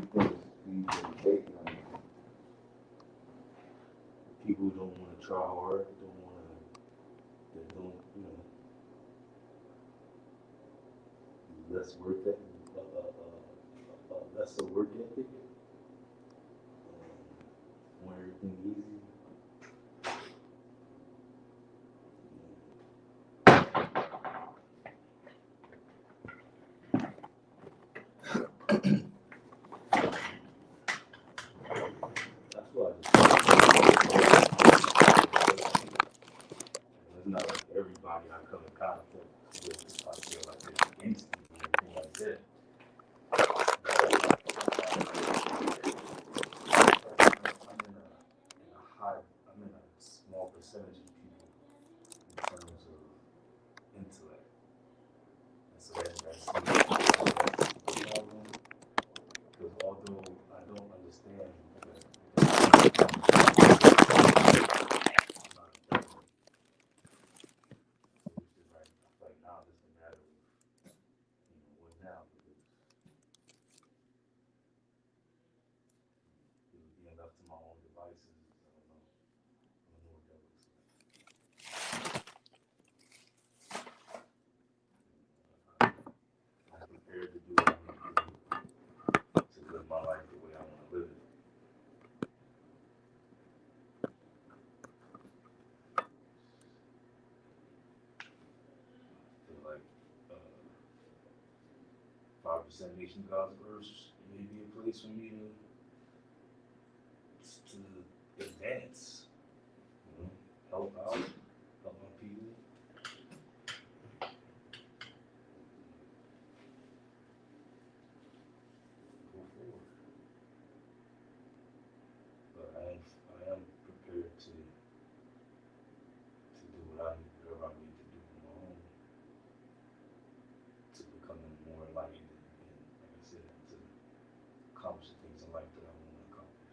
things we've been debating on. People don't want to try hard, don't want to, they don't, less work ethic, lesser work ethic, want everything easy. That's why it's not like everybody I come in contact with, I feel like it's against me or anything like that. I'm in a small percentage of people in terms of intellect. And so that's the problem. Because although I don't understand that I'm not a dummy, which is right now just a matter of what now, because it would be enough to my own devices. I don't know what that looks like. I'm prepared to do what I need to live my life the way I want to live it. I feel like 5% Nation God's verse may be a place for me to advance, help out, help my people. Go forward. But I am prepared to do whatever I need to do on my own to become more enlightened and like I said, to accomplish the things in life that I want to accomplish.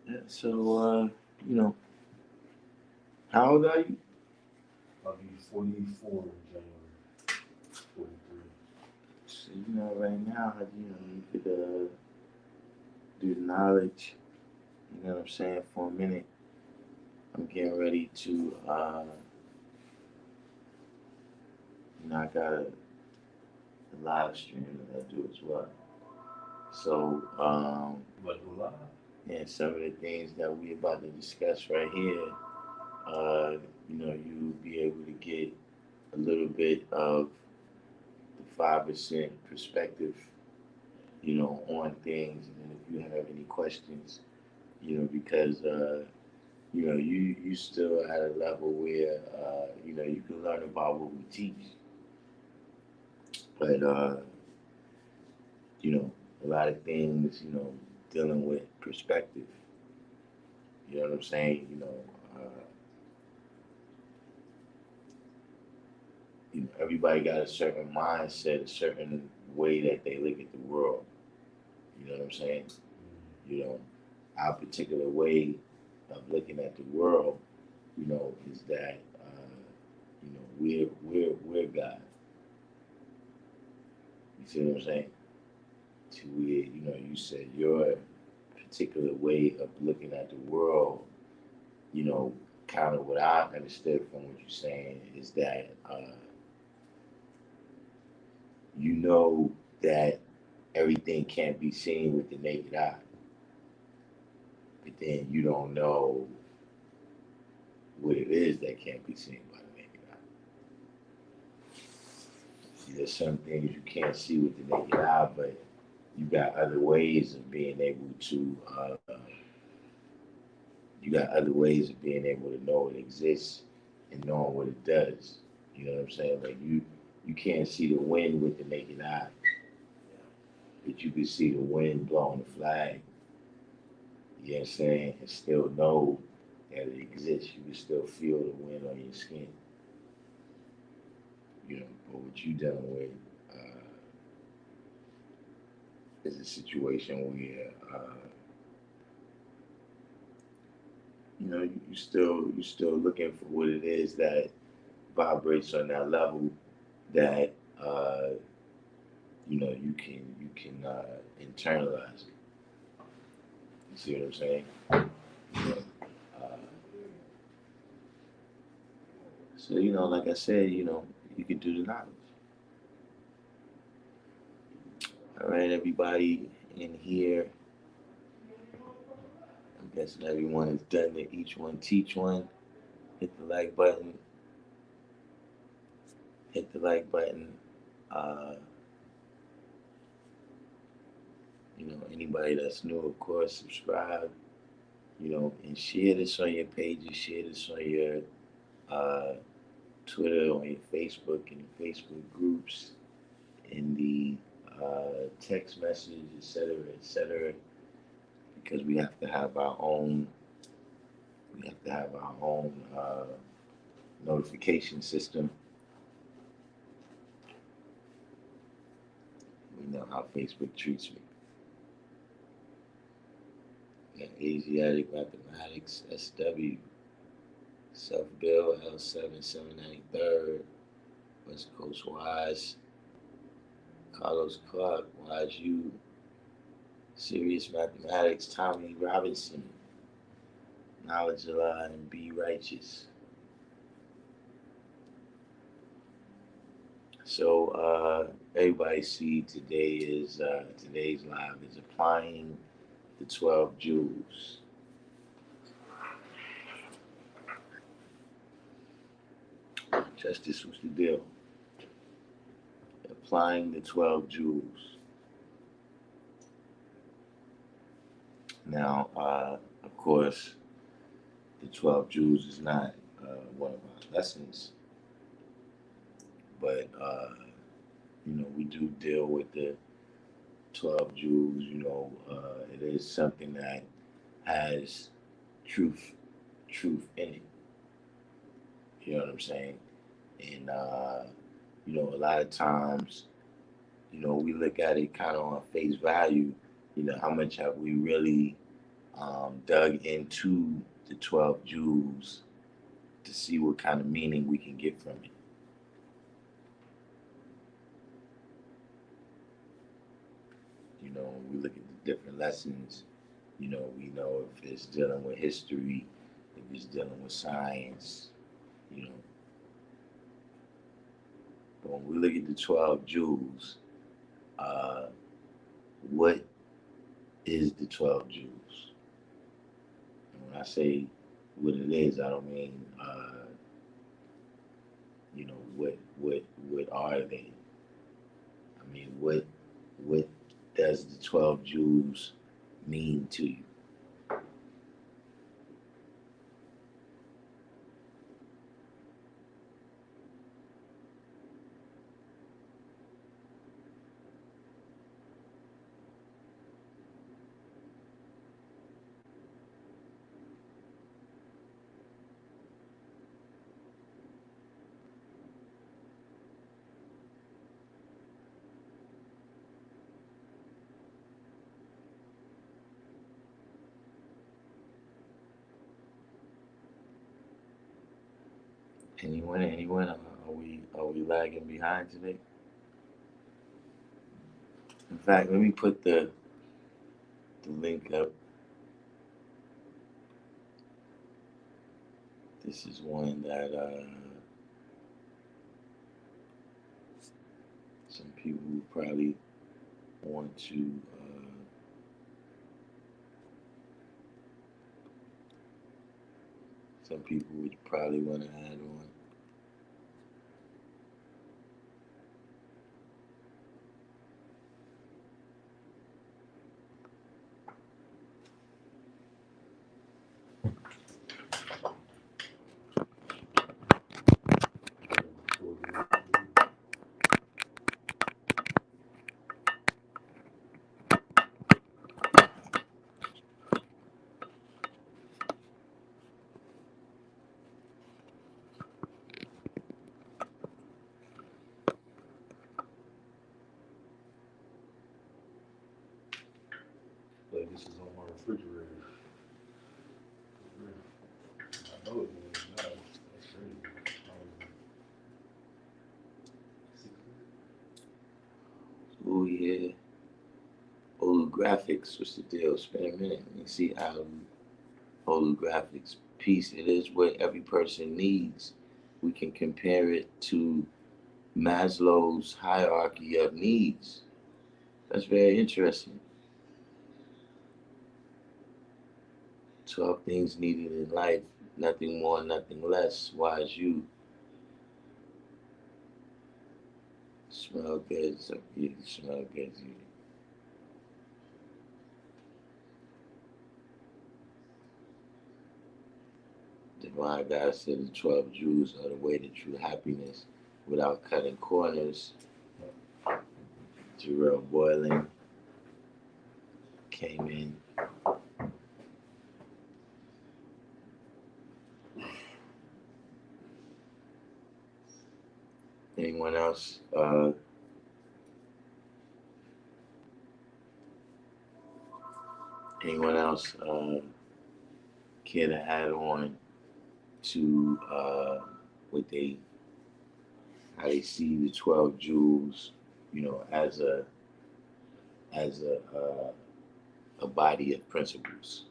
Yeah, so, how old are you? I'll be 44 in January, 43. So, right now, you could do the knowledge, you know what I'm saying, for a minute. I'm getting ready to, I got a live stream that I do as well. So, But do live? yeah, some of the things that we about to discuss right here, you'll be able to get a little bit of the 5% perspective, on things. And if you have any questions, because, you still at a level where, you can learn about what we teach. But, a lot of things, dealing with perspective. You know what I'm saying? Everybody got a certain mindset, a certain way that they look at the world. You know what I'm saying? You know, our particular way of looking at the world, is that we're God. You see what I'm saying? To where you said your particular way of looking at the world, kind of what I understood from what you're saying is that you know that everything can't be seen with the naked eye, but then you don't know what it is that can't be seen by the naked eye. See, there's some things you can't see with the naked eye, but you got other ways of being able to. You got other ways of being able to know it exists and knowing what it does. You know what I'm saying? Like you can't see the wind with the naked eye, but you can see the wind blowing the flag. You know what I'm saying? And still know that it exists. You can still feel the wind on your skin. But what you dealing with is a situation where you still looking for what it is that vibrates on that level that you can internalize it. You see what I'm saying? Uh, so like I said, you can do the knowledge. All right, everybody in here. I'm guessing everyone has done it. Each one teach one. Hit the like button. Hit the like button. Uh, anybody that's new, of course, subscribe. And share this on your pages. Share this on your uh, Twitter, on your Facebook, in the Facebook groups, in the text message, etc. Because we have to have our own. We have to have our own notification system. We know how Facebook treats me. We got Asiatic Mathematics, SW, Self-Bill, L7793rd, West Coast Wise, Carlos Clark, Wise U, Serious Mathematics, Tommy Robinson, Knowledge a Lot, and Be Righteous. So everybody see today's live is applying the 12 jewels. Justice, what's the deal? Applying the 12 jewels. Now, of course, the 12 jewels is not one of our lessons, but we do deal with the 12 jewels. It is something that has truth in it. You know what I'm saying? And a lot of times, we look at it kind of on face value. How much have we really dug into the 12 jewels to see what kind of meaning we can get from it. When we look at the different lessons, we know if it's dealing with history, if it's dealing with science, But when we look at the 12 jewels, what is the 12 jewels? And when I say what it is, I don't mean, what are they? I mean, what does the 12 jewels mean to you? Anyone? Are we lagging behind today? In fact, let me put the link up. This is one that some people probably want to some people would probably want to add on. Like this is on my refrigerator. I know it is. No, that's crazy. we here? Holographics, what's the deal? Spend a minute and see how holographics piece it is what every person needs. We can compare it to Maslow's hierarchy of needs. That's very interesting. 12 things needed in life, nothing more, nothing less. Wise you. Smell good, so you smell good. Divine God said the 12 Jews are the way to true happiness without cutting corners. Jarrell Boylan came in. Anyone else? Anyone else care to add on to what how they see the 12 jewels, as a body of principles?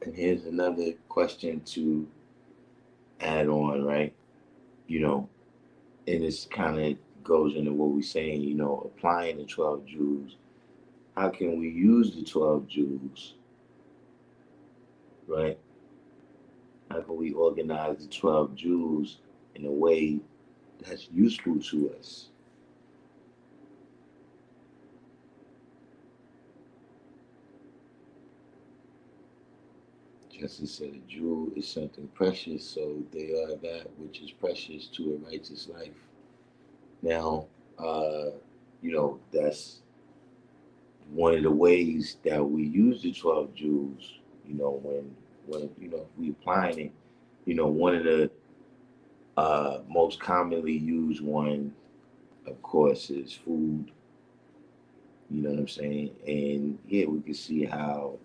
And here's another question to add on, right? And this kind of goes into what we're saying, applying the 12 jewels. How can we use the 12 jewels, right? How can we organize the 12 jewels in a way that's useful to us? Justice said a jewel is something precious, so they are that which is precious to a righteous life. Now, that's one of the ways that we use the 12 jewels, when we applying it, one of the most commonly used one, of course, is food. You know what I'm saying? And yeah, we can see how,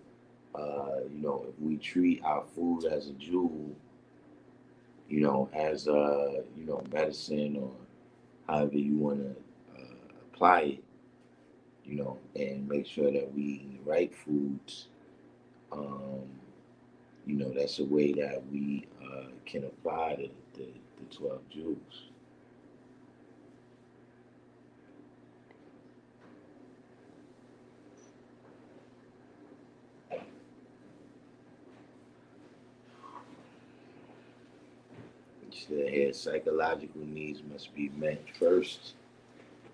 if we treat our food as a jewel, as medicine or however you want to apply it, and make sure that we eat the right foods. Um, that's a way that we can apply the 12 jewels. Here, psychological needs must be met first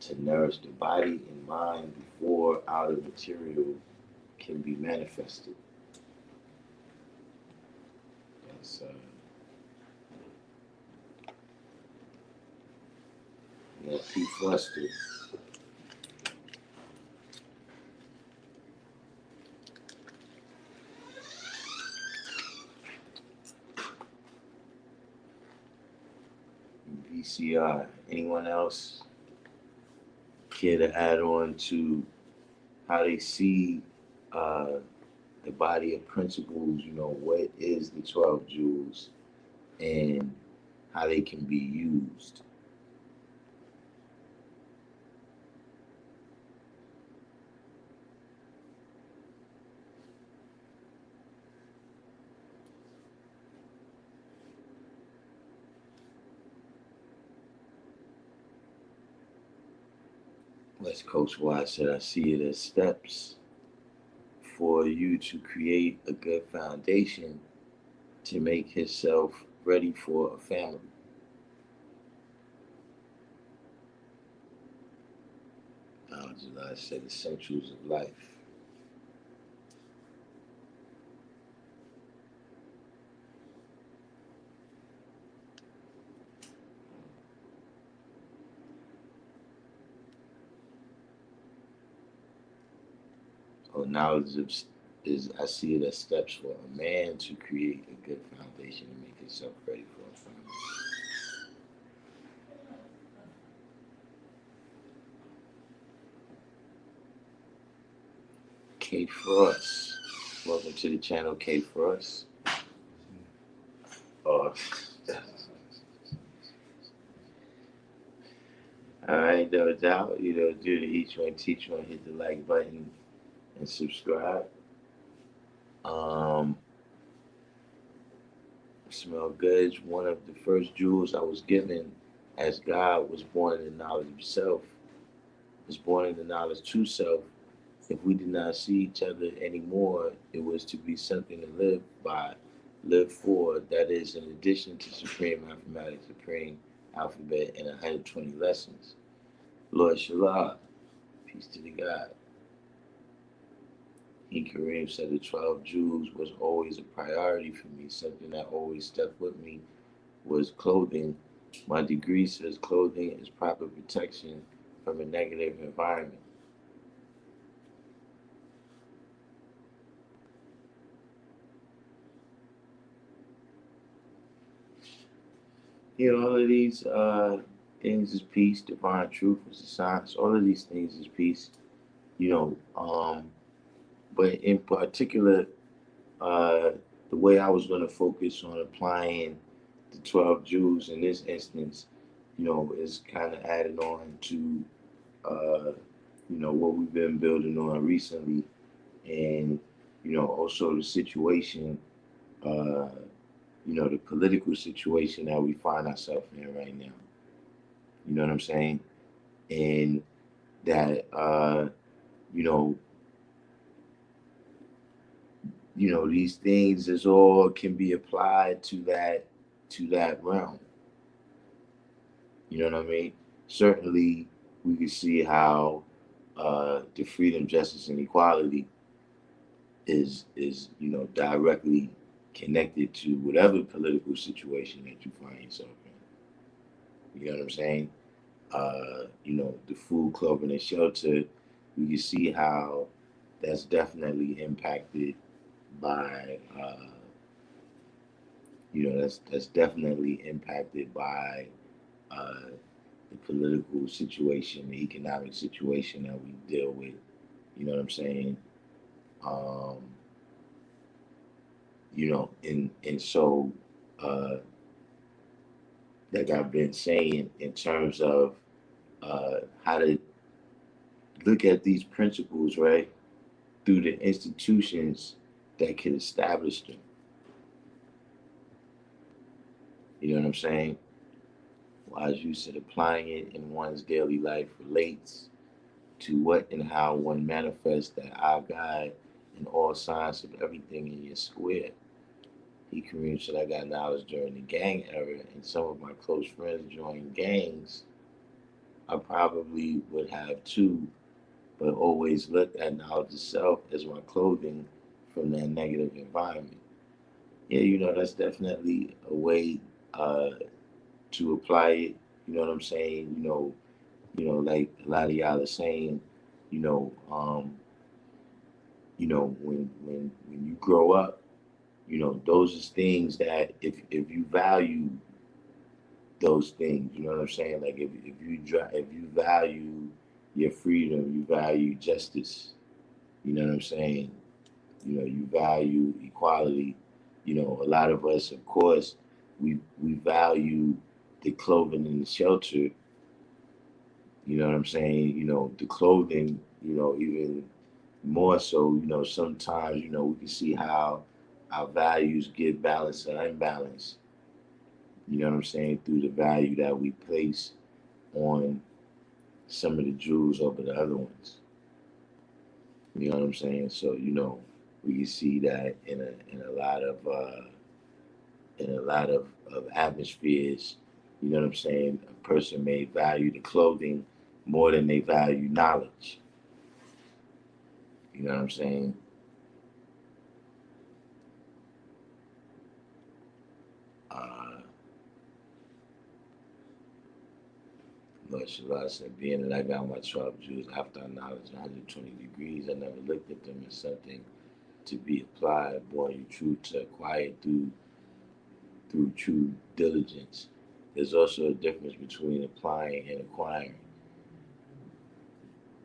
to nourish the body and mind before outer material can be manifested. That's P. Foster. VCR. Anyone else care to add on to how they see the body of principles? What is the 12 jewels and how they can be used? West Coast Wise said, I see it as steps for you to create a good foundation to make himself ready for a family. July said, essentials of life. Knowledge is I see it as steps for a man to create a good foundation and make himself ready for a family. K Frost. Welcome to the channel, K Frost. All right, no doubt. Do the each one, teach one, hit the like button and subscribe. Smell good. It's one of the first jewels I was given as God was born in the knowledge of self, was born in the knowledge to self. If we did not see each other anymore, it was to be something to live by, live for. That is, in addition to supreme mathematics, supreme alphabet, and 120 lessons. Lord Shalom, peace to the God. Kareem said the 12 Jewels was always a priority for me. Something that always stuck with me was clothing. My degree says clothing is proper protection from a negative environment. All of these things is peace, divine truth is a science. All of these things is peace. But in particular, the way I was going to focus on applying the 12 Jewels in this instance, is kind of added on to, what we've been building on recently. And, also the situation, the political situation that we find ourselves in right now. You know what I'm saying? And that, these things is all can be applied to that realm. You know what I mean? Certainly, we can see how the freedom, justice, and equality is directly connected to whatever political situation that you find yourself in. You know what I'm saying? The food, clothing, and shelter. We can see how that's definitely impacted by that's definitely impacted by the political situation, the economic situation that we deal with. You know what I'm saying? And so like I've been saying in terms of how to look at these principles, right, through the institutions that can establish them. You know what I'm saying? Well, as you said, applying it in one's daily life relates to what and how one manifests that our God in all signs of everything in your square. Kareem said, I got knowledge during the gang era, and some of my close friends joined gangs. I probably would have too, but always looked at knowledge itself as my clothing from that negative environment. Yeah, that's definitely a way to apply it. You know what I'm saying? Like a lot of y'all are saying, when you grow up, those are things that if you value those things, you know what I'm saying? Like if you value your freedom, you value justice, you know what I'm saying? You value equality. A lot of us, of course, we value the clothing and the shelter. You know what I'm saying? The clothing, even more so, sometimes, we can see how our values get balanced and unbalanced. You know what I'm saying? Through the value that we place on some of the jewels over the other ones. You know what I'm saying? So, we can see that in a lot of atmospheres. You know what I'm saying? A person may value the clothing more than they value knowledge. You know what I'm saying? Lord Shalai said, being that I got my 12 Jews after I knowledge 120 degrees, I never looked at them as something to be applied, born you true to acquire through true diligence. There's also a difference between applying and acquiring.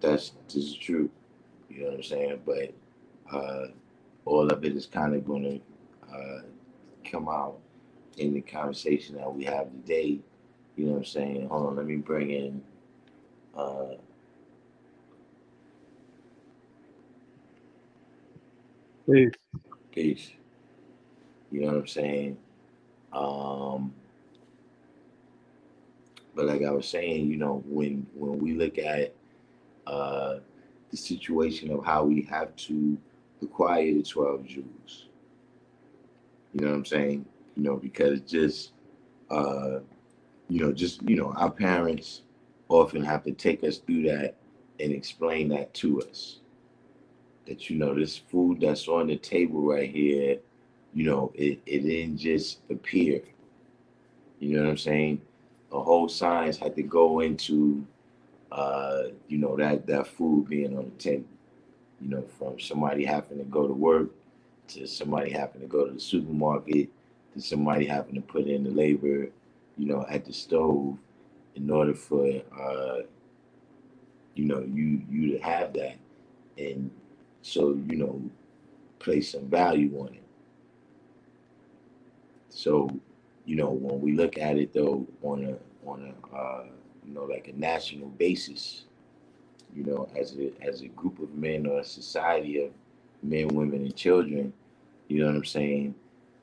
This is true. You know what I'm saying? But uh, all of it is kind of going to come out in the conversation that we have today. You know what I'm saying? Hold on, let me bring in uh, Peace. peace. You know what I'm saying? Um, but like I was saying, you know, when we look at uh, the situation of how we have to acquire the 12 Jews, you know what I'm saying? You know, because uh, our parents often have to take us through that and explain that to us. That this food that's on the table right here, it didn't just appear. You know what I'm saying? A whole science had to go into that food being on the table. From somebody having to go to work to somebody having to go to the supermarket to somebody having to put in the labor, at the stove in order for you to have that, and so place some value on it. So when we look at it though on a like a national basis, as a group of men or a society of men, women, and children, you know what I'm saying?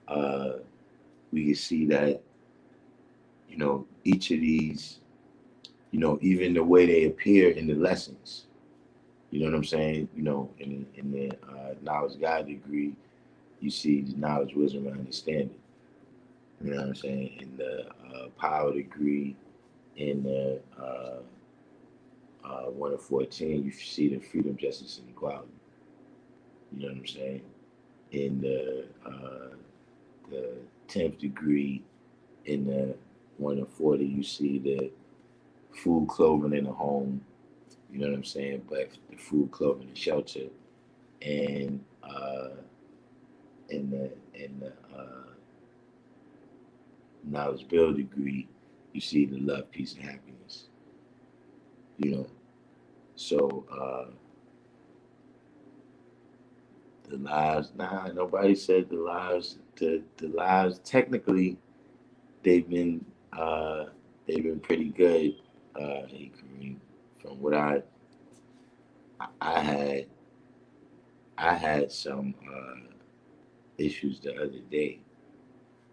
Uh, we can see that each of these, even the way they appear in the lessons. You know what I'm saying? In the knowledge God degree, you see the knowledge, wisdom, and understanding. You know what I'm saying? In the power degree, in the 1 of 14, you see the freedom, justice, and equality. You know what I'm saying? In the 10th degree, in the 1 of 40, you see the food, clothing, and a home. You know what I'm saying? But the food, clothing, and shelter. And in the knowledge build degree, you see the love, peace, and happiness. You know, so the lives. Nah, nobody said the lives. The lives technically they've been uh, they've been pretty good. Hey, Kareem, from what I had I had some issues the other day,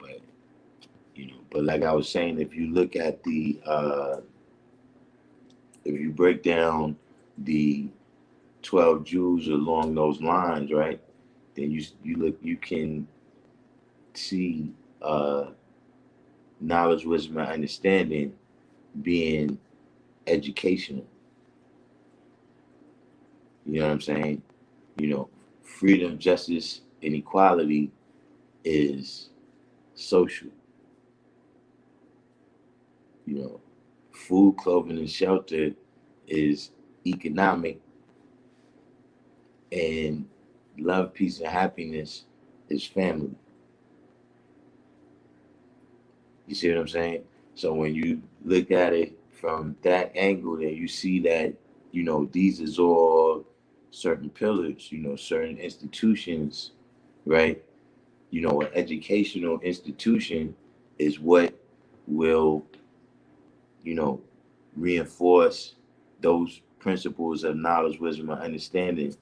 but but like I was saying, if you look at the if you break down the 12 Jews along those lines, right? Then you can see uh, knowledge, wisdom, and understanding being educational. You know what I'm saying? Freedom, justice, and equality is social. You know, food, clothing, and shelter is economic, and love, peace, and happiness is family. You see what I'm saying? So when you look at it from that angle, then you see that these is all certain pillars. Certain institutions, right? An educational institution is what will you know reinforce those principles of knowledge, wisdom, and understanding.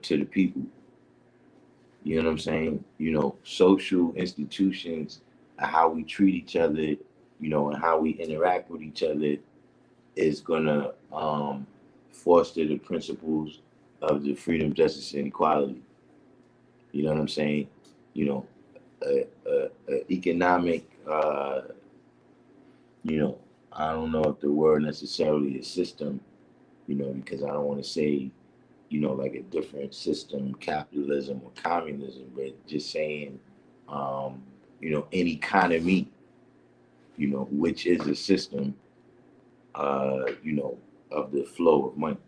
To the people. You know what I'm saying? Social institutions, how we treat each other, and how we interact with each other is gonna foster the principles of the freedom, justice, and equality. You know what I'm saying? You know, economic. You know, I don't know if the word necessarily is system. Because I don't want to say like a different system, capitalism or communism, but just saying, um, an economy, which is a system, of the flow of money.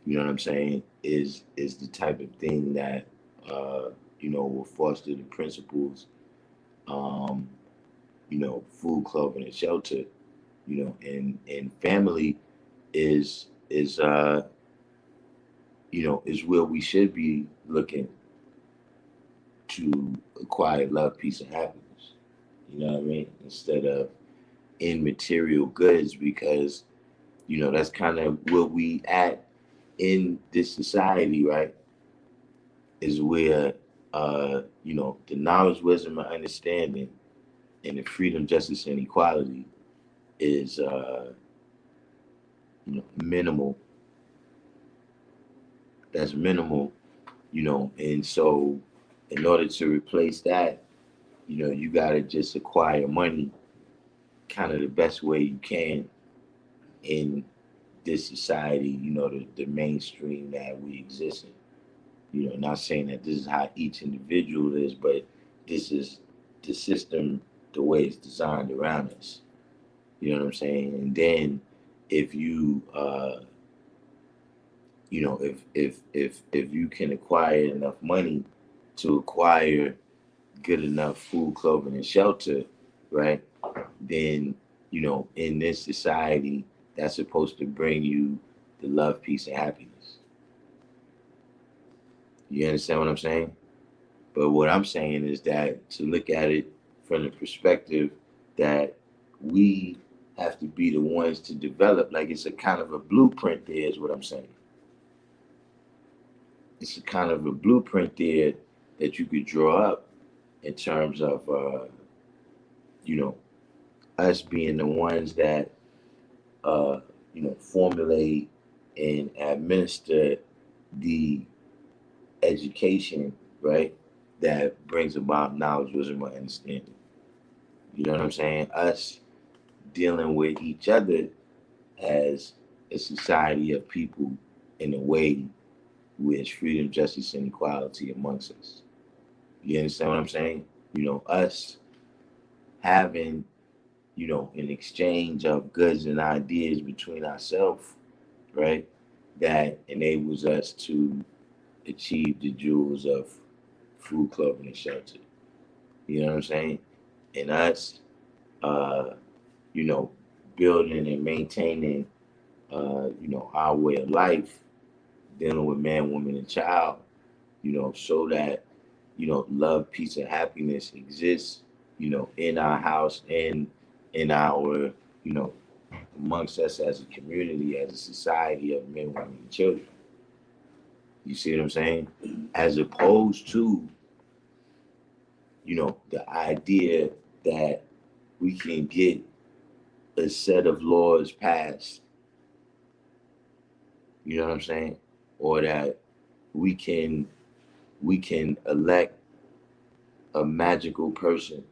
You know what I'm saying? Is the type of thing that, will foster the principles, um, food, clothing, and shelter, and family is is where we should be looking to acquire love, peace, and happiness. You know what I mean? Instead of in material goods, because that's kind of where we at in this society, right? Is where the knowledge, wisdom, and understanding, and the freedom, justice, and equality is minimal. That's minimal, and so in order to replace that, you gotta just acquire money kind of the best way you can in this society, the mainstream that we exist in. Not saying that this is how each individual is, but this is the system, the way it's designed around us. You know what I'm saying? And then if you, if you can acquire enough money to acquire good enough food, clothing, and shelter, right? Then, in this society, that's supposed to bring you the love, peace, and happiness. You understand what I'm saying? But what I'm saying is that to look at it from the perspective that we have to be the ones to develop, like it's a kind of a blueprint there, is what I'm saying. It's a kind of a blueprint there that you could draw up in terms of, you know, us being the ones that, formulate and administer the education, right? That brings about knowledge, wisdom, and understanding. You know what I'm saying? Us dealing with each other as a society of people in a way with freedom, justice, and equality amongst us. You understand what I'm saying? Us having, an exchange of goods and ideas between ourselves, right? That enables us to achieve the jewels of food, clothing, and shelter. You know what I'm saying? And us, uh, you know, building and maintaining, our way of life, dealing with man, woman, and child, so that, love, peace, and happiness exists, in our house and in our, you know, amongst us as a community, as a society of men, women, and children. You see what I'm saying? As opposed to, the idea that we can get a set of laws passed, you know what I'm saying? Or that we can elect a magical person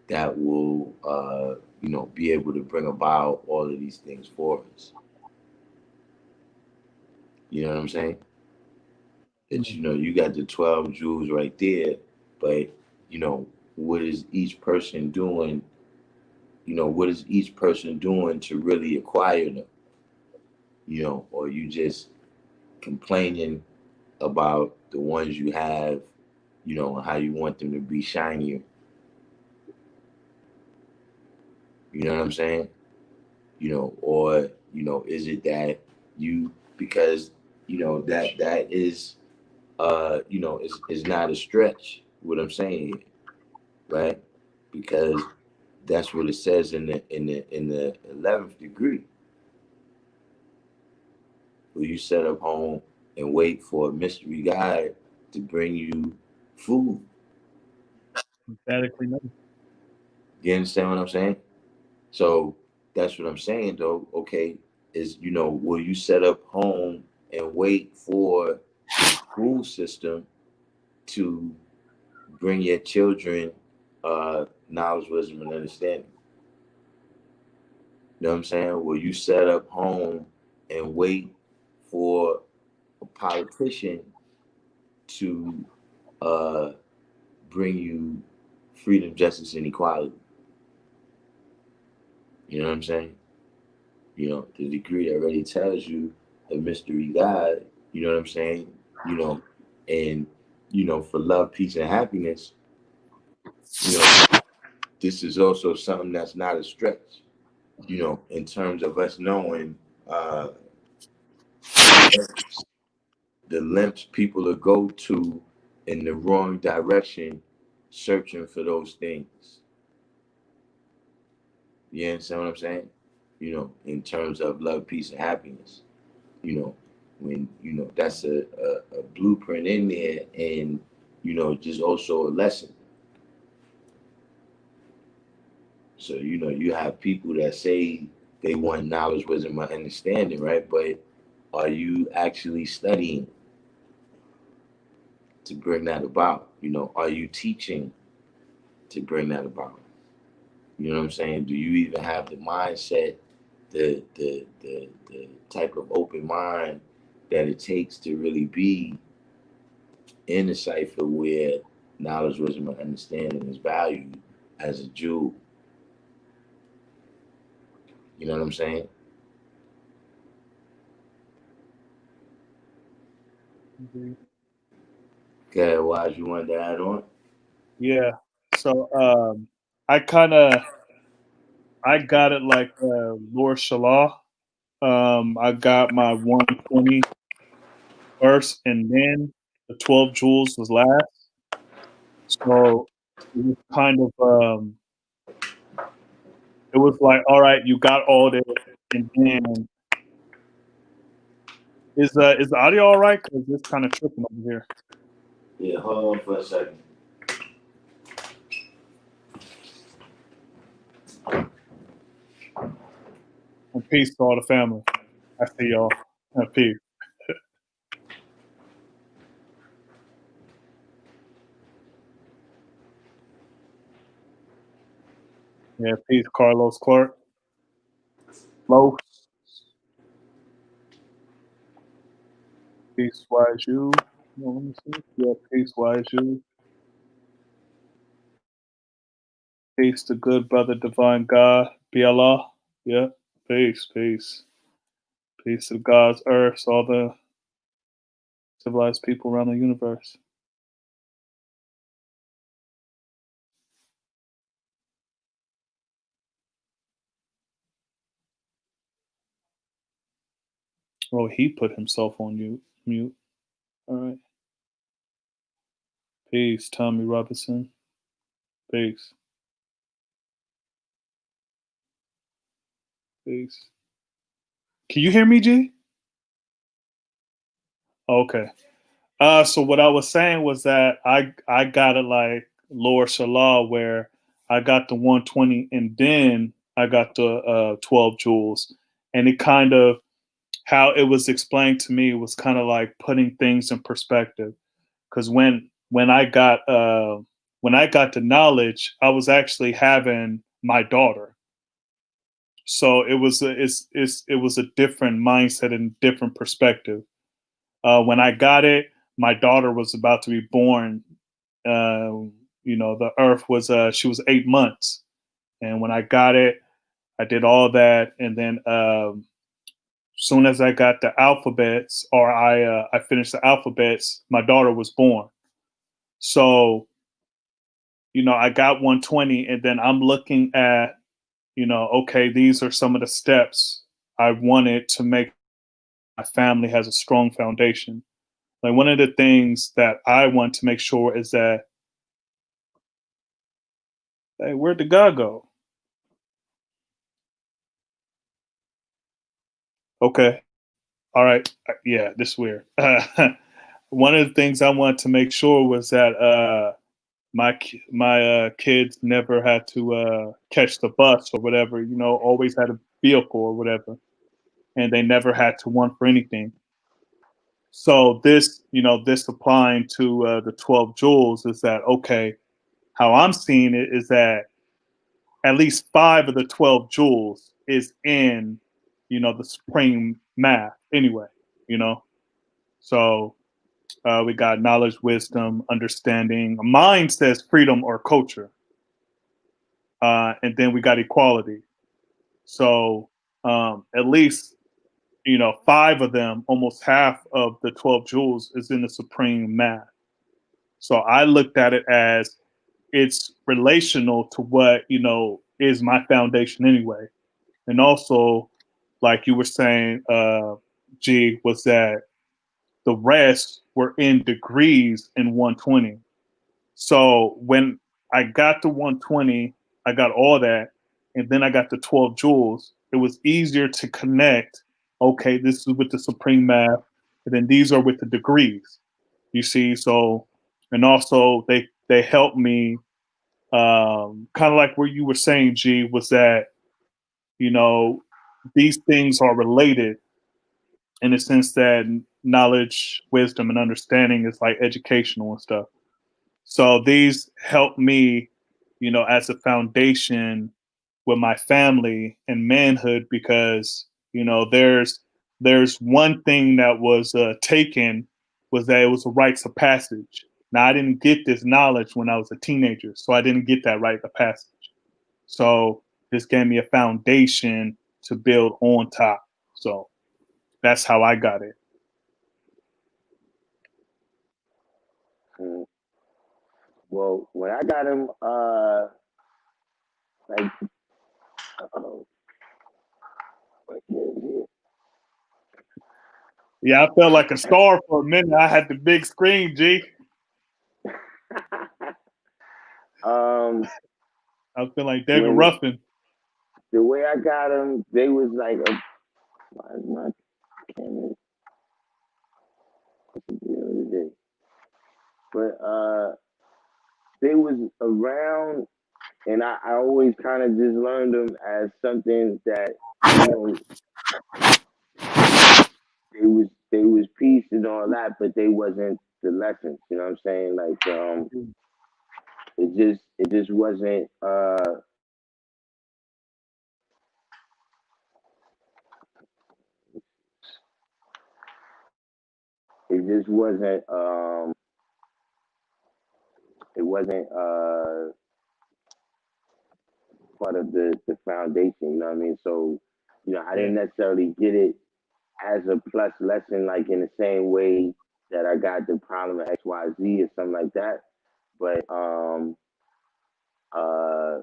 that will be able to bring about all of these things for us. You know what I'm saying? That you got the 12 jewels right there, but what is each person doing? What is each person doing to really acquire them? Or you just complaining about the ones you have, and how you want them to be shinier. You know what I'm saying? Or is it that you, because that is is not a stretch what I'm saying, right? Because that's what it says in the 11th degree. Where you set up home and wait for a mystery guide to bring you food. Emphatically no. You understand what I'm saying? So that's what I'm saying, though. Okay, is will you set up home and wait for the school system to bring your children knowledge, wisdom, and understanding? You know what I'm saying? Will you set up home and wait for a politician to uh, bring you freedom, justice, and equality? You know what I'm saying? The degree already tells you a mystery God, you know what I'm saying? You know, and for love, peace, and happiness, you know, this is also something that's not a stretch, in terms of us knowing uh the lengths people will go to in the wrong direction, searching for those things. You understand what I'm saying? In terms of love, peace, and happiness. When that's a blueprint in there, and just also a lesson. So you have people that say they want knowledge, wisdom, and understanding, right? But are you actually studying to bring that about? Are you teaching to bring that about? You know what I'm saying? Do you even have the mindset, the type of open mind that it takes to really be in a cipher where knowledge, wisdom, and understanding is valued as a jewel? You know what I'm saying? Okay, Wise, you wanted to add on? Yeah. So I got it like Lord Shalah. I got my 120 first, and then the 12 jewels was last. So it was kind of it was like, all right, you got all this, and then is the audio all right? Because it's kind of tripping over here. Yeah, hold on for a second. And peace to all the family. I see y'all. Peace. Yeah, peace, Carlos Clark. Los. Peace, wise you. Let me see. Yeah, peace, wise you. Peace to good brother, divine God. Be Allah. Yeah, peace, peace. Peace to God's earth, all the civilized people around the universe. Oh, he put himself on mute. All right. Peace, Tommy Robinson. Peace. Peace. Can you hear me, G? Okay. So what I was saying was that I got it like Lord Shalah, where I got the 120 and then I got the 12 jewels, and it kind of how it was explained to me was kind of like putting things in perspective. Because when I got the knowledge, I was actually having my daughter, so it was a different mindset and different perspective. When I got it, my daughter was about to be born. The earth was she was 8 months, and when I got it, I did all that, and then soon as I got the alphabets, or I finished the alphabets, my daughter was born. So I got 120, and then I'm looking at okay, these are some of the steps I wanted to make my family has a strong foundation. Like one of the things that I want to make sure is that, hey, where'd the guy go? Okay, all right, yeah, this is weird. One of the things I wanted to make sure was that my kids never had to catch the bus or whatever. Always had a vehicle or whatever, and they never had to want for anything. So this applying to the 12 jewels is that okay? How I'm seeing it is that at least 5 of the 12 jewels is in, the supreme math anyway, you know? So we got knowledge, wisdom, understanding. Mine says freedom or culture. And then we got equality. So at least, 5 of them, almost half of the 12 jewels is in the supreme math. So I looked at it as it's relational to what, is my foundation anyway. And also, like you were saying, G, was that the rest were in degrees in 120. So when I got to 120, I got all that, and then I got the 12 jewels. It was easier to connect. Okay, this is with the supreme math, and then these are with the degrees. You see, so and also they helped me, kind of like what you were saying, G, was that you know these things are related in the sense that knowledge, wisdom, and understanding is like educational and stuff. So these help me, as a foundation with my family and manhood because there's one thing that was taken was that it was a rites of passage. Now I didn't get this knowledge when I was a teenager, so I didn't get that rite of passage. So this gave me a foundation to build on top. So that's how I got it. Mm. Well, when I got him, like, oh, Yeah, I felt like a star for a minute. I had the big screen, G. um, I feel like David when Ruffin. the way I got them, they was like, why is my camera? What's the deal today? But they was around, and I always kind of just learned them as something that you know they was peace and all that, but they wasn't the lessons. You know what I'm saying? Like it just wasn't it just wasn't it wasn't part of the foundation. You know what I mean? So I Yeah, didn't necessarily get it as a plus lesson, like in the same way that I got the problem of XYZ or something like that. But uh,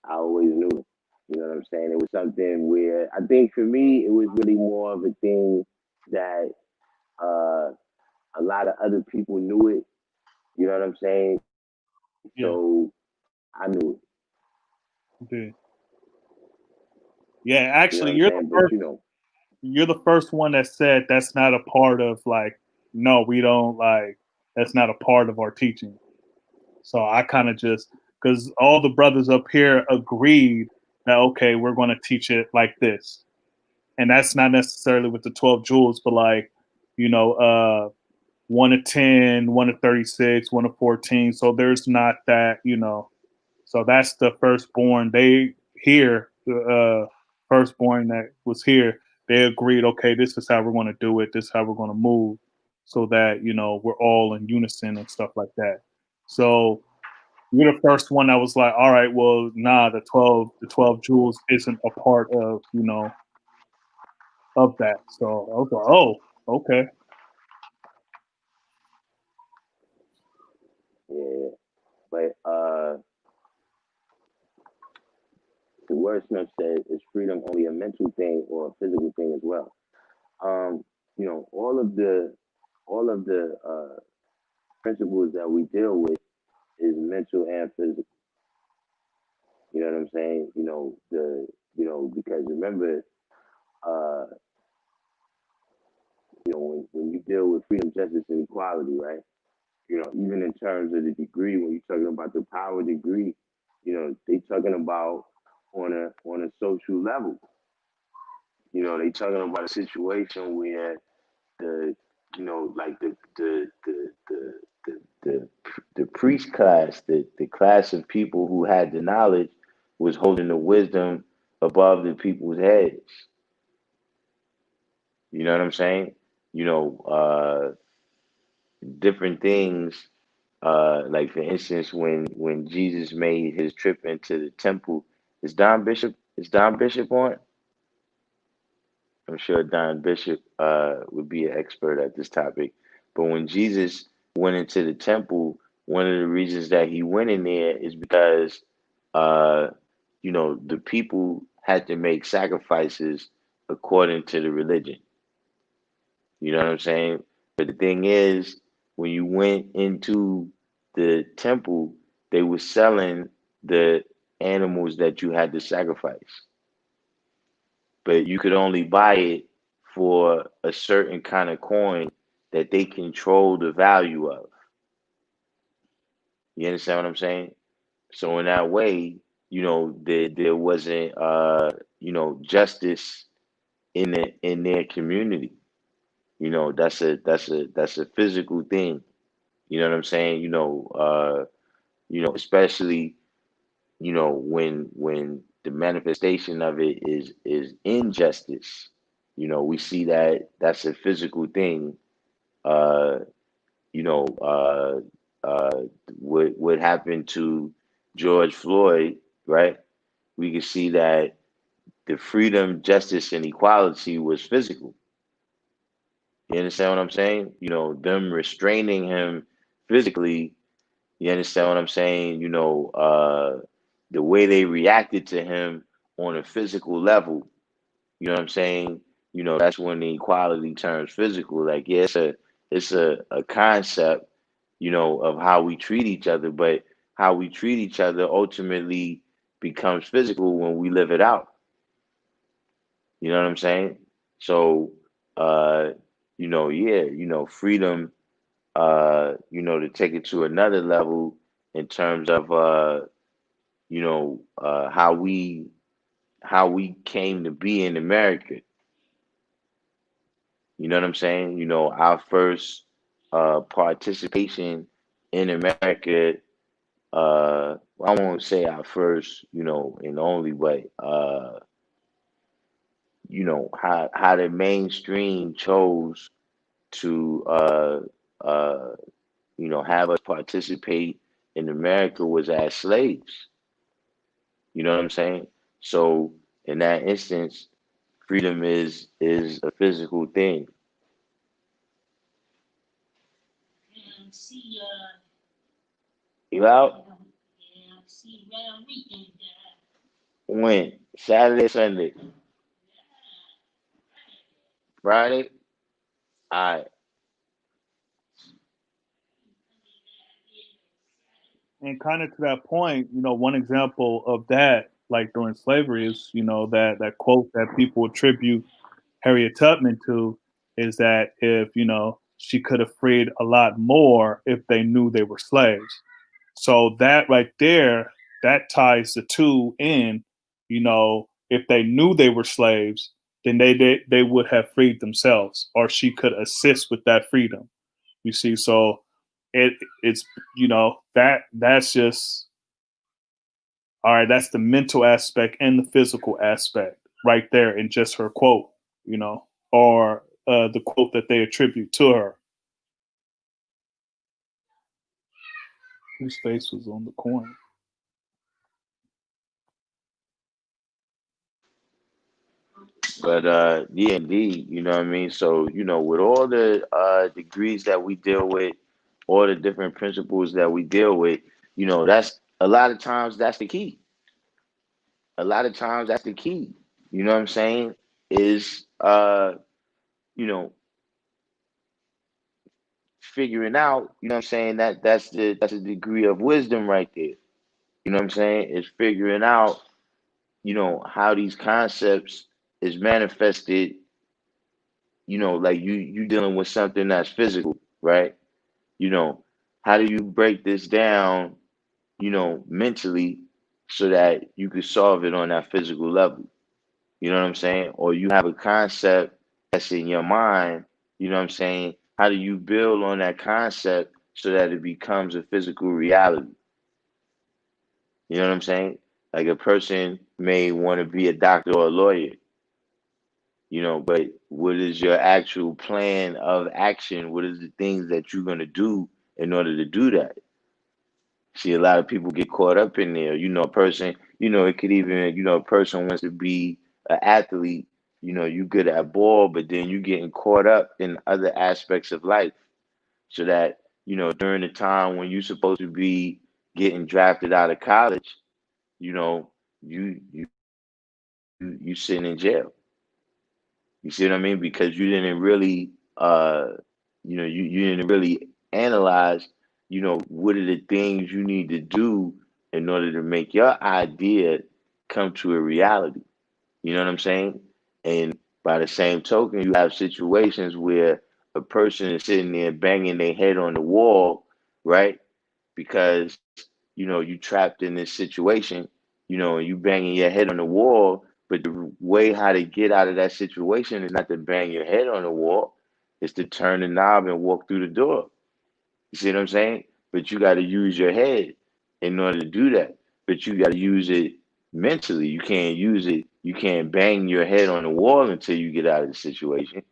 I always knew it. You know what I'm saying? It was something where I think for me it was really more of a thing that uh, a lot of other people knew it. You know what I'm saying? yeah, So I knew it. yeah. Yeah, You know actually, what I'm saying? But you're the first one that said that's not a part of like. No, we don't like. That's not a part of our teaching. So I kind of just because all the brothers up here agreed that okay, we're going to teach it like this, and that's not necessarily with the 12 jewels, but like you know, 1 to 10, 1 to 36, 1 to 14. So there's not that, So that's the firstborn. They here, the firstborn that was here, they agreed, okay, this is how we're going to do it. This is how we're going to move so that, we're all in unison and stuff like that. So you're the first one that was like, all right, well, nah, the 12 jewels isn't a part of, of that. So I was like, oh, okay. yeah. But the word Smith said, is freedom only a mental thing or a physical thing as well? Um, all of the principles that we deal with is mental and physical. You know what I'm saying? Because remember, uh, when you deal with freedom, justice, and equality, right? Even in terms of the degree, when you're talking about the power degree, they talking about on a social level. They talking about a situation where the like the the priest class, the class of people who had the knowledge was holding the wisdom above the people's heads. You know what I'm saying? You know, different things. Like for instance, when Jesus made his trip into the temple, is Don Bishop on? I'm sure Don Bishop would be an expert at this topic. But when Jesus went into the temple, one of the reasons that he went in there is because, uh, the people had to make sacrifices according to the religion. You know what I'm saying? But the thing is, when you went into the temple, they were selling the animals that you had to sacrifice, but you could only buy it for a certain kind of coin that they control the value of. You understand what I'm saying? So in that way, there wasn't justice in their community. That's a physical thing. You know what I'm saying? Especially, when the manifestation of it is injustice. We see that that's a physical thing. Uh, you know, uh, uh, what happened to George Floyd, right? We can see that the freedom, justice, and equality was physical. You understand what I'm saying? Them restraining him physically. You understand what I'm saying? The way they reacted to him on a physical level. You know what I'm saying? That's when the equality turns physical. Like, yeah, it's a concept, of how we treat each other, but how we treat each other ultimately becomes physical when we live it out. You know what I'm saying? So, uh, yeah, freedom, to take it to another level in terms of, how we came to be in America. You know what I'm saying? Our first participation in America. I won't say our first, and only, but how the mainstream chose to uh, have us participate in America was as slaves. You know what I'm saying? So in that instance, freedom is a physical thing. You out? When? Saturday, Sunday, Friday? All right. And kind of to that point, one example of that, like during slavery, is that quote that people attribute Harriet Tubman to, is that if she could have freed a lot more if they knew they were slaves. So that right there, that ties the two in. If they knew they were slaves, then they would have freed themselves, or she could assist with that freedom. You see, so it's that's just all right. That's the mental aspect and the physical aspect right there in just her quote, or the quote that they attribute to her. Whose face was on the coin? But yeah, indeed, you know what I mean? So, with all the degrees that we deal with, all the different principles that we deal with, that's a lot of times that's the key. A lot of times that's the key. You know what I'm saying? Is you know, figuring out, what I'm saying, that's a degree of wisdom right there. You know what I'm saying? It's figuring out, how these concepts is manifested, like you dealing with something that's physical, right? You know, how do you break this down, mentally so that you could solve it on that physical level? You know what I'm saying? Or you have a concept that's in your mind, you know what I'm saying? How do you build on that concept so that it becomes a physical reality? You know what I'm saying? Like a person may want to be a doctor or a lawyer, but what is your actual plan of action? What is the things that you're going to do in order to do that? See, a lot of people get caught up in there. A person, it could even, a person wants to be an athlete, you good at ball, but then you getting caught up in other aspects of life. So that, during the time when you're supposed to be getting drafted out of college, you you sitting in jail. You see what I mean? Because you didn't really, you didn't really analyze, what are the things you need to do in order to make your idea come to a reality. You know what I'm saying? And by the same token, you have situations where a person is sitting there banging their head on the wall, right? Because, you trapped in this situation, and you banging your head on the wall, but the way how to get out of that situation is not to bang your head on the wall, it's to turn the knob and walk through the door. You see what I'm saying? But you got to use your head in order to do that. But you got to use it mentally. You can't use it. You can't bang your head on the wall until you get out of the situation.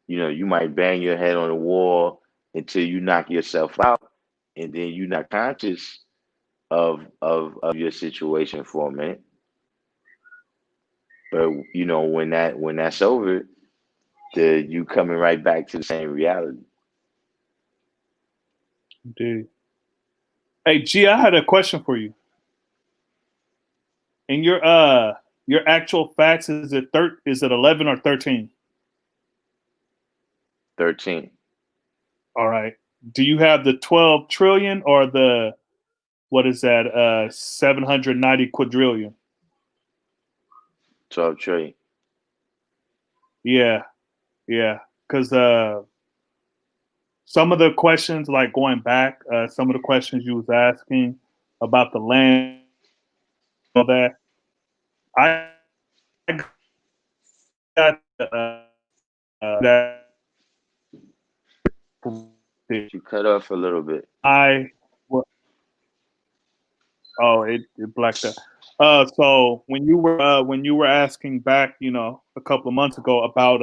You might bang your head on the wall until you knock yourself out, and then you're not conscious of your situation for a minute. But when that's over, you coming right back to the same reality. Dude. Hey, G, I had a question for you. In your actual facts, is it 11 or 13? 13. All right. Do you have the 12 trillion or the what is that? 790 quadrillion? 12 trillion. Yeah, yeah. Because some of the questions, like going back, some of the questions you was asking about the land, all that, I got that. You cut off a little bit. Well, oh, it blacked out. So when you were asking back, a couple of months ago about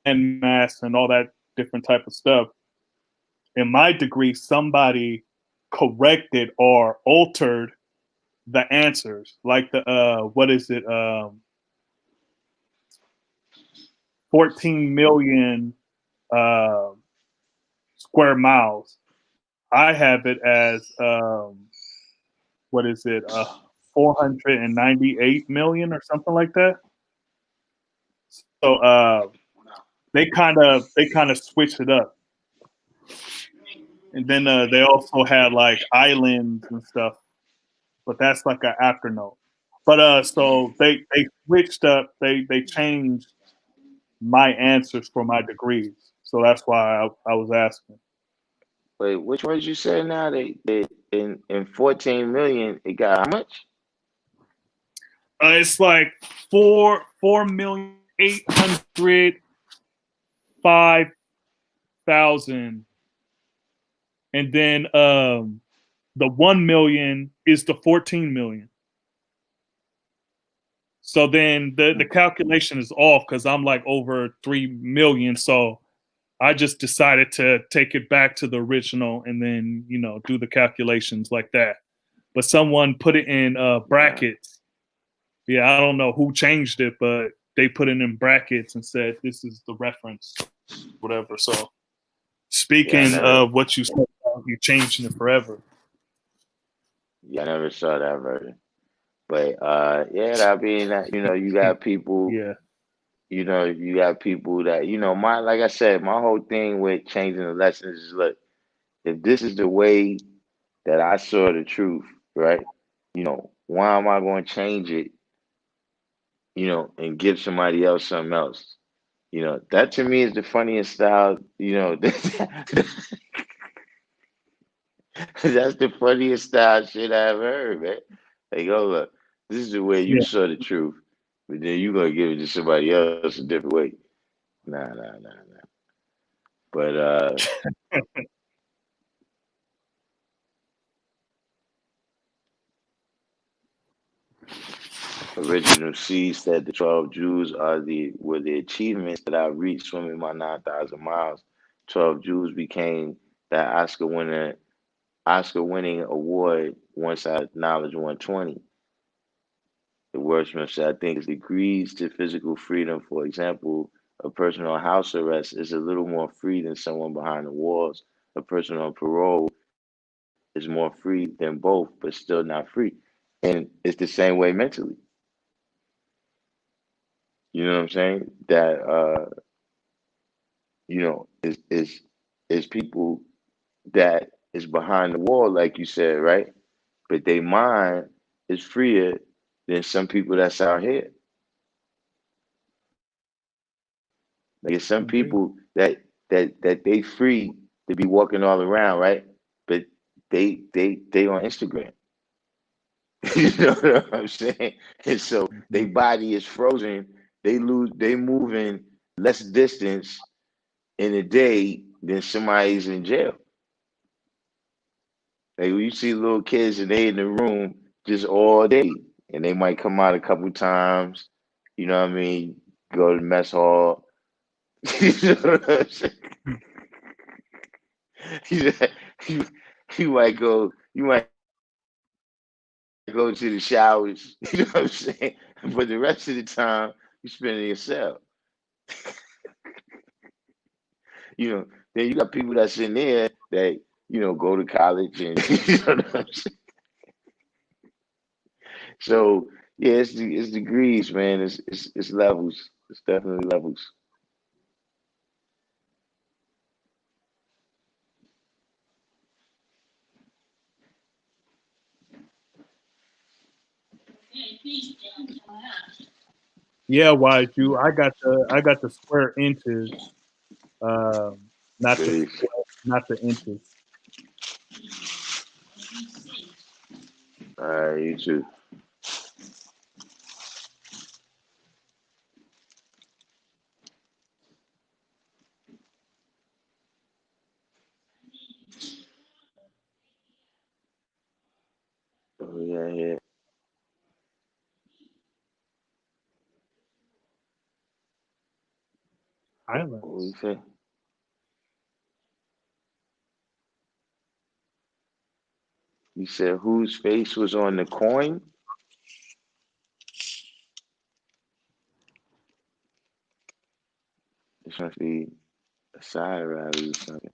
land mass and all that different type of stuff, in my degree, somebody corrected or altered the answers, like the what is it, 14 million uh, square miles. I have it as what is it, 498 million or something like that. So they kind of switched it up, and then they also had like islands and stuff, but that's like an afternote. But so they switched up. They changed my answers for my degrees, so that's why I was asking. Wait, which ones you said now? They in 14 million, it got how much? It's like 4,805,000, and then the 1 million is the 14 million. So then the calculation is off because I'm like over 3 million. So I just decided to take it back to the original and then do the calculations like that. But someone put it in Nah. brackets. Yeah, I don't know who changed it, but they put it in brackets and said this is the reference, whatever. So Yeah, I speaking never of what you said, you changing it forever. yeah, I never saw that version. But yeah, I mean that you got people, Yeah, you got people that, my like I said, my whole thing with changing the lessons is look, if this is the way that I saw the truth, right? Why am I going to change it, and give somebody else something else? That to me is the funniest style, that's the funniest style shit I ever heard, man. Like, oh look, this is the way you yeah. saw the truth, but then you gonna give it to somebody else a different way. Nah, nah, nah, nah. But Original C said the 12 Jews were the achievements that I reached swimming my 9,000 miles. 12 Jews became that Oscar winning award once I acknowledged 120. The wordsmith said, I think his degrees to physical freedom, for example, a person on house arrest is a little more free than someone behind the walls. A person on parole is more free than both, but still not free. And it's the same way mentally. You know what I'm saying? That you know, is people that is behind the wall, like you said, right? But their mind is freer than some people that's out here. Like it's some Agreed. people that they free to be walking all around, right? But they on Instagram. You know what I'm saying? And so their Mhm. body is frozen. They moving less distance in a day than somebody's in jail. Like when you see little kids and they in the room just all day, and they might come out a couple times. You know what I mean? Go to the mess hall. You know what I'm saying? You, you, you might go. You might go to the showers. You know what I'm saying? But the rest of the time, you spend in your cell. You know. Then you got people that's in there that go to college and you know what I'm saying? So yeah, it's degrees, man. It's levels. It's definitely levels. Yeah, wise you. I got the square inches, um, not the Peace. square, not the inches. All right, you too. Oh yeah, yeah. What you Islands. say? You said whose face was on the coin? This must be a side rally or something.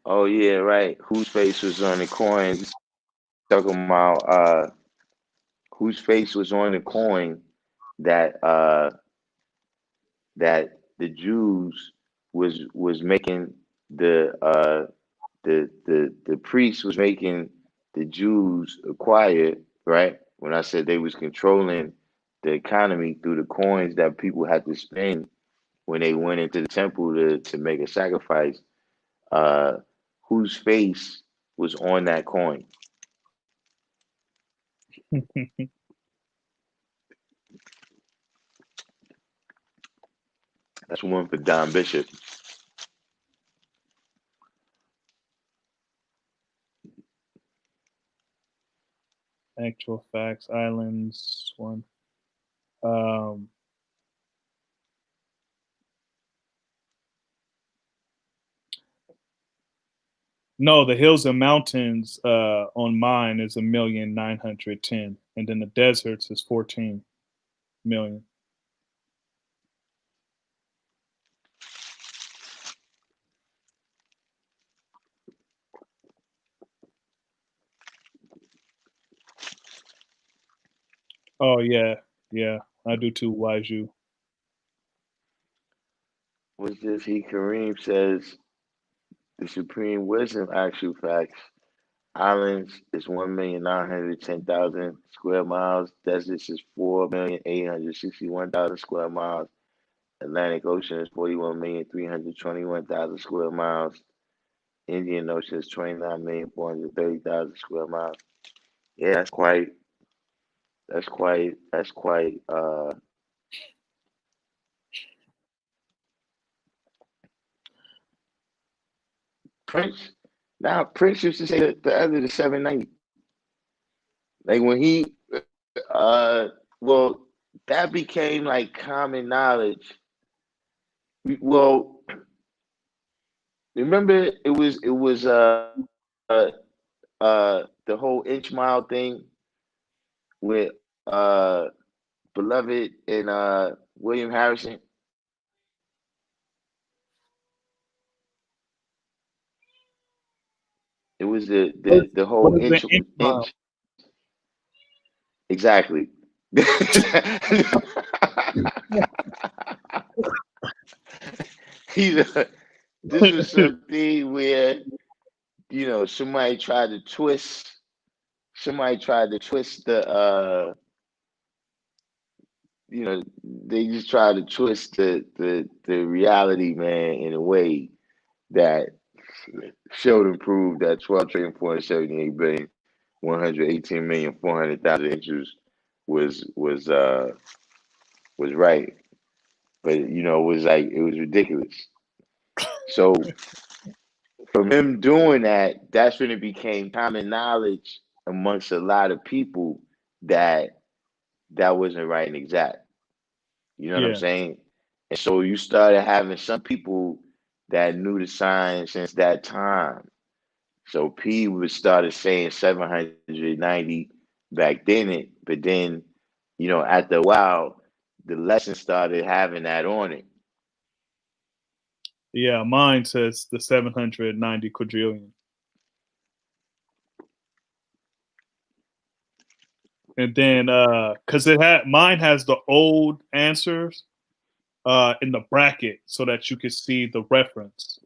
Oh yeah, right. Whose face was on the coin? He's talking about whose face was on the coin that that the Jews was making the the priest was making the Jews acquire, right? When I said they was controlling the economy through the coins that people had to spend when they went into the temple to make a sacrifice, uh, whose face was on that coin? That's one for Don Bishop. Actual facts. Islands. One. Um, no, the hills and mountains on mine is 1,910,000, and then the deserts is 14 million. Oh yeah, yeah. I do too. Wise you. What's this? He Kareem says the supreme wisdom actual facts. Islands is 1,910,000 square miles. Deserts is 4,861,000 square miles. Atlantic Ocean is 41,321,000 square miles. Indian Ocean is 29,430,000 square miles. Yeah, that's quite Prince. Now Prince used to say the other the 790. Like when he well that became like common knowledge. Well, remember it was the whole inch mile thing with Beloved and William Harrison. It was the whole What is an inch mile? inch exactly. He's this was something where somebody tried to twist they just tried to twist the reality, man, in a way that showed and proved that 12,478,118,400,000 inches was was right. But it was like it was ridiculous. So from him doing that, that's when it became common knowledge amongst a lot of people that that wasn't right and exact. You know what I'm Yeah, saying? And so you started having some people that knew the science since that time. So P was started saying 790 back then, but then, after a while, the lesson started having that on it. yeah. Mine says the 790 quadrillion, and then because mine has the old answers in the bracket so that you can see the reference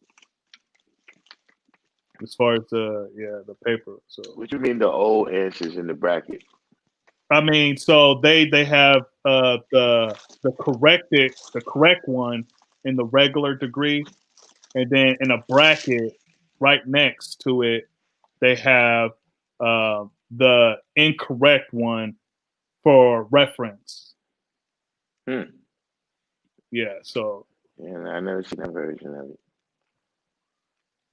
as far as the paper. So What you mean the old answers in the bracket? I mean, so they have the correct one in the regular degree, and then in a bracket right next to it, they have the incorrect one for reference. Hmm. Yeah, so And I never seen that version of it.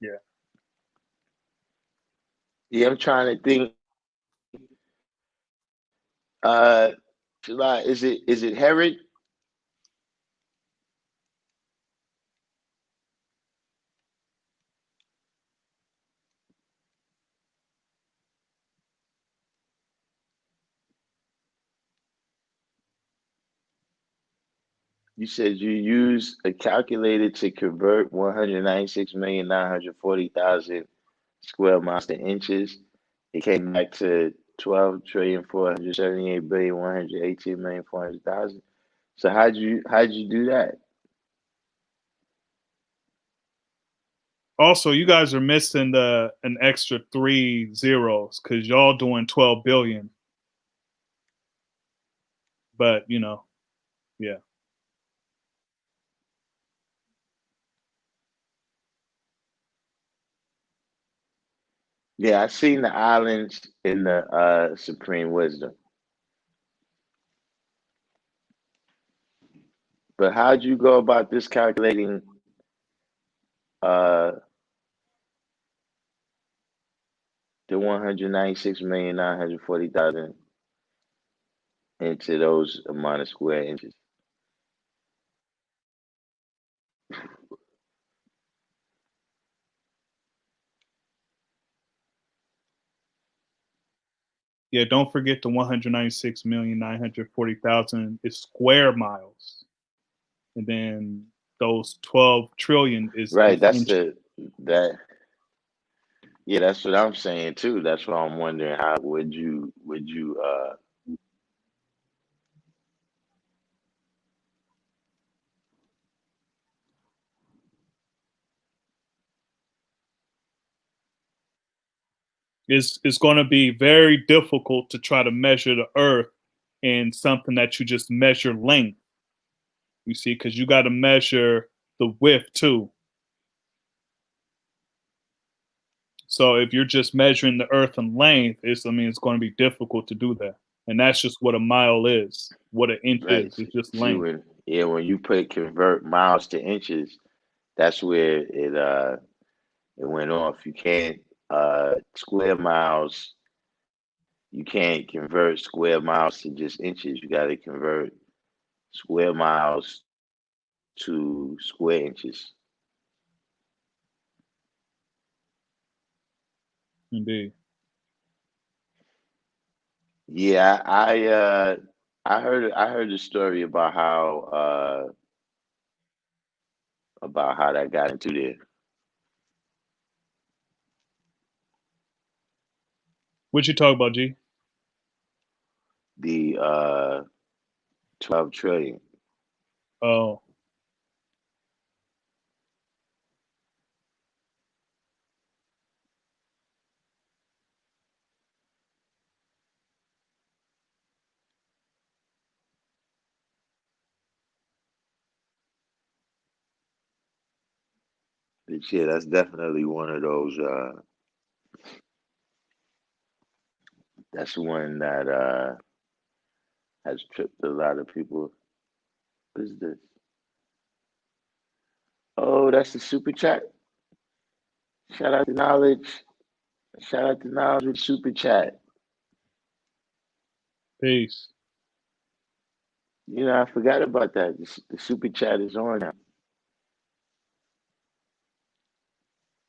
yeah. Yeah, I'm trying to think. Uh, July, is it Herod? You said you use a calculator to convert 196,940,000 square miles to inches. It came back to 12,478,118,400,000. So how'd you do that? Also, you guys are missing the an extra three zeros because y'all doing 12 billion. But yeah. Yeah, I seen the islands in the Supreme Wisdom. But how'd you go about this calculating uh the 196,940,000 into those amount of square inches? Yeah, don't forget the 196,940,000 is square miles. And then those 12 trillion is Right, that's inches. that yeah, that's what I'm saying too. That's why I'm wondering how would you It's going to be very difficult to try to measure the earth in something that you just measure length, you see, because you got to measure the width too. So if you're just measuring the earth in length, it's going to be difficult to do that. And that's just what a mile is. What an inch right. is. It's just See length. when you put convert miles to inches, that's where it went off. You can't square miles. You can't convert square miles to just inches. You got to convert. square miles to square inches. Indeed. Yeah, I heard the story about how that got into there. What you talk about, G? The 12 trillion. Oh, But yeah, that's definitely one of those. That's one that has tripped a lot of people. What is this? Oh, that's the super chat. Shout out to Knowledge. Shout out to Knowledge with super chat. peace. You know, I forgot about that. The super chat is on now.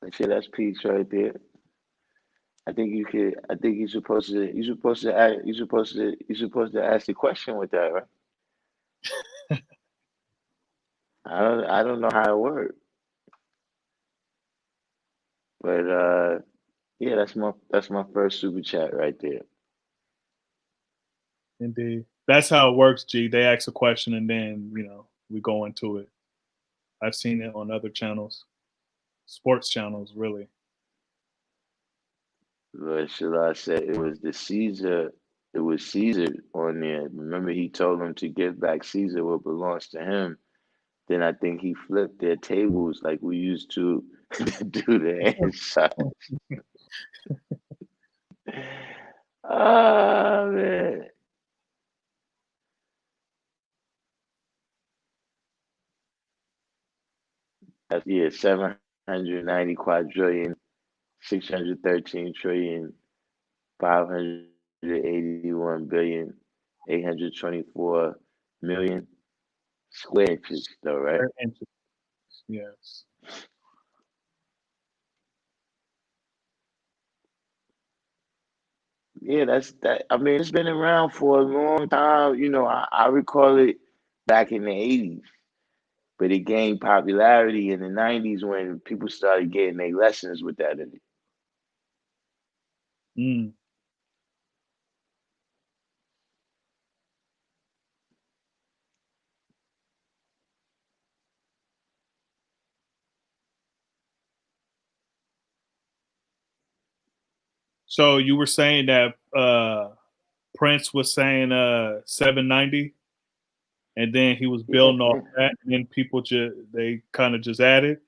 But yeah, that's peace right there. I think you could. I think you're supposed to. You're supposed to. You're supposed to. You're supposed to ask the question with that, right? I don't. I don't know how it works, but yeah, that's my first super chat right there. Indeed. That's how it works, G. They ask a question and then, we go into it. I've seen it on other channels, sports channels, really. But Shala said it was the Caesar. It was Caesar on there. Remember, he told him to give back Caesar what belongs to him. Then I think he flipped their tables like we used to do the inside. Oh man. That's, yeah, 790 quadrillion, 613 trillion, 581 billion, 824 million square inches, though, right? Very interesting. Yes. Yeah, that's that. I mean, it's been around for a long time. You know, I recall it back in the 80s, but it gained popularity in the 90s when people started getting their lessons with that in it. Mm. So you were saying that Prince was saying 790, and then he was Yeah, building off yeah. that, and then people just they kind of just added.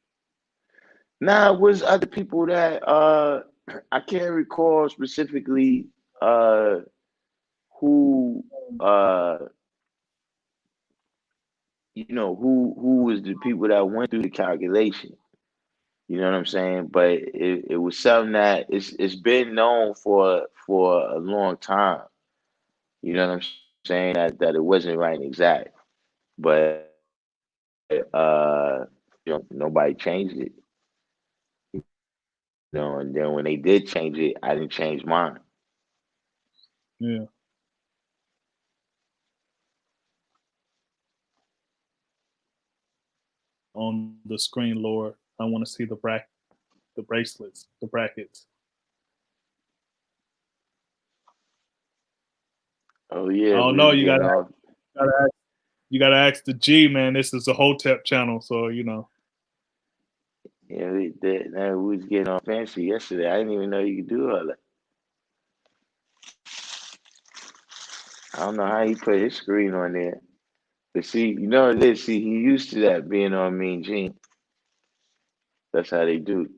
Now, it was other people that I can't recall specifically who uh who was the people that went through the calculation. You know what I'm saying? But it was something that it's been known for a long time. You know what I'm saying? That it wasn't right and exact. But nobody changed it. And then when they did change it, I didn't change mine. Yeah, on the screen, Lord. I want to see the bracelets, the brackets. Oh I yeah, don't we know. was You getting gotta off. gotta ask, you gotta ask the G man. This is a Hotep channel, so Yeah, we was getting all fancy yesterday. I didn't even know you could do all that. I don't know how he put his screen on there. But see, you know what it is. See, he used to that being on Mean Gene. That's how they do.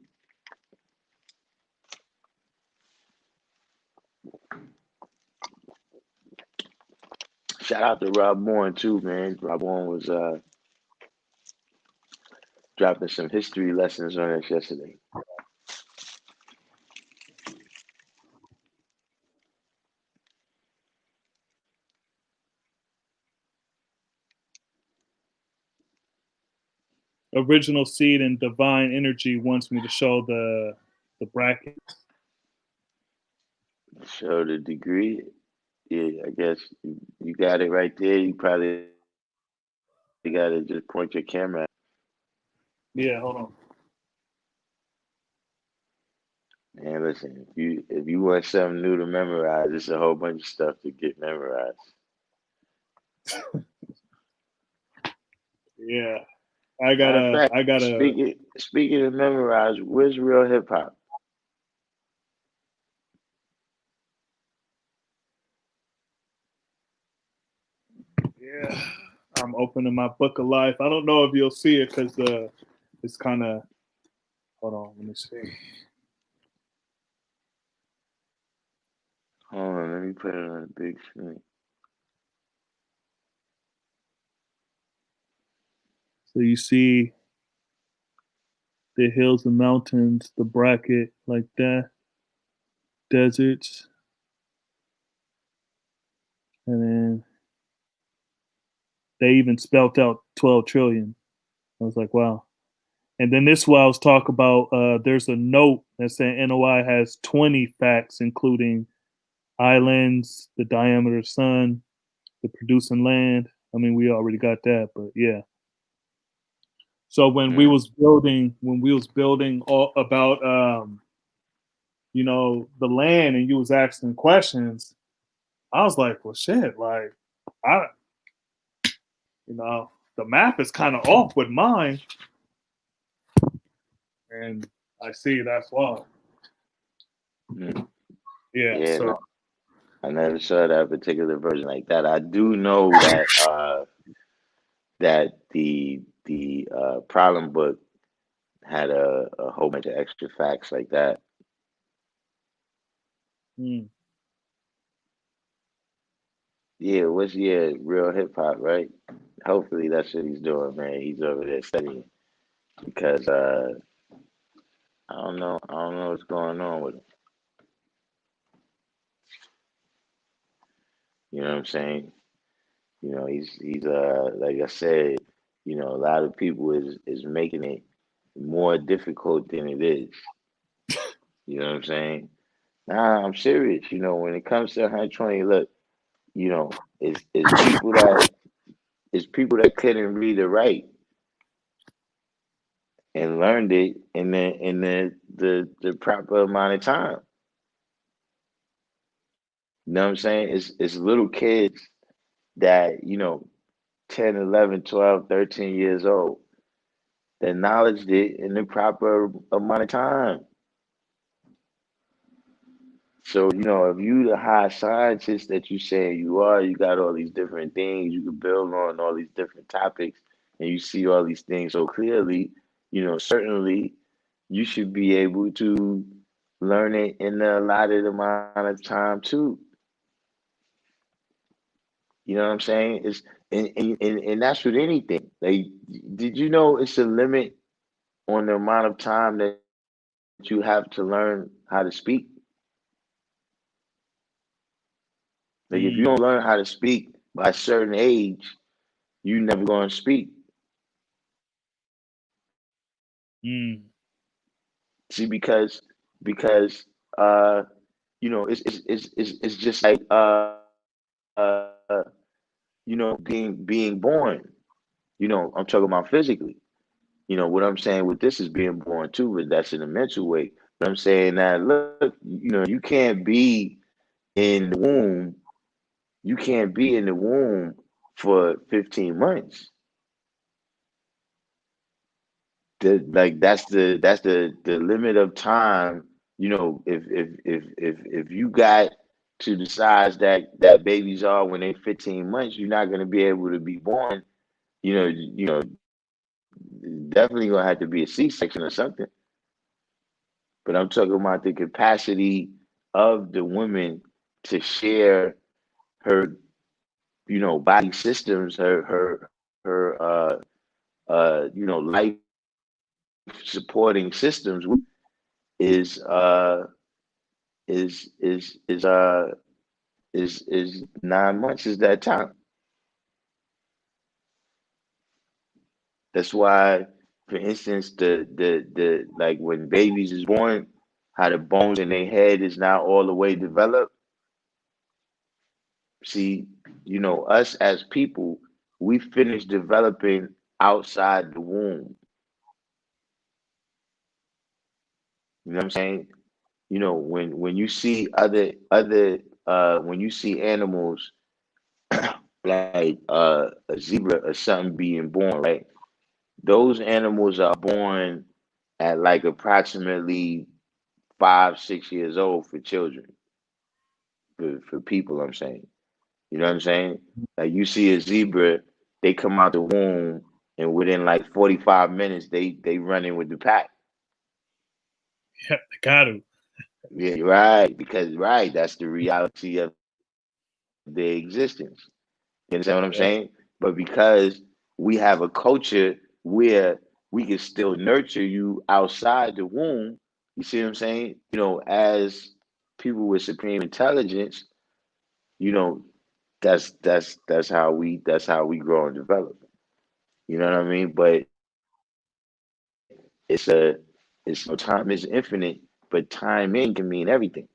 Shout out to Rob Bourne too, man. Rob Bourne was dropping some history lessons on us yesterday. original seed and divine energy wants me to show the bracket. Show the degree. Yeah, I guess you got it right there. You probably got to just point your camera at. Yeah, hold on. And listen, if you want something new to memorize, it's a whole bunch of stuff to get memorized. Yeah, Matter of fact, I gotta. speaking of memorize, where's real hip hop? Yeah, I'm opening my book of life. I don't know if you'll see it because it's kind of. Hold on, let me see. Hold on, let me put it on the big screen. So you see the hills and mountains, the bracket like that, deserts, and then they even spelt out 12 trillion. I was like, wow. And then this was talk about there's a note that saying NOI has 20 facts, including islands, the diameter of the sun, the producing land. I mean, we already got that, but yeah. So when we was building all about the land and you was asking questions, I was like, well shit, like I the math is kind of off with mine. And I see that's why. Yeah. Yeah, So no, I never saw that particular version like that. I do know that that the problem book had a whole bunch of extra facts like that. mm, Yeah, real hip hop, right? Hopefully that's what he's doing, man. He's over there studying because I don't know what's going on with him. You know what I'm saying? He's like I said, a lot of people is making it more difficult than it is. You know what I'm saying? Nah, I'm serious. When it comes to 120, look, it's people that couldn't read or write and learned it in the proper amount of time. You know what I'm saying? It's little kids that, 10, 11, 12, 13 years old that acknowledged it in the proper amount of time. So, if you the high scientist that you say you are, you got all these different things you can build on, all these different topics, and you see all these things so clearly, certainly you should be able to learn it in the allotted amount of time too. You know what I'm saying? And that's with anything. Like, did you know it's a limit on the amount of time that you have to learn how to speak? Like, if you mm, don't learn how to speak by a certain age, you never going to speak. mm, See, because uh, it's just like being born. I'm talking about physically. What I'm saying with this is being born too, but that's in a mental way. But I'm saying that look, you can't be in the womb. You can't be in the womb for 15 months. Like that's the limit of time. If you got to the size that babies are when they're 15 months, you're not going to be able to be born. Definitely gonna have to be a C-section or something. But I'm talking about the capacity of the woman to share her, body systems, her life supporting systems is uh is 9 months is that time. That's why For instance, the like when babies is born, how the bones in their head is not all the way developed. See, us as people, we finish developing outside the womb. You know what I'm saying? When you see when you see animals like a zebra or something being born, right? Those animals are born at like approximately 5, 6 years old for children, for people, I'm saying. You know what I'm saying? Like you see a zebra, they come out the womb, and within like 45 minutes, they run in with the pack. Yeah, got to. Yeah, right. Because that's the reality of their existence. You understand what I'm Yeah. saying? But because we have a culture where we can still nurture you outside the womb, you see what I'm saying? As people with supreme intelligence, you know, that's how we grow and develop. You know what I mean? But time is infinite, but timing can mean everything.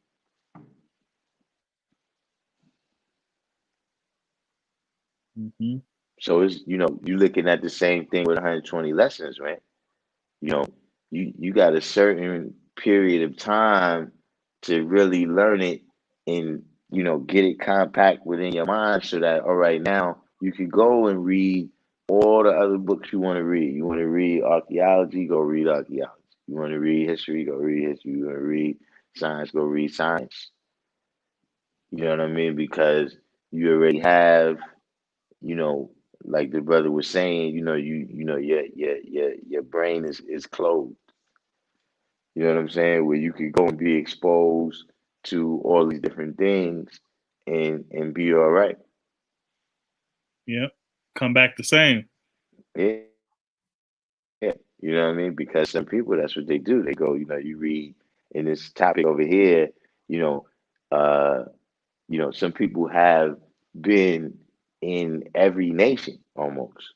Hmm. So it's you looking at the same thing with 120 lessons, right? You know, you got a certain period of time to really learn it and get it compact within your mind so that all right now you can go and read all the other books you want to read. You want to read archaeology, go read archaeology. You want to read history, go read history. You want to read science, go read science. You know what I mean? Because you already have, you know, like the brother was saying, your brain is closed. You know what I'm saying? Where you could go and be exposed to all these different things and be all right. Yep. Come back the same. Yeah. You know what I mean? Because some people, that's what they do. They go, you read in this topic over here, you know, uh, some people have been in every nation almost.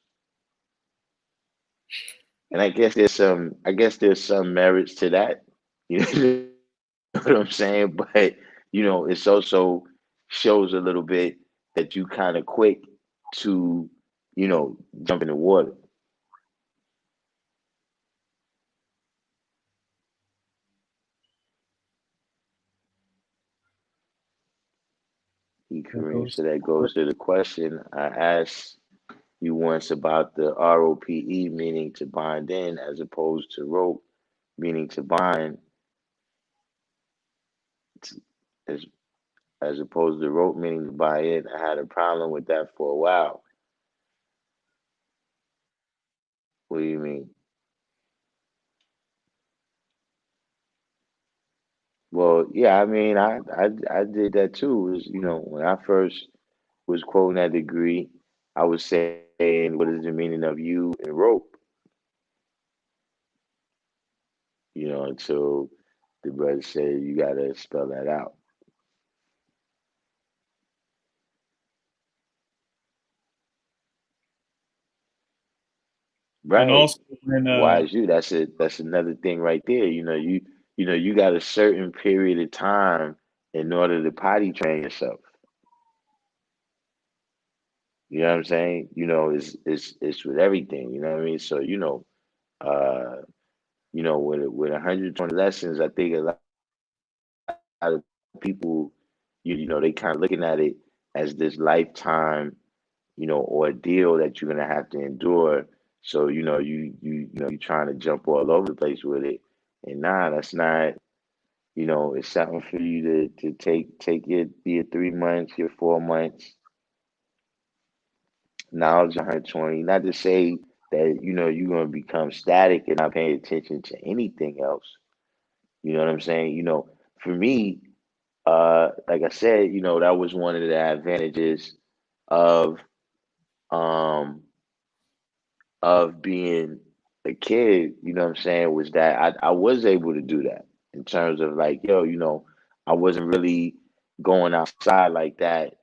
And I guess there's some merits to that. You know what I'm saying? But it's also shows a little bit that you kind of quick to, jump in the water. That Kareem. goes. So that goes to the question I asked you once about the ROPE, meaning to bind in, as opposed to rope, meaning to bind, as as opposed to rope, meaning to bind in. I had a problem with that for a while. What do you mean? Well, yeah, I mean, I did that too. Is when I first was quoting that degree, I was saying, "What is the meaning of you and rope?" Until the brother said, "You gotta spell that out." And Right? also when Why is you? That's another thing right there. You got a certain period of time in order to potty train yourself. You know what I'm saying? It's with everything. You know what I mean? So uh, with 120 lessons, I think a lot of people, they kind of looking at it as this lifetime, ordeal that you're gonna have to endure. So you trying to jump all over the place with it, and nah, that's not. It's something for you to take your 3 months, your 4 months knowledge 120. Not to say that you're gonna become static and not paying attention to anything else. You know what I'm saying? For me, like I said, that was one of the advantages of um being a kid, what I'm saying, was that I was able to do that in terms of like, yo, I wasn't really going outside like that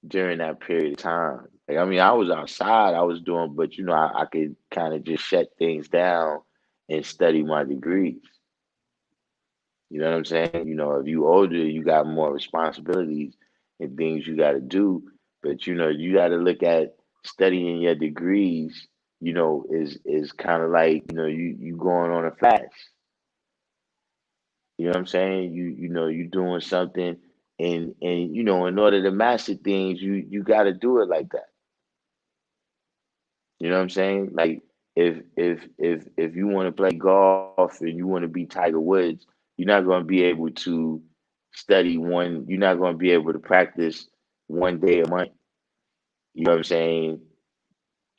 during that period of time. Like, I mean, I was outside, I was doing, but I could kind of just shut things down and study my degrees. You know what I'm saying? You know, if you older, you got more responsibilities and things you got to do. But you know, you got to look at studying your degrees. You know, is kind of like, you know, you going on a fast. You know what I'm saying? You know, you doing something, and you know, in order to master things, you got to do it like that. You know what I'm saying? Like if you want to play golf and you want to be Tiger Woods, you're not going to be able to study one. You're not going to be able to practice one day a month. You know what I'm saying?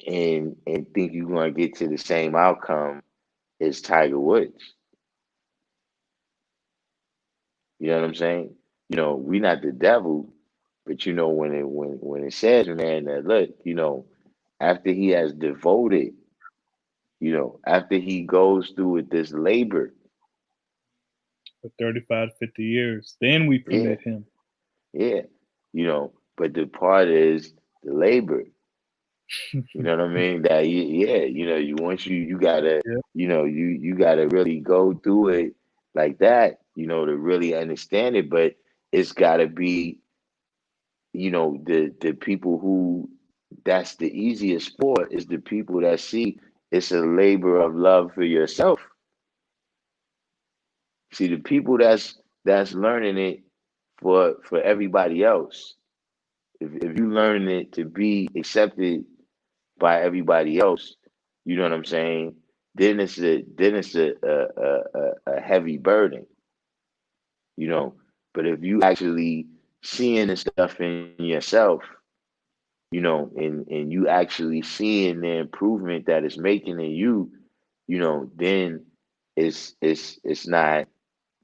And think you're going to get to the same outcome as Tiger Woods. You know what I'm saying? You know, we not the devil, but you know when it says, man, that look, you know, after he has devoted, you know, after he goes through with this labor, For 35, 50 years. Then we yeah, permit him. yeah, you know, but the part is the labor. You know what I mean? That yeah, you know, you once you gotta, Yeah. you know, you gotta really go through it like that, you know, to really understand it. But it's gotta be, you know, the people who that's the easiest for is the people that see it's a labor of love for yourself. See, the people that's learning it for everybody else. If you learn it to be accepted by everybody else, you know what I'm saying? Then it's a heavy burden, you know. But if you actually seeing the stuff in yourself, you know, and you actually seeing the improvement that it's making in you, you know, then it's not,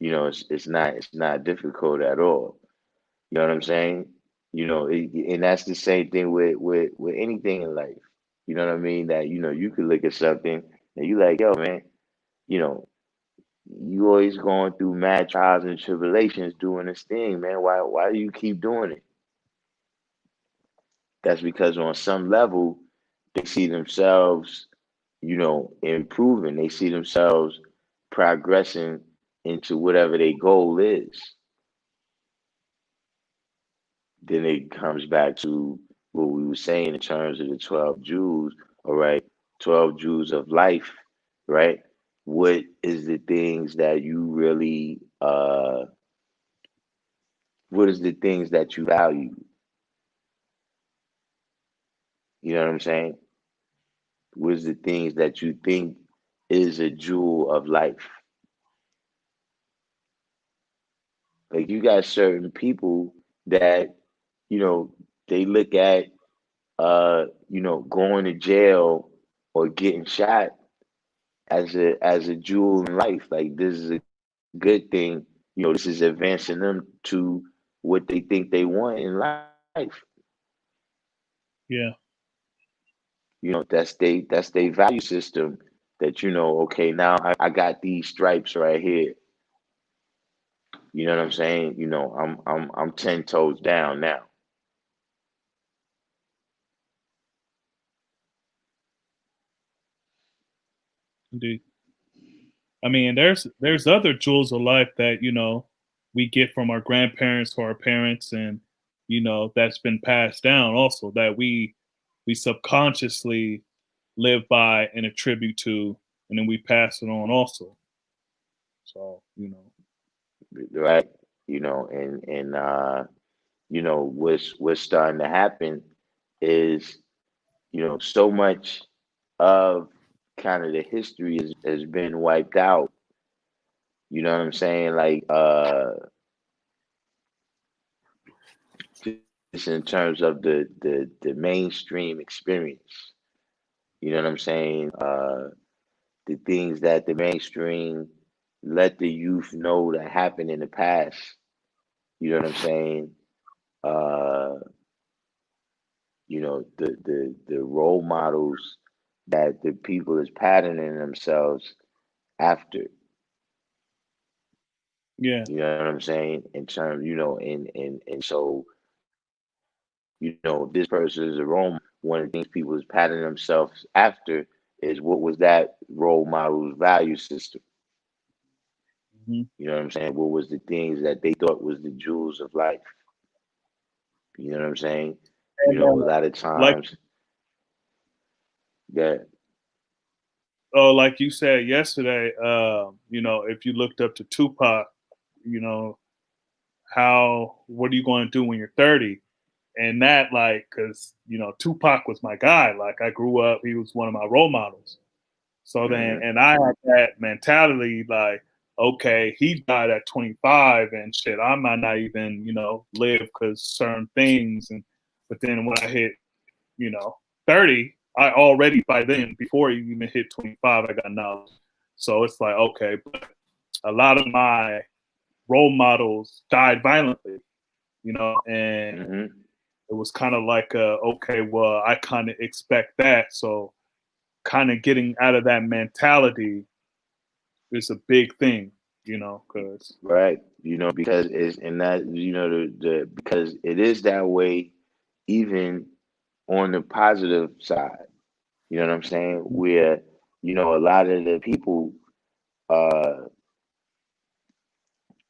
you know, it's not difficult at all. You know what I'm saying? You know, and that's the same thing with anything in life. You know what I mean? That you know you could look at something and you like, yo, man, you know, you always going through mad trials and tribulations doing this thing, man. Why do you keep doing it? That's because on some level they see themselves, you know, improving. They see themselves progressing into whatever their goal is. Then it comes back to what we were saying in terms of the 12 Jews, all right, 12 Jews of life, right? What is the things that you really, what is the things that you value? You know what I'm saying? What is the things that you think is a jewel of life? Like you got certain people that, you know, they look at, you know, going to jail or getting shot as a jewel in life. Like this is a good thing. You know, this is advancing them to what they think they want in life. Yeah. You know, that's they value system that you know, okay, now I got these stripes right here. You know what I'm saying? You know, I'm 10 toes down now. Indeed. I mean, there's other jewels of life that, we get from our grandparents or our parents, and that's been passed down also, that we subconsciously live by and attribute to, and then we pass it on also. So, Right? You know, and you know, what's starting to happen is, you know, so much of kind of the history has been wiped out. You know what I'm saying? Like just in terms of the mainstream experience. You know what I'm saying? The things that the mainstream let the youth know that happened in the past. You know what I'm saying? Uh, you know, the role models that the people is patterning themselves after. yeah, You know what I'm saying? In terms, you know, and so, you know, this person is a role. One of the things people is patterning themselves after is what was that role model's value system? Hmm. You know what I'm saying? What was the things that they thought was the jewels of life? You know what I'm saying? You And know, a lot of like times that like you said yesterday, if you looked up to Tupac, you know, what are you going to do when you're 30? And that, like, because Tupac was my guy. Like, I grew up, he was one of my role models. So then, mhm, and I had that mentality, like, okay, he died at 25, and shit, I might not even, live because certain things. And but then when I hit, 30, I already by then, before you even hit 25, I got knowledge. So it's like, okay, but a lot of my role models died violently, and mhm, it was kind of like, okay, well, I kind of expect that. So kind of getting out of that mentality is a big thing, because right. You know, because it's and that the because it is that way even on the positive side. You know what I'm saying? Where, a lot of the people, uh,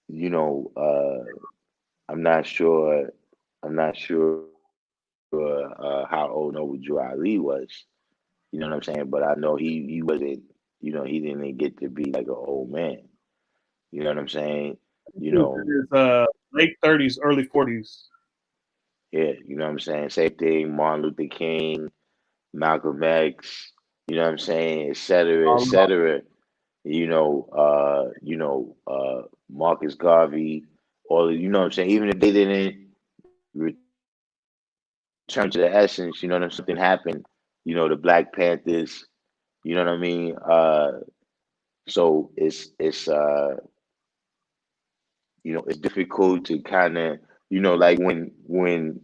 you know, I'm not sure, I'm not sure how old Noble Drew Ali was. You know what I'm saying? But I know he wasn't, he didn't get to be like an old man. You know what I'm saying? You it know, is late 30s, early 40s. yeah, you know what I'm saying? Same thing, Martin Luther King, Malcolm X, you know what I'm saying, et cetera, et All of cetera. Marcus Garvey, all of, you know what I'm saying? Even if they didn't return to the essence, something happened, the Black Panthers, you know what I mean? So it's difficult to kind of, like when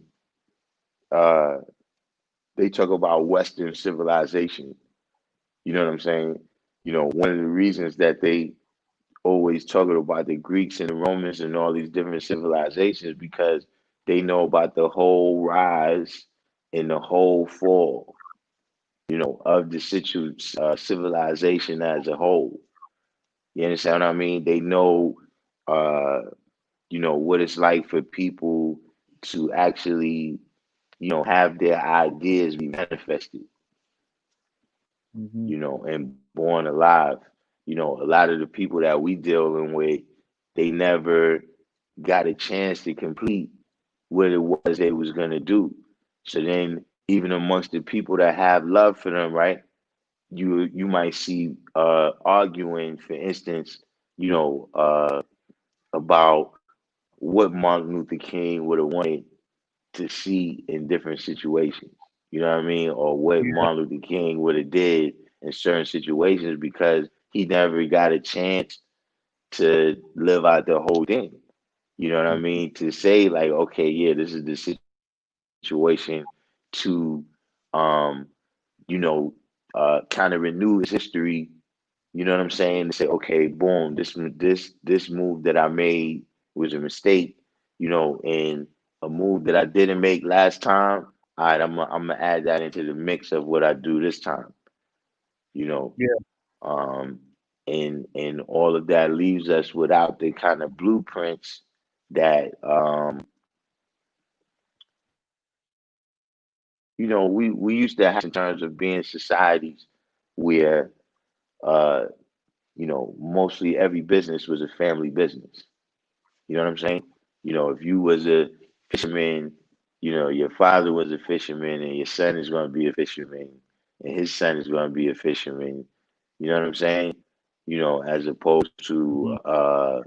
uh they talk about Western civilization, you know what I'm saying? One of the reasons that they always talking about the Greeks and the Romans and all these different civilizations because they know about the whole rise and the whole fall, of the civilization as a whole. You understand what I mean? They know, uh, what it's like for people to actually, have their ideas be manifested, hmm and born alive. A lot of the people that we dealing with, they never got a chance to complete what it was they was gonna do. So then, even amongst the people that have love for them, right? You might see arguing, for instance, about what Martin Luther King would have wanted to see in different situations. You know what I mean? Or what Yeah. Martin Luther King would have did in certain situations because he never got a chance to live out the whole thing. You know what I Mhm. mean? To say like, okay, yeah, this is the situation to, um, kind of renew his history. You know what I'm saying? To say, okay, boom, this move that I made was a mistake. And a move that I didn't make last time. All right, I'm gonna add that into the mix of what I do this time. You know, Yeah. um, and all of that leaves us without the kind of blueprints that we used to have in terms of being societies where uh mostly every business was a family business. You know what I'm saying? If you was a fisherman, your father was a fisherman and your son is going to be a fisherman and his son is going to be a fisherman. You know what I'm saying? As opposed to hmm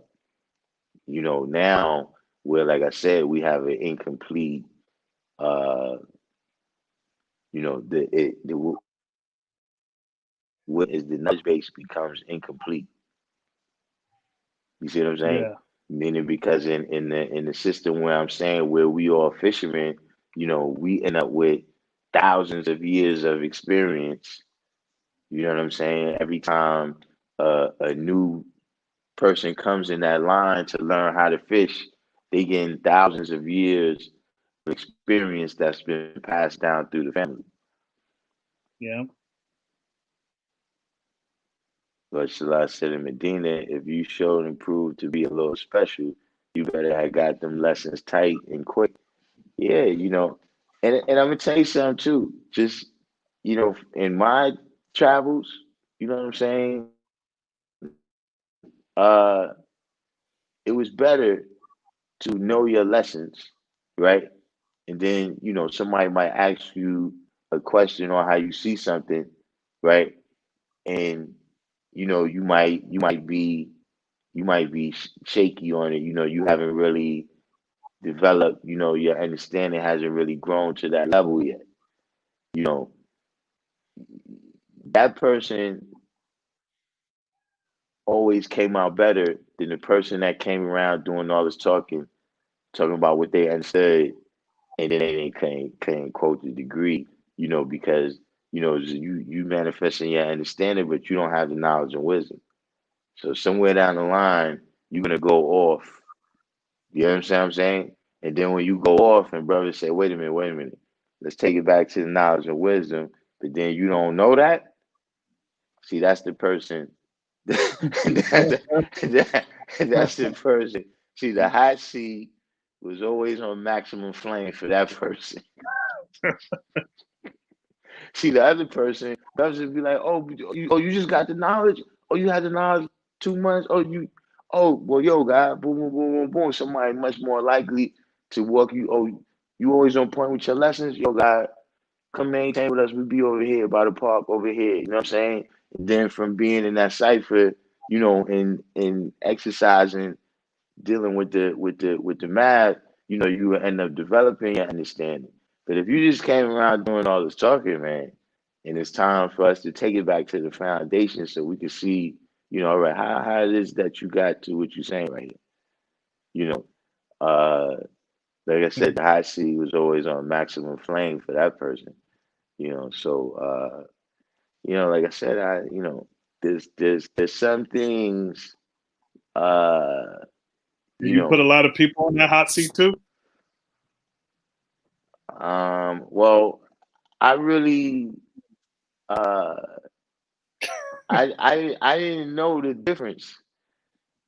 now where, like I said, we have an incomplete uh what is the knowledge base becomes incomplete. You see what I'm saying? Yeah. Meaning because in the system where I'm saying where we are fishermen, we end up with thousands of years of experience. You know what I'm saying? Every time a new person comes in that line to learn how to fish, they gain thousands of years of experience that's been passed down through the family. Yeah. But Salah said in Medina, if you showed and proved to be a little special, you better have got them lessons tight and quick. Yeah, and I'm gonna tell you something too. Just in my travels, you know what I'm saying? It was better to know your lessons, right? And then, somebody might ask you a question on how you see something, right? And you might be shaky on it. You haven't really developed. Your understanding hasn't really grown to that level yet. You know, that person always came out better than the person that came around doing all this talking about what they understood, and then they couldn't quote the degree. Because you manifesting your understanding, but you don't have the knowledge and wisdom. So somewhere down the line, you're gonna go off. You understand what I'm saying? And then when you go off, and brothers say, wait a minute, let's take it back to the knowledge and wisdom. But then you don't know that. See, that's the person. That's the person. See, the hot seat was always on maximum flame for that person. See, the other person, brothers would be like, you just got the knowledge. Oh, you had the knowledge 2 months. Well, yo, God, boom, boom, boom, boom, boom. Somebody much more likely to walk you. Oh, you always on point with your lessons. Yo, God, come maintain with us. We be over here by the park over here. You know what I'm saying? And then from being in that cipher, and exercising, dealing with the math, you will end up developing your understanding. But if you just came around doing all this talking, man, and it's time for us to take it back to the foundation so we can see, all right, how it is that you got to what you're saying right here. You know, uh, like I said, the hot seat was always on maximum flame for that person. So like I said, there's some things, uh, you You put a know, lot of people on that hot seat too. well, I really, uh, I didn't know the difference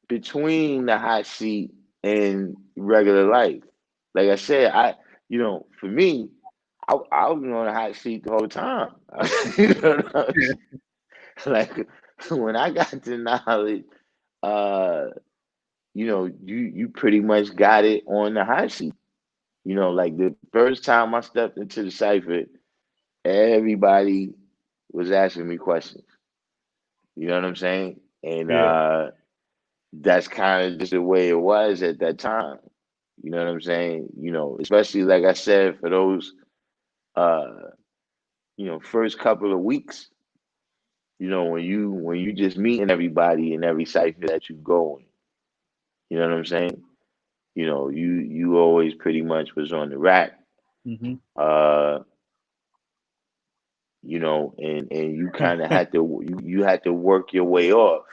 between the hot seat and regular life. Like I said, for me, I was on the hot seat the whole time. You know what I'm Yeah, saying? Like when I got the knowledge, uh, you pretty much got it on the hot seat. Like the first time I stepped into the cipher, everybody was asking me questions. You know what I'm saying? And yeah, that's kind of just the way it was at that time. You know what I'm saying? Especially like I said, for those uh, first couple of weeks, when you just meeting everybody in every cipher that you go in. You know what I'm saying? You always pretty much was on the rack. hmm Uh, and you kind of had to you had to work your way off.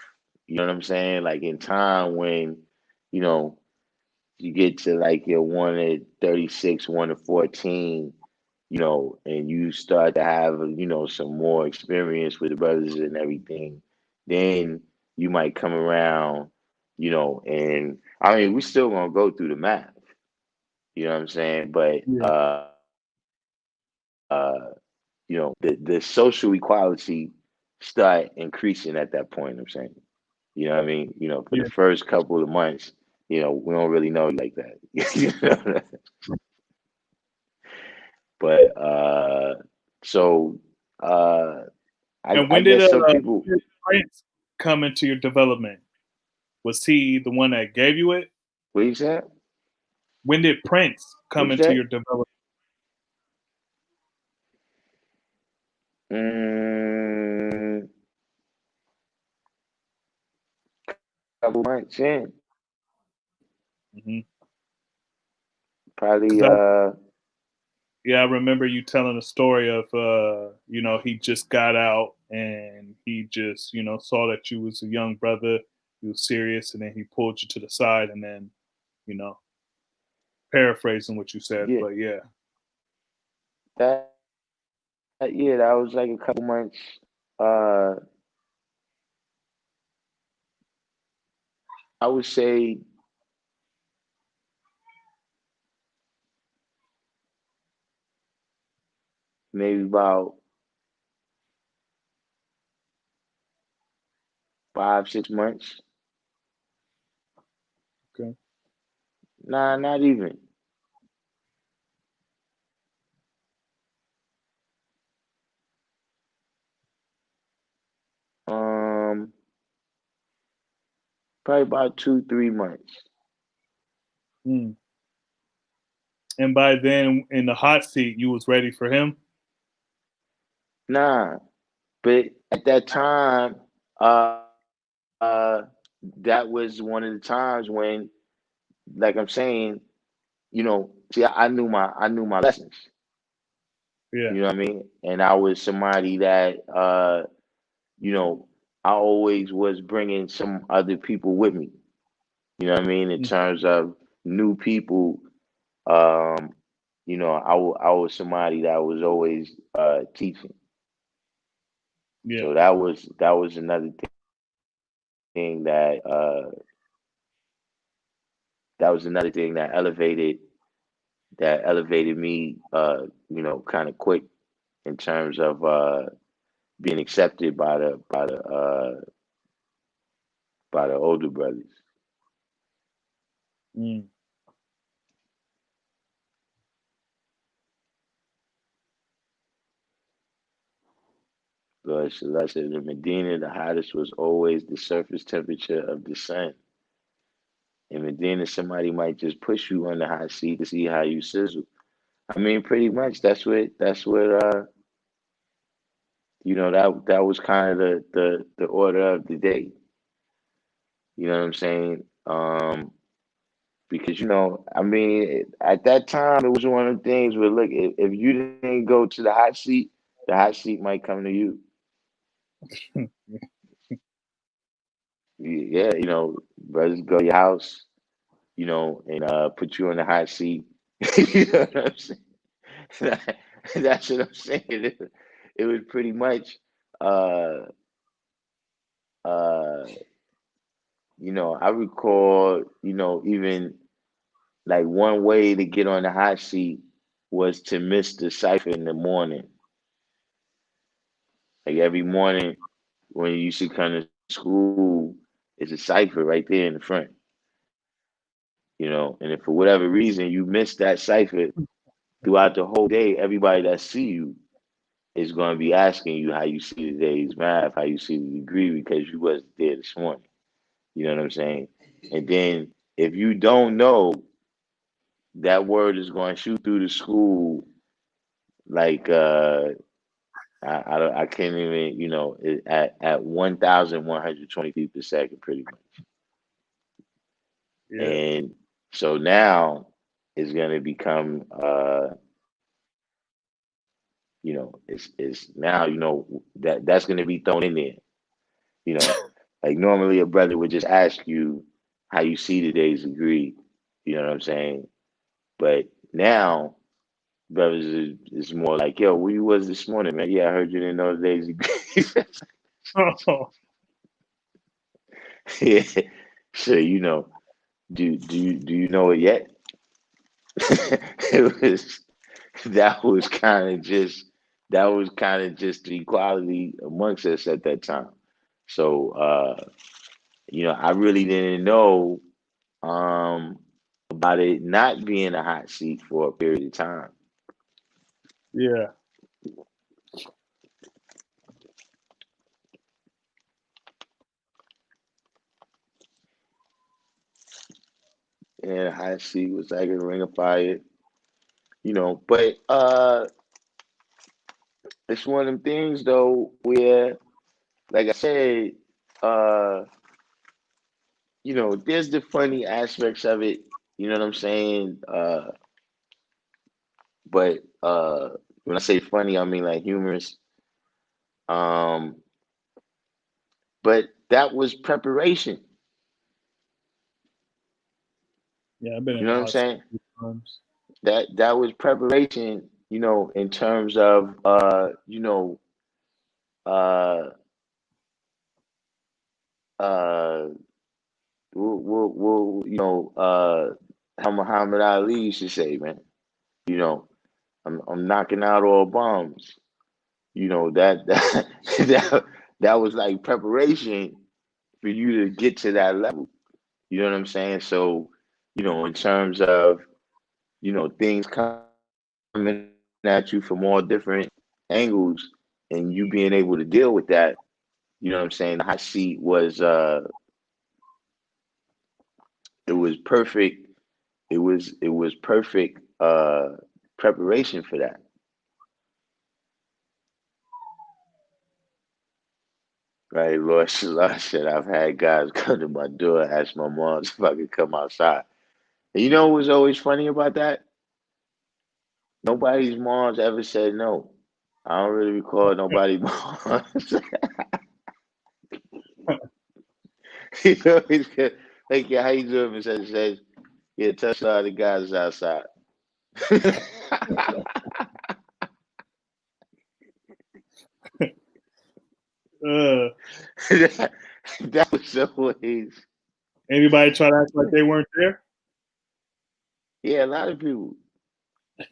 You know what I'm saying? Like in time when, you know, you get to like your 1 to 36, 1 to 14, and you start to have, some more experience with the brothers and everything, then you might come around, and I mean, we still gonna go through the math, you know what I'm saying? But yeah, the social equality start increasing at that point. I'm saying, you know what I mean? For the yeah. first couple of months, we don't really know you like that. You know? But so uh, I And I guess some people. when did Prince come into your development? Was he the one that gave you it? What you said? When did Prince What come you into said? your development? Mm, couple months in, Because probably. yeah, I remember you telling a story of he just got out and he just saw that you was a young brother, he was serious, and then he pulled you to the side, and then you know paraphrasing what you said, Yeah, but yeah, that yeah, that was like a couple months. Uh, I would say maybe about 5, 6 months. Okay. Nah, not even. Um, Probably about 2, 3 months. Mm. And by then, in the hot seat, you was ready for him. Nah, but at that time, uh, that was one of the times when, like I'm saying, see, I knew my lessons. Yeah. You know what I mean? And I was somebody that, you know, I always was bringing some other people with me. You know what I mean? In Mm. terms of new people, um, I was somebody that was always teaching. Yeah. So that was another thing that was another thing that elevated me, kind of quick in terms of being accepted by the older brothers. Mm. Lord Shalom said in Medina, the hottest was always the surface temperature of the sun. In Medina, somebody might just push you on the hot seat to see how you sizzle. I mean, pretty much that's what that was kind of the order of the day. You know what I'm saying? Because I mean, at that time, it was one of the things where, look, if you didn't go to the hot seat might come to you. Yeah, brothers go to your house, and put you in the hot seat. You know what I'm saying? That's what I'm saying. It was pretty much, uh, uh, I recall, even like one way to get on the hot seat was to miss the cipher in the morning. Like every morning when you used to come to school, it's a cipher right there in the front, and if for whatever reason you miss that cipher throughout the whole day, everybody that see you is going to be asking you how you see today's math, how you see the degree because you wasn't there this morning. You know what I'm saying? And then if you don't know, that word is going to shoot through the school like I can't even at 1,120 feet per second pretty much. Yeah. And so now it's going to become it's now that's going to be thrown in there. You know, like normally a brother would just ask you how you see today's degree. You know what I'm saying? But now brothers is more like, yo, where you was this morning, man? Yeah, I heard you didn't know today's degree. Oh, Yeah. So do you know it yet? It was that was kind of just the equality amongst us at that time. So I really didn't know um about it not being a hot seat for a period of time. yeah. And hot seat was like a ring of fire, but it's one of them things though where, like I said, uh, there's the funny aspects of it, you know what I'm saying? But when I say funny, I mean like humorous. Um, but that was preparation. Yeah. I've been You in know the what I'm hot seat saying? a few times. That was preparation, in terms of uh uh how Muhammad Ali used to say, man, you know, I'm knocking out all bombs. That that was like preparation for you to get to that level. You know what I'm saying? So, in terms of, things coming at you from all different angles and you being able to deal with that, you know what I'm saying? The hot seat was it was perfect. It was perfect preparation for that. Right, Lord Shalom said, I've had guys come to my door, ask my mom if I could come outside. And you know what was always funny about that? Nobody's moms ever said no. I don't really recall nobody's moms. He's good. Like, yeah, how you doing? And says, yeah, tell all the guys outside. Uh, that, that was always, anybody try to act like they weren't there? yeah, a lot of people.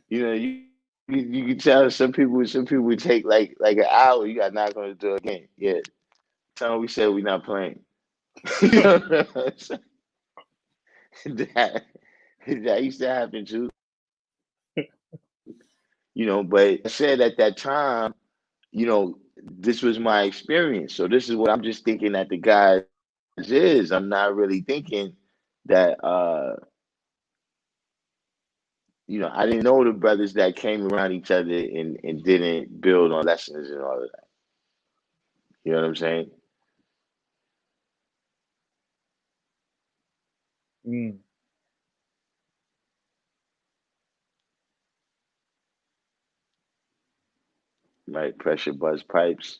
You can tell some people would take like an hour. You got to knock on the door again. Yeah, tell them we said we're not playing. You know what I'm saying? that that used to happen too. But I said at that time, this was my experience. So this is what I'm just thinking that the guys is. I'm not really thinking that I didn't know the brothers that came around each other and didn't build on lessons and all of that. You know what I'm saying? Mm. Right? Pressure buzz pipes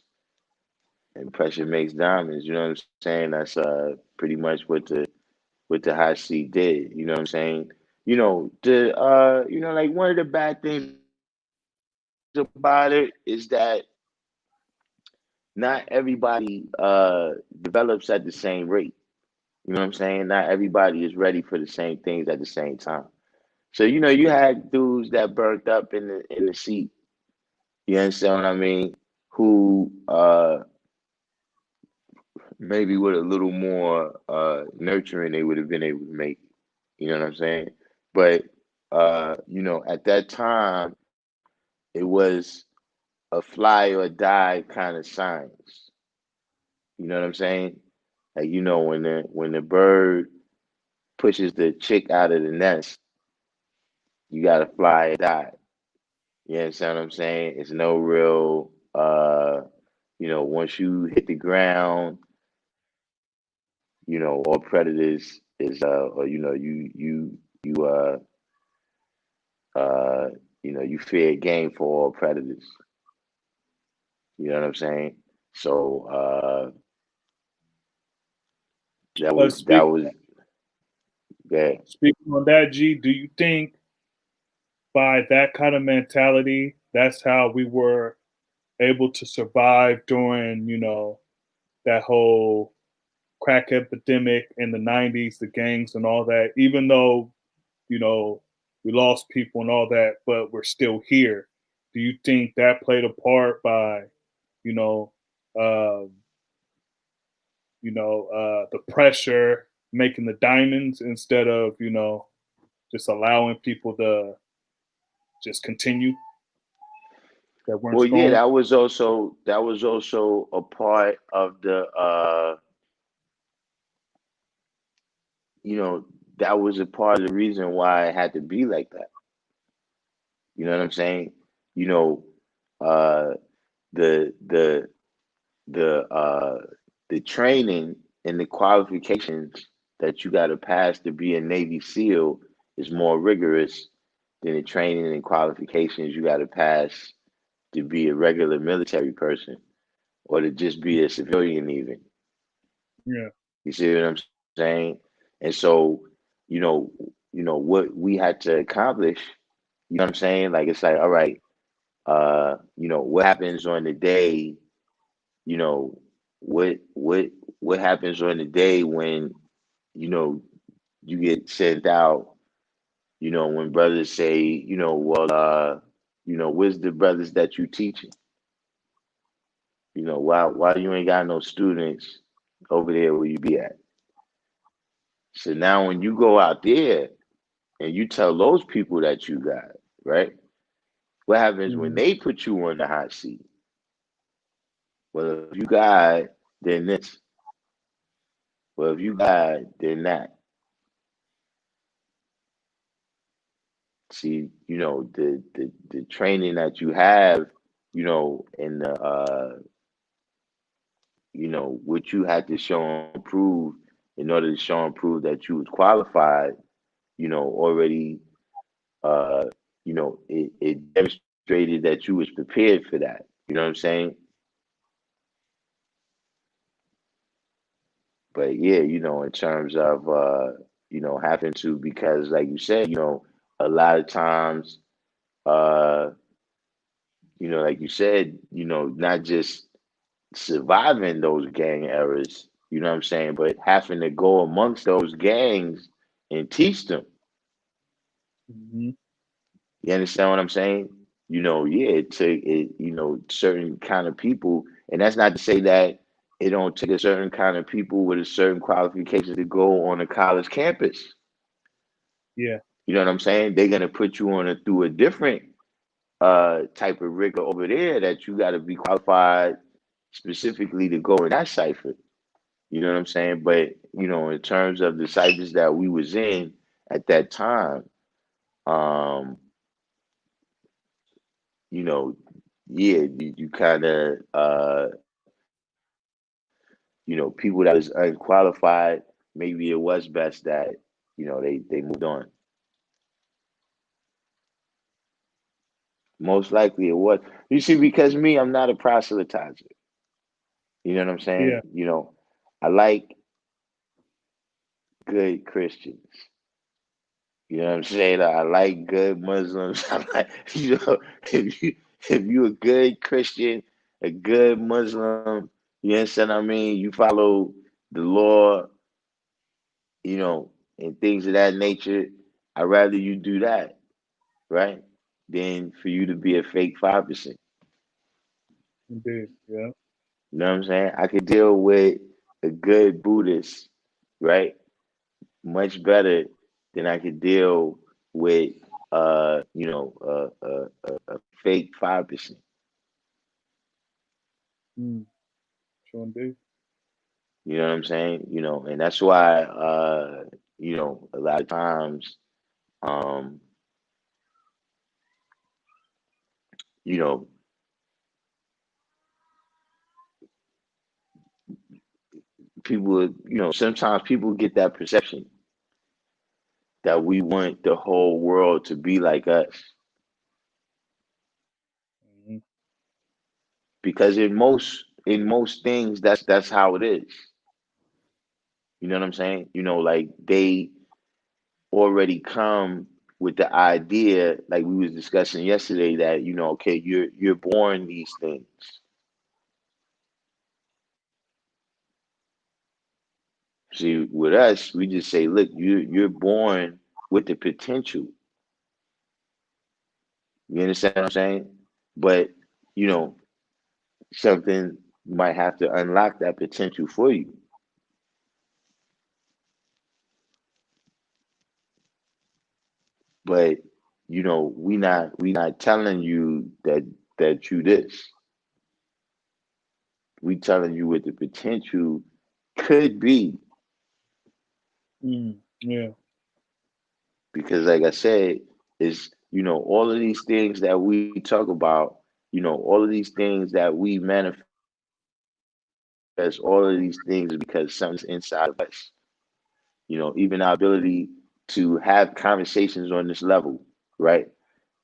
and pressure makes diamonds. You know what I'm saying? That's pretty much what the hot seat did. You know what I'm saying? Like one of the bad things about it is that not everybody develops at the same rate. You know what I'm saying? Not everybody is ready for the same things at the same time. So you had dudes that burnt up in the seat. You understand what I mean? Who maybe with a little more nurturing they would have been able to make it. You know what I'm saying? But at that time it was a fly or die kind of science. You know what I'm saying? Like when the bird pushes the chick out of the nest, you gotta fly or die. You understand what I'm saying? It's no real once you hit the ground, all predators is or you uh you fair game for all predators. You know what I'm saying? So that But was that was yeah. speaking on that, G, do you think by that kind of mentality, that's how we were able to survive during, that whole crack epidemic in the 90s, the gangs and all that, even though, you know, we lost people and all that, but we're still here. Do you think that played a part by, you know, um, the pressure making the diamonds instead of, just allowing people to just continue that weren't Well, yeah, strong? that was also a part of the you know that was a part of the reason why it had to be like that. You know what I'm saying? You know, uh, the the the the training and the qualifications that you got to pass to be a Navy SEAL is more rigorous than the training and qualifications you got to pass to be a regular military person or to just be a civilian even. Yeah. You see what I'm saying? And so, you know, what we had to accomplish, you know what I'm saying? Like it's like, all right, what happens on the day, you know, what what happens on the day when you know, you get sent out, when brothers say, well, where's the brothers that you teaching? Why you ain't got no students over there where you be at? So now when you go out there and you tell those people that you got, right? What happens when Mm-hmm. they put you on the hot seat? Well, if you got, then this. Well, if you got, then that. See, the training that you have, and the what you had to show and prove in order to show and prove that you was qualified, already it demonstrated that you was prepared for that. You know what I'm saying? But yeah, in terms of having to, because like you said, a lot of times, uh, like you said, not just surviving those gang errors, you know what I'm saying, but having to go amongst those gangs and teach them. Mm-hmm. You understand what I'm saying? Yeah, it took it, certain kind of people, and that's not to say that it don't take a certain kind of people with a certain qualifications to go on a college campus. Yeah. You know what I'm saying? They're gonna put you on through a different type of rigor over there that you got to be qualified specifically to go in that cipher. You know what I'm saying? But in terms of the ciphers that we was in at that time, um, you know, yeah, you kind of people that was unqualified, maybe it was best that they moved on. Most likely it was. You see, because me, I'm not a proselytizer. You know what I'm saying? Yeah. I like good Christians. You know what I'm saying? I like good Muslims. I like, if you a good Christian, a good Muslim, you understand what I mean? You follow the law, and things of that nature. I'd rather you do that, right? Than for you to be a fake 5%. Indeed. Yeah. You know what I'm saying? I could deal with a good Buddhist, right? Much better than I could deal with a fake 5%. Mm. Sure indeed. You know what I'm saying? And that's why a lot of times, um, you know, people, sometimes people get that perception that we want the whole world to be like us. Mm-hmm. Because in most things that's how it is. You know what I'm saying? Like they already come with the idea, like we was discussing yesterday, that okay, you're born these things. See, with us, we just say, look, you're born with the potential. You understand what I'm saying? But you know, something might have to unlock that potential for you. But we not telling you that you this. We telling you what the potential could be. Mm. Yeah. Because like I said, is all of these things that we talk about, all of these things that we manifest, all of these things is because something's inside of us. Even our ability to have conversations on this level, right?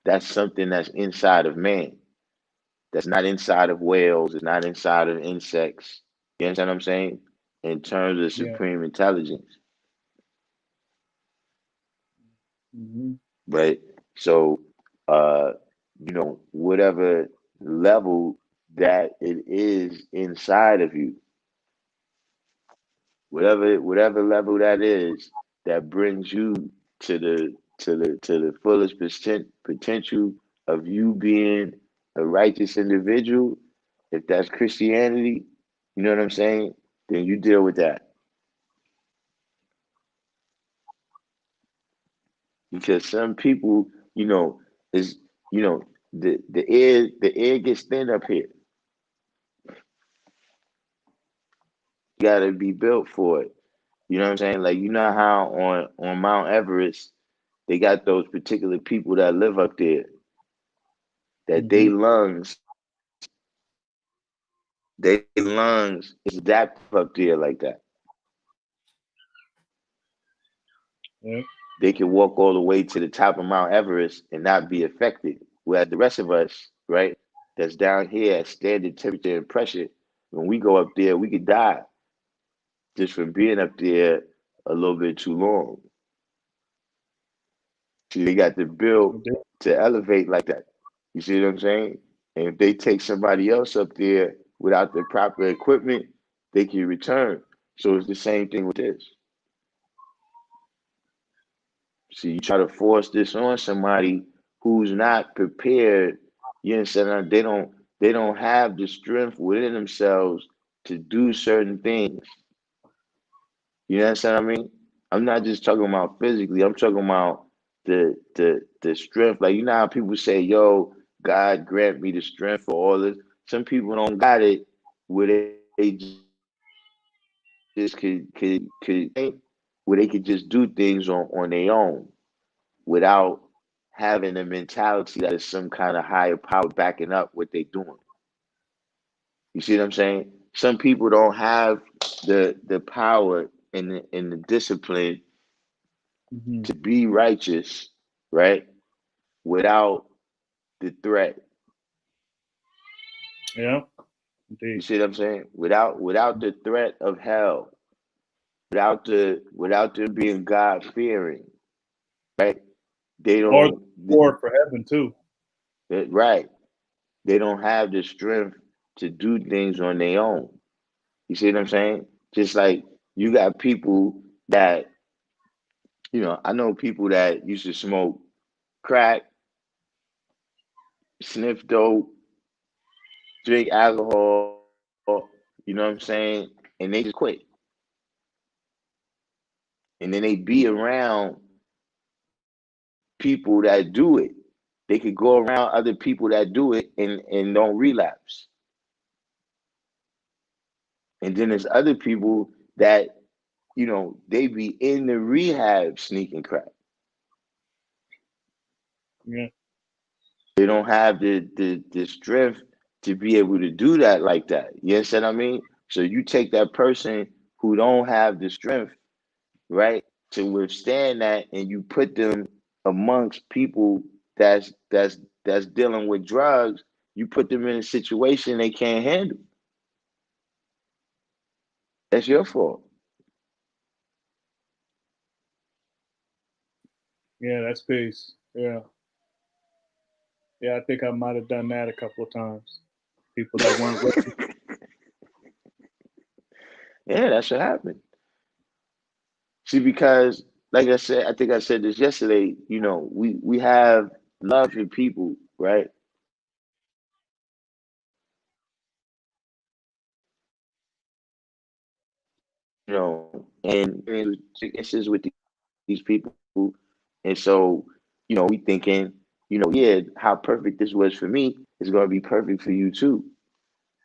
That's something that's inside of man. That's not inside of whales. It's not inside of insects. You understand what I'm saying? In terms of Yeah. supreme intelligence. Mm-hmm. Right? So, uh, whatever level that it is inside of you, whatever level that is, that brings you to the fullest potential of you being a righteous individual. If that's Christianity, you know what I'm saying? Then you deal with that. Because some people, is the air gets thin up here. You gotta be built for it. You know what I'm saying? Like, you know how on Mount Everest they got those particular people that live up there, that Mm-hmm. they lungs is adaptive up there like that. Yeah. They can walk all the way to the top of Mount Everest and not be affected. Whereas the rest of us, right, that's down here at standard temperature and pressure, when we go up there, we could die just from being up there a little bit too long. See, they got the bill to elevate like that. You see what I'm saying? And if they take somebody else up there without the proper equipment, they can return. So it's the same thing with this. See, you try to force this on somebody who's not prepared. You understand? They don't have the strength within themselves to do certain things. You understand what I mean? I'm not just talking about physically. I'm talking about the strength. Like, you know how people say, "Yo, God grant me the strength for all this." Some people don't got it where they just where they could just do things on their own without having a mentality that is some kind of higher power backing up what they're doing. You see what I'm saying? Some people don't have the power and the discipline Mm-hmm. to be righteous, right? Without the threat. Yeah. You Indeed. see what I'm saying? Without the threat of hell, without them being God fearing, right? They Or don't for heaven too. right. They don't have the strength to do things on their own. You see what I'm saying? Just like you got people that, I know people that used to smoke crack, sniff dope, drink alcohol, you know what I'm saying? And they just quit. And then they be around people that do it. They could go around other people that do it and don't relapse. And then there's other people that, they be in the rehab sneaking crack. Yeah. They don't have the strength to be able to do that like that. You understand what I mean? So you take that person who don't have the strength, right, to withstand that, and you put them amongst people that's dealing with drugs. You put them in a situation they can't handle. That's your fault. Yeah, that's peace. Yeah. Yeah, I think I might have done that a couple of times. People that weren't ready. Yeah, that's what happened. See, because like I said, I think I said this yesterday. We have love for people, right? And experiences with these people. And so, we thinking, yeah, how perfect this was for me is going to be perfect for you too.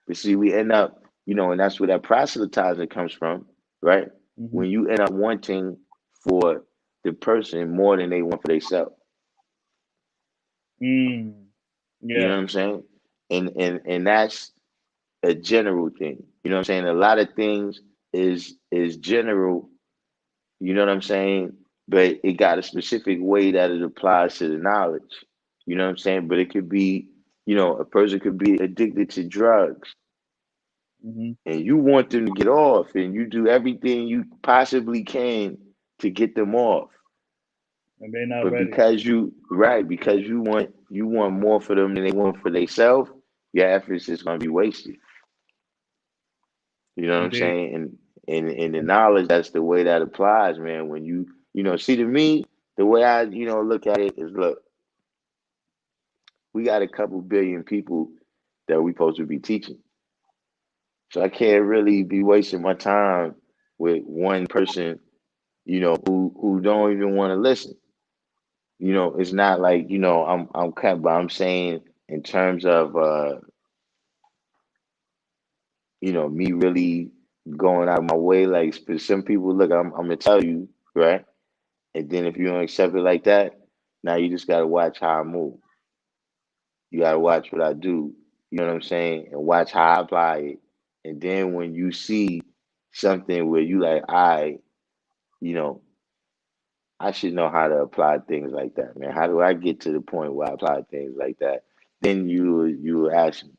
But see, we end up, and that's where that proselytizing comes from, right? Mm-hmm. When you end up wanting for the person more than they want for themselves. Mm. You know Yeah. what I'm saying? And that's a general thing. You know what I'm saying? A lot of things is general. You know what I'm saying? But it got a specific way that it applies to the knowledge. You know what I'm saying? But it could be, a person could be addicted to drugs Mm-hmm. and you want them to get off and you do everything you possibly can to get them off. And they're not But ready. because you want more for them than they want for themselves, your efforts is gonna be wasted. You know what I'm Indeed. saying? And the knowledge, that's the way that applies, man. When you see, to me, the way I look at it is, look, we got a couple billion people that we supposed to be teaching. So I can't really be wasting my time with one person, who don't even want to listen. It's not like, I'm cut, but I'm saying in terms of me really going out of my way. Like, for some people, look, I'm gonna tell you, right? And then if you don't accept it like that, now you just gotta watch how I move. You gotta watch what I do. You know what I'm saying? And watch how I apply it. And then when you see something where you like, you know, I should know how to apply things like that, man. How do I get to the point where I apply things like that? Then you ask me.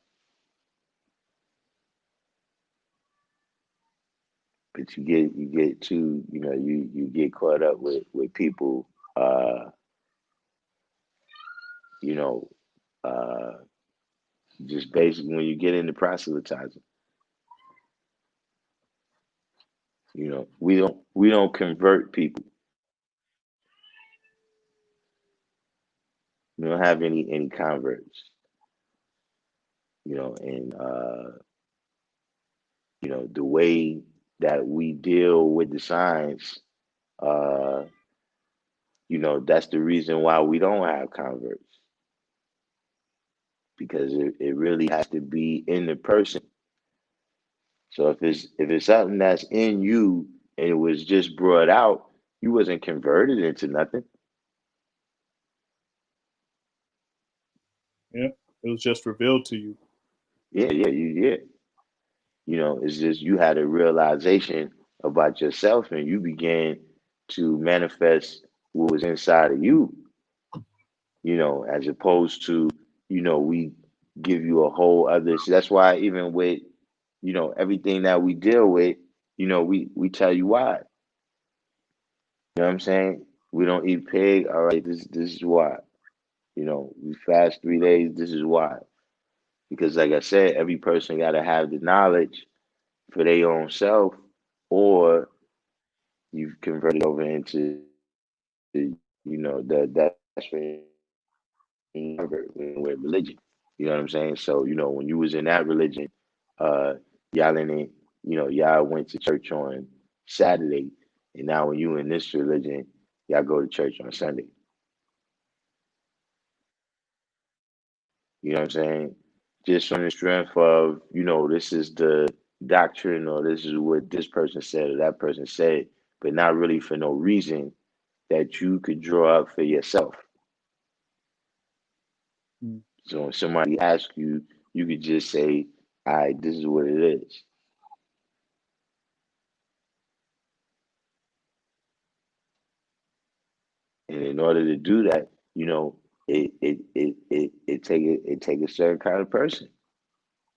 But you get too, you get caught up with people, you know, uh, just basically when you get into proselytizing. We don't convert people. We don't have any converts. And the way that we deal with the signs, uh, that's the reason why we don't have converts, because it really has to be in the person. So if it's something that's in you and it was just brought out, you wasn't converted into nothing. Yeah, it was just revealed to you. Yeah, yeah, yeah. It's just you had a realization about yourself and you began to manifest what was inside of you, as opposed to, we give you a whole other. So that's why even with, everything that we deal with, we tell you why. You know what I'm saying? We don't eat pig. All right, this is why. We fast 3 days. This is why. Because like I said, every person got to have the knowledge for their own self, or you've converted over into, that's when you convert with religion. You know what I'm saying? So, when you was in that religion, uh, y'all in it, y'all went to church on Saturday, and now when you in this religion, y'all go to church on Sunday. You know what I'm saying? Just from the strength of, this is the doctrine, or this is what this person said or that person said, but not really for no reason that you could draw up for yourself. Mm. So when somebody asks you, you could just say, all right, this is what it is. And in order to do that, it take a certain kind of person.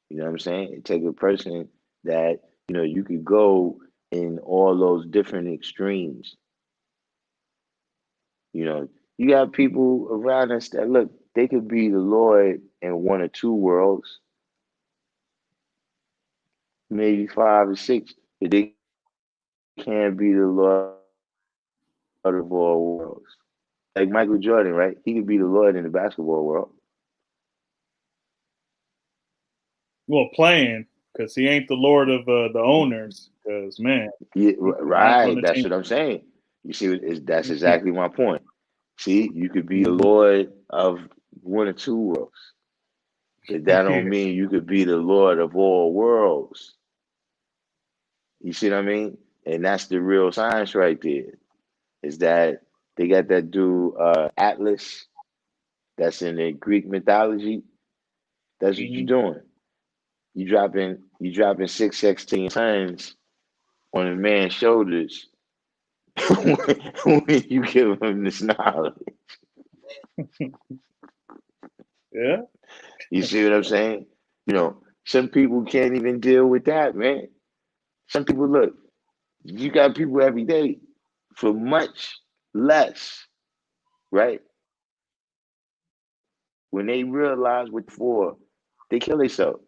You know what I'm saying? It take a person that, you could go in all those different extremes. You know, you got people around us that, look, they could be the Lord in one or two worlds, maybe five or six, but they can't be the Lord of all worlds. Like Michael Jordan, right? He could be the Lord in the basketball world. Well, playing, because he ain't the lord of the owners. Because man, Yeah, he cannot run right. the That's team. what I'm saying. You see, that's exactly my point. See, you could be the Lord of one or two worlds, but that don't mean you could be the Lord of all worlds. You see what I mean? And that's the real science right there. Is that they got that dude Atlas that's in the Greek mythology. That's what you're Mhm. doing. You dropping 6 16 tons on a man's shoulders when you give him this knowledge. Yeah. You see what I'm saying? Some people can't even deal with that, man. Some people, look, you got people every day for much less, right? When they realize what for, they kill themselves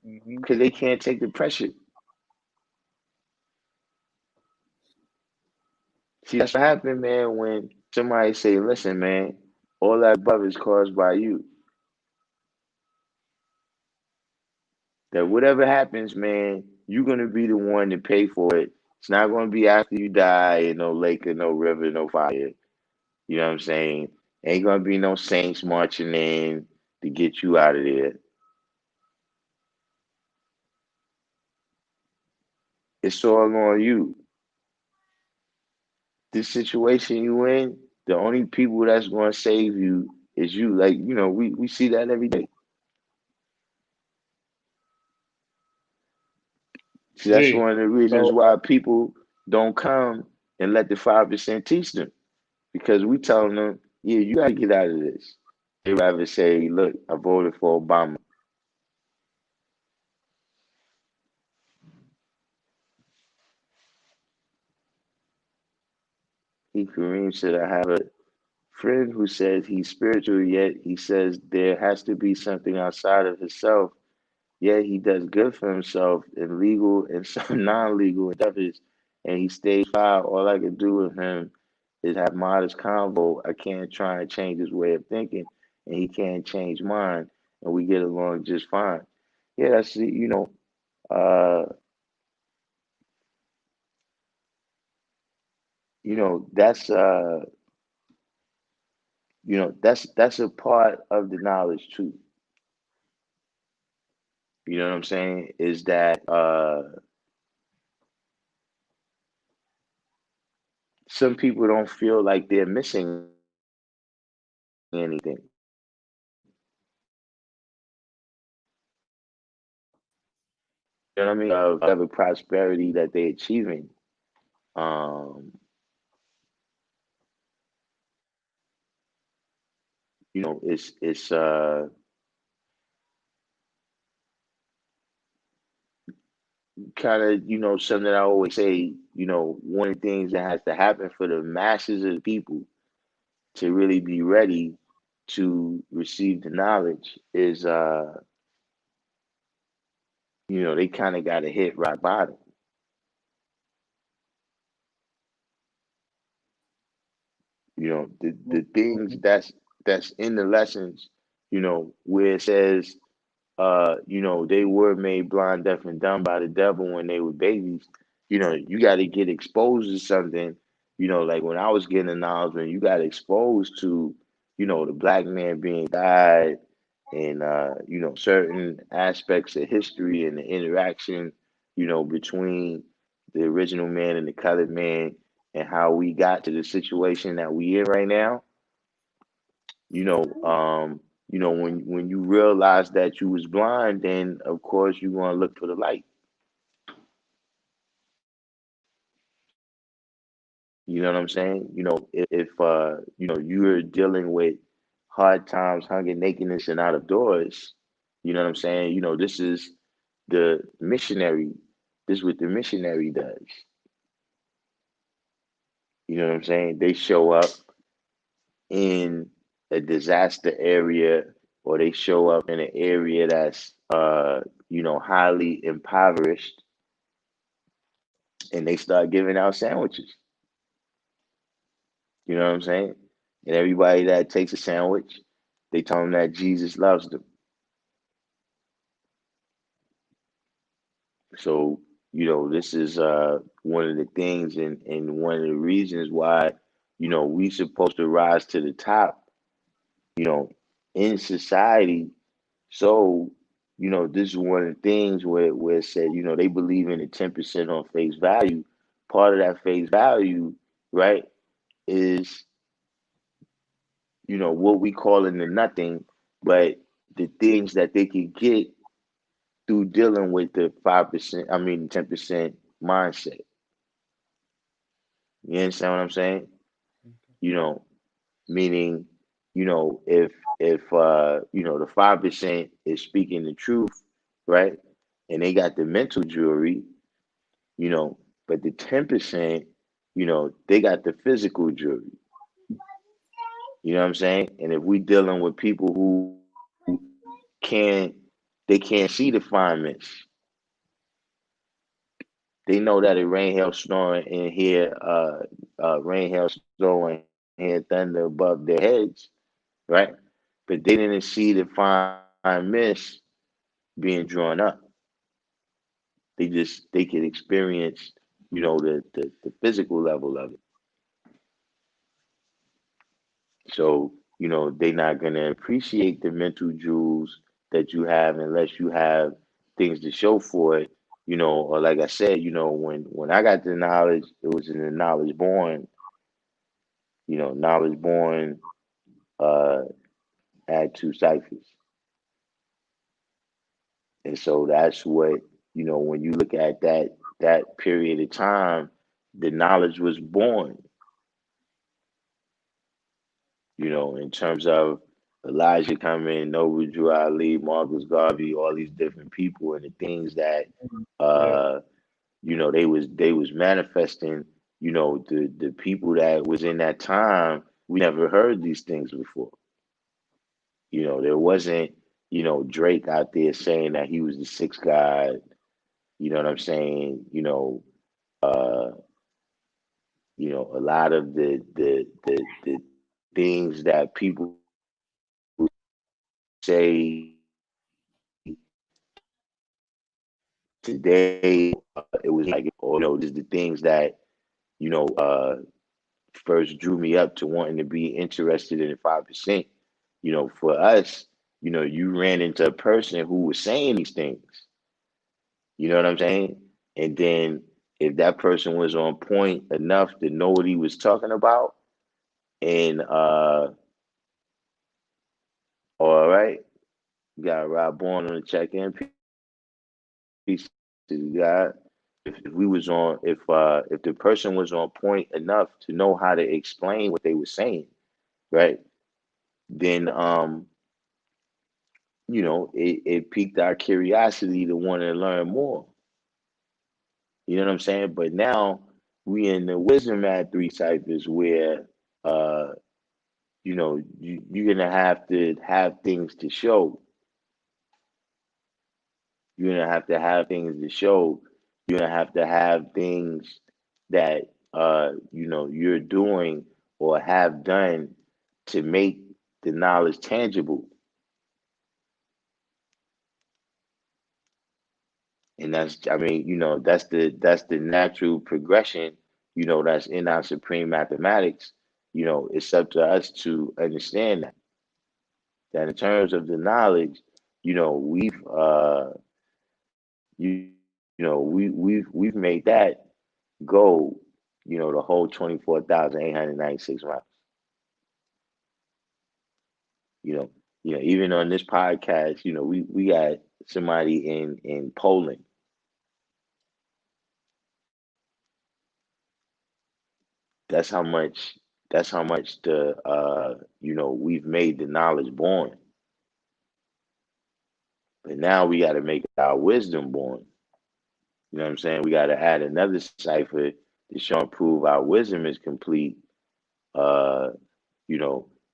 Hmm. because they can't take the pressure. See, that's what happened, man, when somebody say, listen, man, all that above is caused by you. That whatever happens, man, you're gonna be the one to pay for it. It's not gonna be after you die in no lake or no river, no fire. You know what I'm saying? Ain't gonna be no saints marching in to get you out of there. It's all on you. This situation you in, the only people that's gonna save you is you. Like, we see that every day. See, that's Hey, one of the reasons so why people don't come and let the 5% teach them. Because we telling them, yeah, you gotta get out of this. They rather say, look, I voted for Obama. Kareem said, I have a friend who says he's spiritual, yet he says there has to be something outside of himself. Yet he does good for himself in legal and some non-legal endeavors, and he stays fine. All I can do with him is have modest convo. I can't try and change his way of thinking, and he can't change mine, and we get along just fine. Yeah, that's uh, that's that's a part of the knowledge too. You know what I'm saying? Is that some people don't feel like they're missing anything. You know what I mean? Of whatever prosperity that they're achieving. Um, it's kind of, something that I always say, one of the things that has to happen for the masses of the people to really be ready to receive the knowledge is they kind of got to hit rock bottom. The things that's in the lessons, where it says they were made blind, deaf, and dumb by the devil when they were babies. You got to get exposed to something. Like when I was getting the knowledge, when you got exposed to, the black man being died, and certain aspects of history and the interaction, between the original man and the colored man, and how we got to the situation that we in right now. you know, um, when you realize that you was blind, then of course you're gonna look for the light. You know what I'm saying? If you're dealing with hard times, hunger, nakedness, and out of doors, you know what I'm saying? This is the missionary. This is what the missionary does. You know what I'm saying? They show up in a disaster area, or they show up in an area that's highly impoverished, and they start giving out sandwiches. You know what I'm saying? And everybody that takes a sandwich, they tell them that Jesus loves them. So, this is one of the things, and one of the reasons why, we supposed to rise to the top, you know, in society. So, this is one of the things where it said, they believe in the 10% on face value. Part of that face value, right, is, what we call in the nothing, but the things that they could get through dealing with the 5%, I mean 10% mindset. You understand what I'm saying? You know, Meaning, if the 5% is speaking the truth, right? And they got the mental jewelry, you know, but the 10%, they got the physical jewelry. You know what I'm saying? And if we dealing with people who can't they can't see the fine mist, They know that it rain, hail, snoring, and hear rain, hail, snow, and hear thunder above their heads, right? But they didn't see the fine mist being drawn up. They could experience, the physical level of it. So, they're not gonna appreciate the mental jewels that you have unless you have things to show for it. Or like I said, when I got the knowledge, it was in the knowledge born, knowledge born uh had two ciphers. And so that's what, when you look at that period of time, the knowledge was born, in terms of Elijah coming, Noble Drew Ali, Marcus Garvey, all these different people and the things that Yeah. uh they was manifesting, the people that was in that time, we never heard these things before. There wasn't, Drake out there saying that he was the sixth god, you know what I'm saying? Uh, a lot of the things that people say today, it was like, this is the things that, first drew me up to wanting to be interested in the 5%. For us, you ran into a person who was saying these things. You know what I'm saying? And then if that person was on point enough to know what he was talking about, and all right, got Rob Bourne on the check-in. Peace to God. If the person was on point enough to know how to explain what they were saying, right? Then it piqued our curiosity to want to learn more. You know what I'm saying? But now we in the wisdom at three ciphers where uh you're gonna have to have things to show. You're gonna have to have things to show. You're gonna have to have things that you're doing or have done to make the knowledge tangible. And that's, I mean, that's the natural progression, that's in our supreme mathematics. It's up to us to understand that in terms of the knowledge, we've we've made that go, the whole 24,896 miles. You know, even on this podcast, we got somebody in Poland. That's how much. That's how much we've made the knowledge born. But now we got to make our wisdom born. You know what I'm saying? We got to add another cipher to show and prove our wisdom is complete. Uh,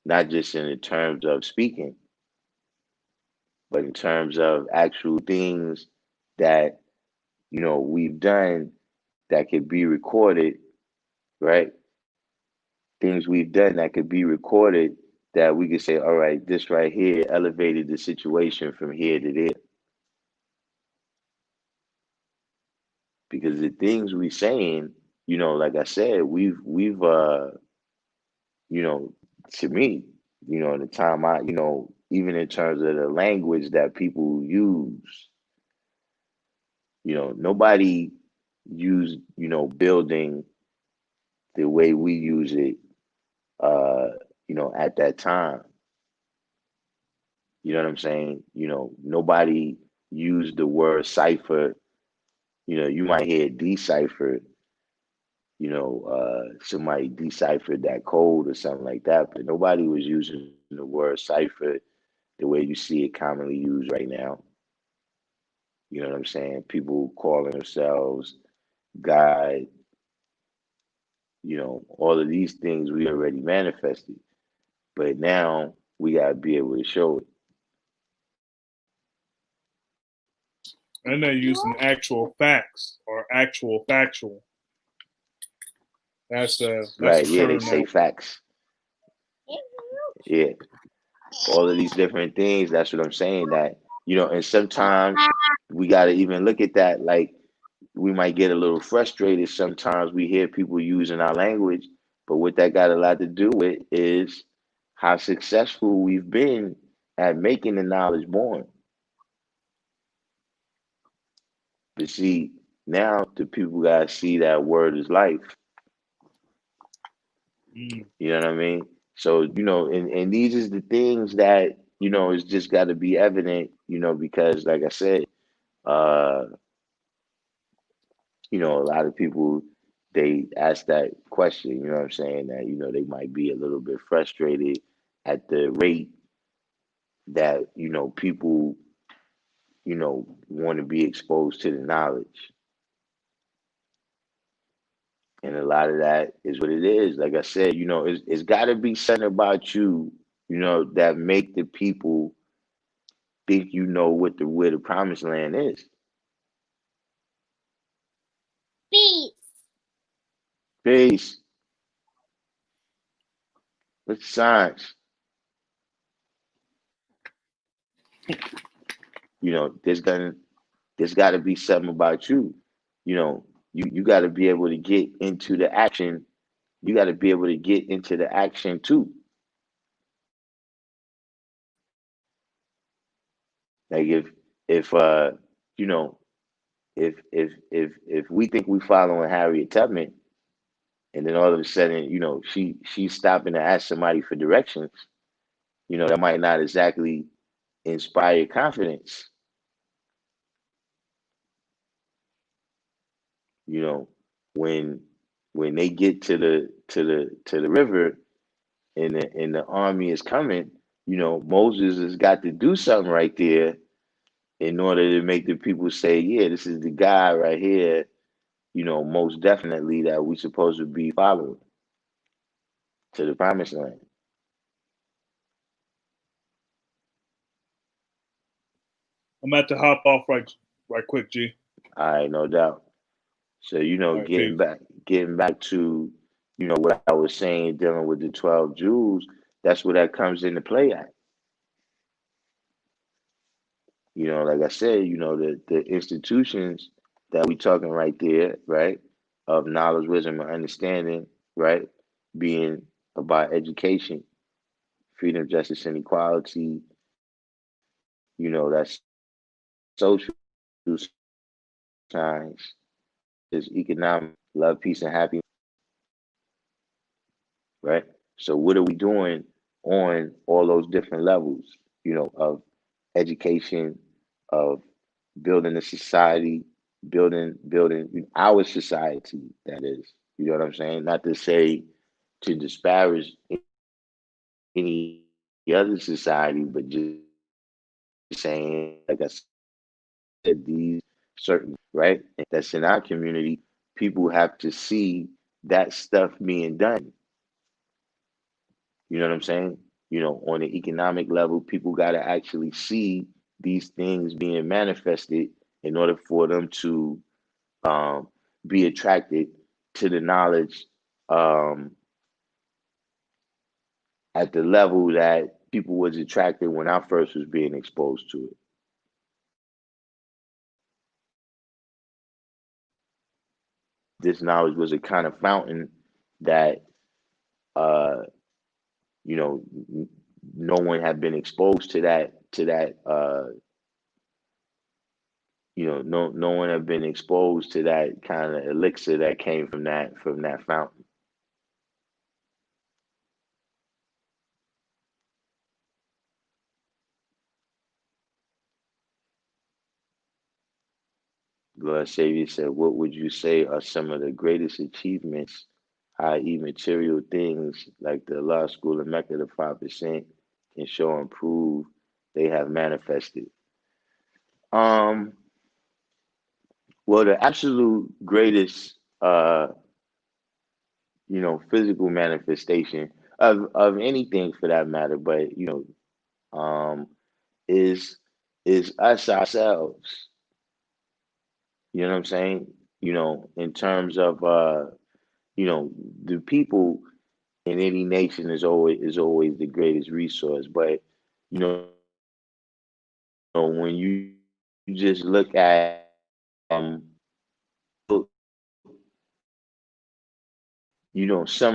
not just in the terms of speaking, but in terms of actual things that we've done that could be recorded, right? Things we've done that could be recorded that we could say, all right, this right here elevated the situation from here to there. Because the things we saying, like I said, we've you know, to me, in the time even in terms of the language that people use, nobody used, building the way we use it, uh, at that time. You know what I'm saying? Nobody used the word cipher. You might hear decipher, somebody deciphered that code or something like that, but nobody was using the word cipher the way you see it commonly used right now. You know what I'm saying? People calling themselves God, all of these things we already manifested. But now we gotta be able to show it. And they're using actual facts or actual factual. That's Right? a Yeah, they term say that facts. Yeah, all of these different things. That's what I'm saying. That and sometimes we got to even look at that. Like we might get a little frustrated. Sometimes we hear people using our language, but what that got a lot to do with is how successful we've been at making the knowledge born. But see, now the people gotta see that word is life. mm, You know what I mean? So, and these is the things that, it's just gotta be evident, because like I said, uh, a lot of people they ask that question, you know what I'm saying, that, they might be a little bit frustrated at the rate that, people, want to be exposed to the knowledge. And a lot of that is what it is. Like I said, it's got to be something about you, that make the people think you know what the where the promised land is. Peace. What's science? There's got to be something about you. You got to be able to get into the action. You got to be able to get into the action too. Like if you know if we think we following Harriet Tubman, and then all of a sudden, she's stopping to ask somebody for directions, that might not exactly inspire confidence. You know, when they get to the river and the army is coming, Moses has got to do something right there in order to make the people say, yeah, this is the guy right here, most definitely that we supposed to be following to the promised land. I'm about to hop off right quick, G. All right, no doubt. So, All right, getting peace. back to, what I was saying dealing with the 12 Jews, that's where that comes into play at. Like I said, the institutions that we talking right there, right, of knowledge, wisdom, and understanding, right, being about education, freedom, justice, and equality, that's social science, there's economic, love, peace, and happiness, right? So what are we doing on all those different levels, of education, of building a society, building our society, that is. You know what I'm saying? Not to say to disparage any other society, but just saying, like I said, these certain, right? That's in our community, people have to see that stuff being done. You know what I'm saying? On the economic level, people got to actually see these things being manifested in order for them to um, be attracted to the knowledge um, at the level that people was attracted when I first was being exposed to it. This knowledge was a kind of fountain that uh, no one had been exposed to that. No one had been exposed to that kind of elixir that came from that fountain. Lord Savior said, "What would you say are some of the greatest achievements, i.e., material things like the law school in Mecca, the 5% can show and prove they have manifested?" Um, well, the absolute greatest, physical manifestation of anything for that matter, but um, is us ourselves. You know what I'm saying? In terms of the people in any nation is always the greatest resource. But when you just look at some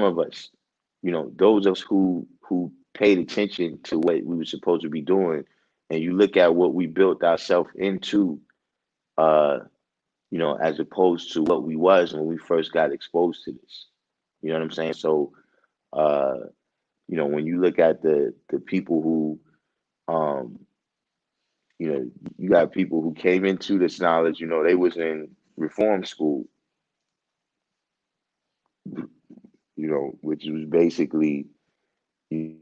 of us, those of us who paid attention to what we were supposed to be doing, and you look at what we built ourselves into, uh, as opposed to what we was when we first got exposed to this. You know what I'm saying? So, uh, when you look at the people who, um, you got people who came into this knowledge. They was in reform school. Which was basically, you,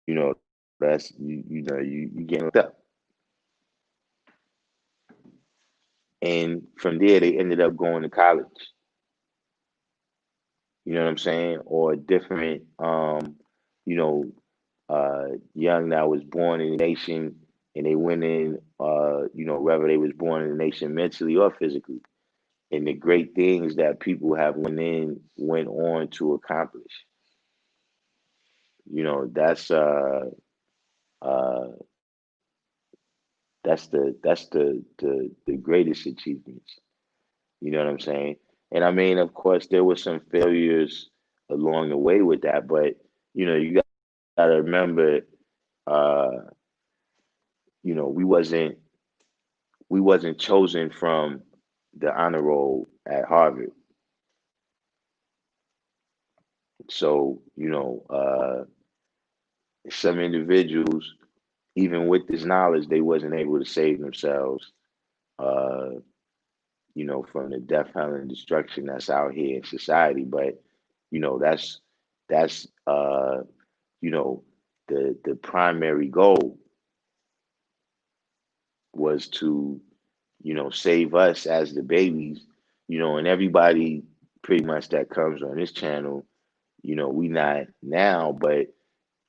you know, that's you getting up, and from there they ended up going to college. You know what I'm saying? Or different, you know, young that was born in the nation, and they went in, whether they was born in the nation mentally or physically, and the great things that people have went on to accomplish. That's uh, that's the greatest achievements. You know what I'm saying? And I mean, of course, there were some failures along the way with that, but you got to remember, uh, we wasn't chosen from the honor roll at Harvard. So some individuals, even with this knowledge, they wasn't able to save themselves. Uh, from the death, hell, and destruction that's out here in society. But that's you know the primary goal was to save us as the babies. And everybody pretty much that comes on this channel, we not now, but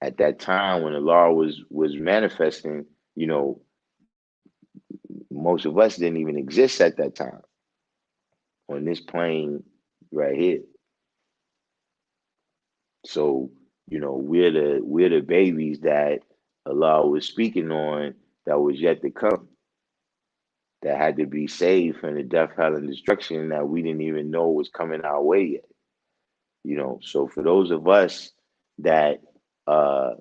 at that time when the law was manifesting, most of us didn't even exist at that time on this plane right here. So, we're the babies that Allah was speaking on, that was yet to come, that had to be saved from the death, hell, and destruction that we didn't even know was coming our way yet. So for those of us that uh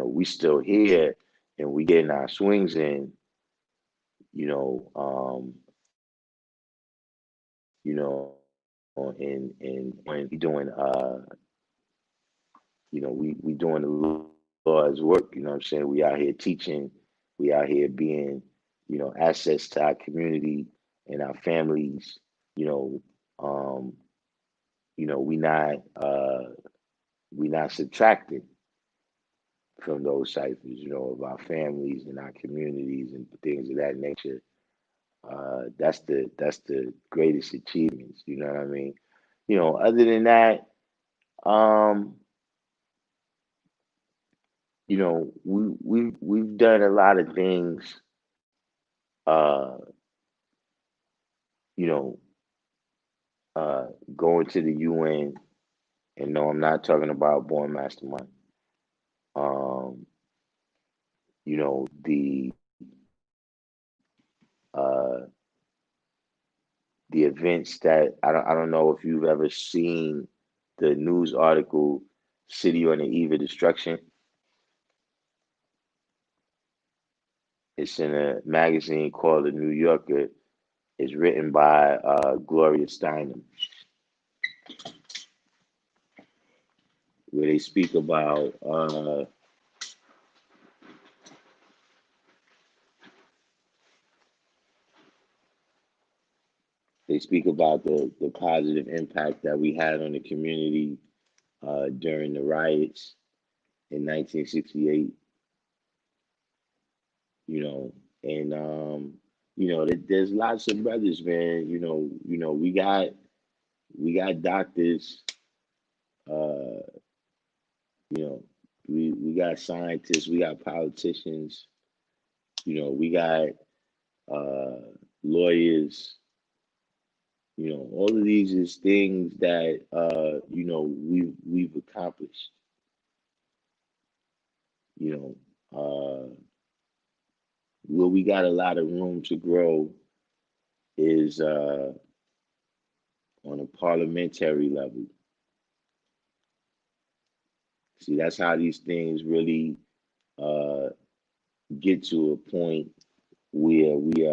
we still here and we getting our swings in, you know, um, and when we doing we doing the Lord's work. You know what I'm saying? We out here teaching, we out here being, assets to our community and our families. You know, um, we not subtracting from those ciphers, of our families and our communities and things of that nature. That's the greatest achievements. You know what I mean? Other than that, um, we've done a lot of things. Uh, you know, uh, Going to the UN, and no, I'm not talking about Born Mastermind. Um, the uh the events that I don't know if you've ever seen the news article "City on the Eve of Destruction." It's in a magazine called The New Yorker. It's written by Gloria Steinem, where they speak about the positive impact that we had on the community during the riots in 1968. You know, and there's lots of brothers, man. We got doctors. Uh, we got scientists. We got politicians. We got lawyers. All of these is things that we've accomplished. You where we got a lot of room to grow is on a parliamentary level. See, that's how these things really uh, get to a point where we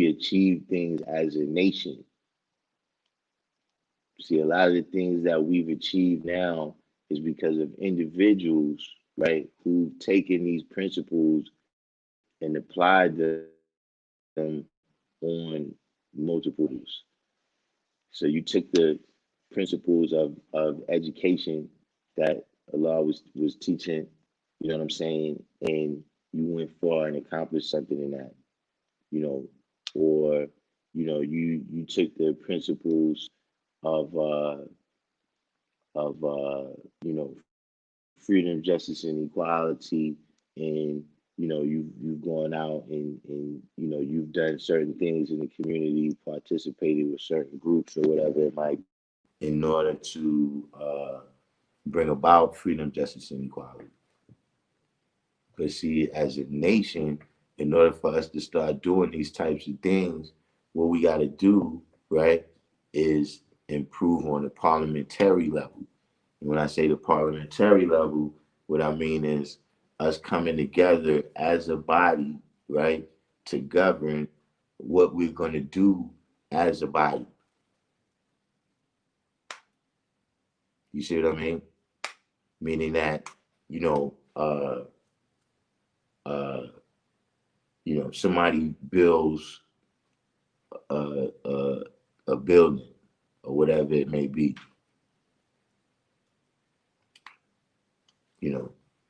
achieve things as a nation. See, a lot of the things that we've achieved now is because of individuals, right, who've taken these principles and applied them on multiple levels. So you took the principles of education that Allah was teaching, you know what I'm saying, and you went far and accomplished something in that, you know, or you took the principles of of freedom, justice, and equality, and you've gone out and you've done certain things in the community, participated with certain groups or whatever it might be, in order to bring about freedom, justice, and equality. Because see, as a nation, in order for us to start doing these types of things, what we got to do, right, is improve on the parliamentary level. And when I say the parliamentary level, what I mean is us coming together as a body, right, to govern what we're going to do as a body. You see what I mean? Meaning that, somebody builds a building or whatever it may be.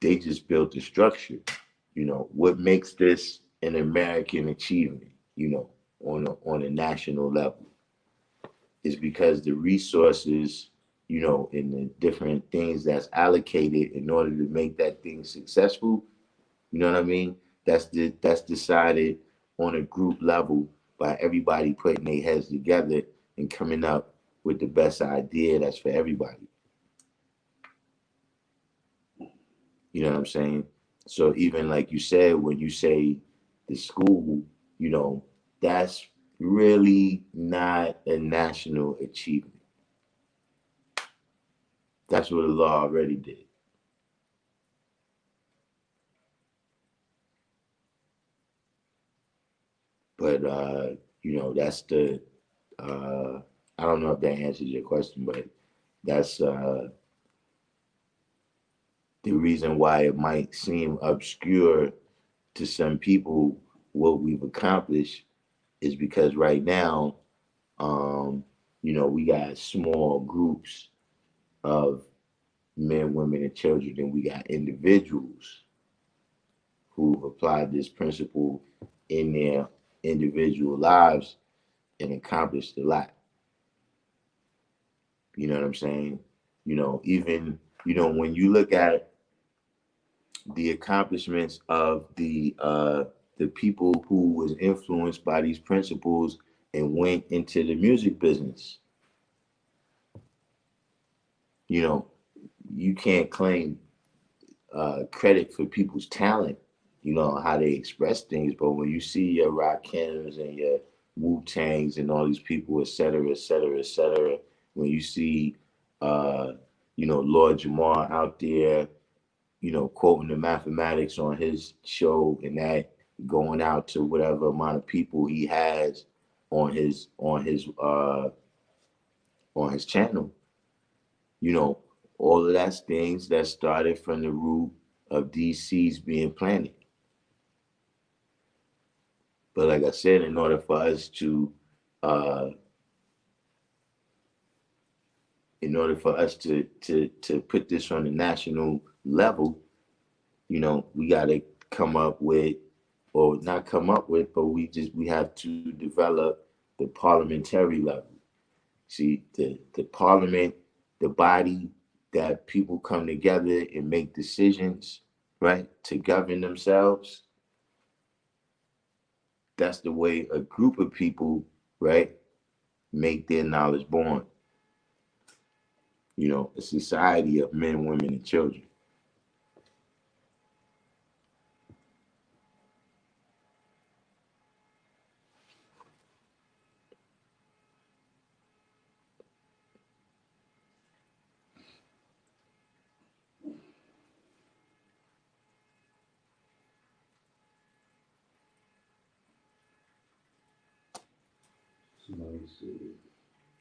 They just built a structure. What makes this an American achievement, on a national level, is because the resources, and the different things that's allocated in order to make that thing successful, you know what I mean? That's decided on a group level by everybody putting their heads together and coming up with the best idea that's for everybody. You know what I'm saying? So even like you said, when you say the school, that's really not a national achievement. That's what the law already did. But that's the I don't know if that answers your question, but that's the reason why it might seem obscure to some people what we've accomplished is because right now, we got small groups of men, women, and children, and we got individuals who've applied this principle in their individual lives and accomplished a lot. You know what I'm saying? Even when you look at the accomplishments of the people who was influenced by these principles and went into the music business, you can't claim credit for people's talent, how they express things. But when you see your Rakims and your Wu-Tangs and all these people, et cetera, et cetera, et cetera, when you see, Lord Jamar out there, quoting the mathematics on his show and that going out to whatever amount of people he has on his channel, all of that's things that started from the root of these seeds being planted. But like I said, in order for us to put this on the national level, we got to come up with, or not come up with, but we have to develop the parliamentary level. See, the parliament, the body that people come together and make decisions, right, to govern themselves. that's the way a group of people, right, make their knowledge born. You know, a society of men, women, and children.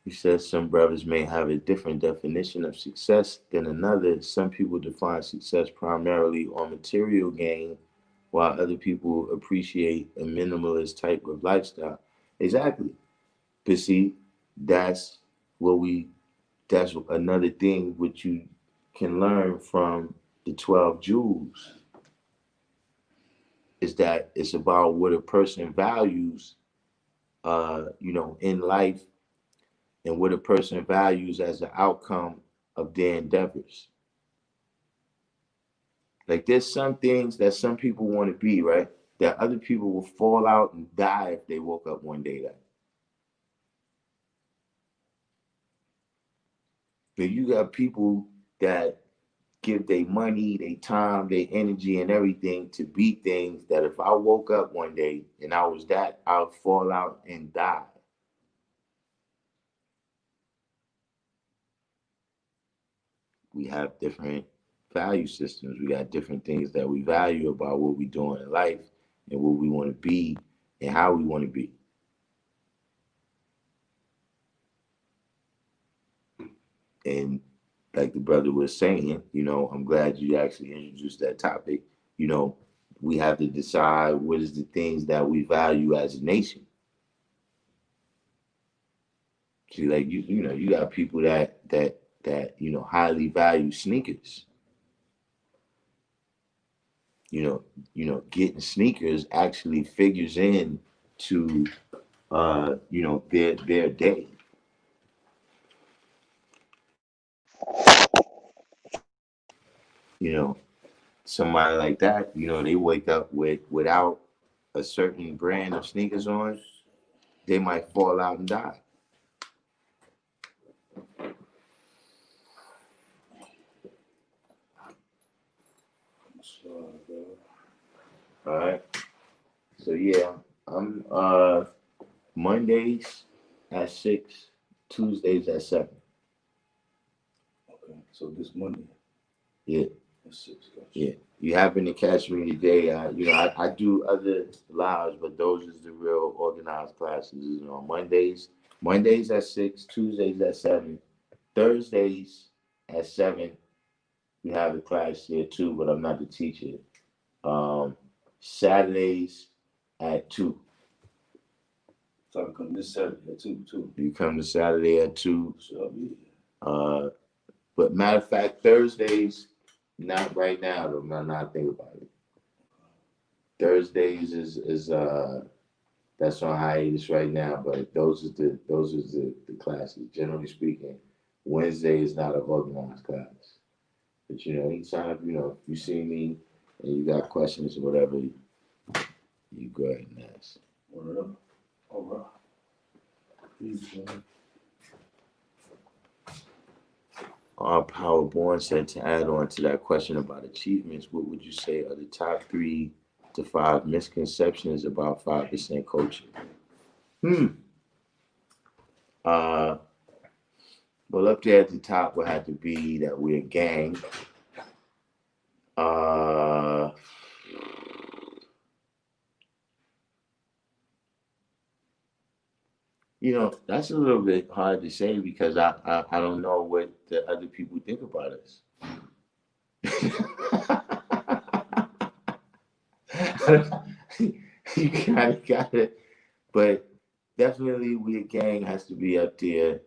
He says some brothers may have a different definition of success than another. Some people define success primarily on material gain, while other people appreciate a minimalist type of lifestyle. Exactly. But see, that's what we that's another thing which you can learn from the 12 jewels is that it's about what a person values in life and what a person values as an outcome of their endeavors. Like there's some things that some people want to be, right? That other people will fall out and die if they woke up one day that. But you got people that give their money, their time, their energy, and everything to be things that if I woke up one day and I was that, I would fall out and die. We have different value systems. We got different things that we value about what we're doing in life and what we want to be and how we want to be. And like the brother was saying, I'm glad you actually introduced that topic. We have to decide what is the things that we value as a nation. See, like you got people that highly value sneakers. Getting sneakers actually figures in to their day. Somebody like that, they wake up without a certain brand of sneakers on, they might fall out and die. All right. So yeah, I'm Mondays at 6, Tuesdays at 7. Okay. So this Monday. Yeah. At 6. Gotcha. Yeah. You happen to catch me today. I do other lives, but those is the real organized classes. Mondays at 6, Tuesdays at 7, Thursdays at 7. We have a class here too, but I'm not the teacher. Saturdays at 2. So I come this Saturday at 2 too. You come to Saturday at 2. Sure, But matter of fact, Thursdays, not right now though. Not think about it. Thursdays is that's on hiatus right now, but those are the classes. Generally speaking, Wednesday is not an organized class. But anytime if you see me and you got questions or whatever, you go ahead and ask. All right. Please, Our Power Born said to add on to that question about achievements, what would you say are the top 3 to 5 misconceptions about 5% coaching? Well, up there at the top would have to be that we're a gang. That's a little bit hard to say because I don't know what the other people think about us. You kind of got it, but definitely we a gang has to be up there.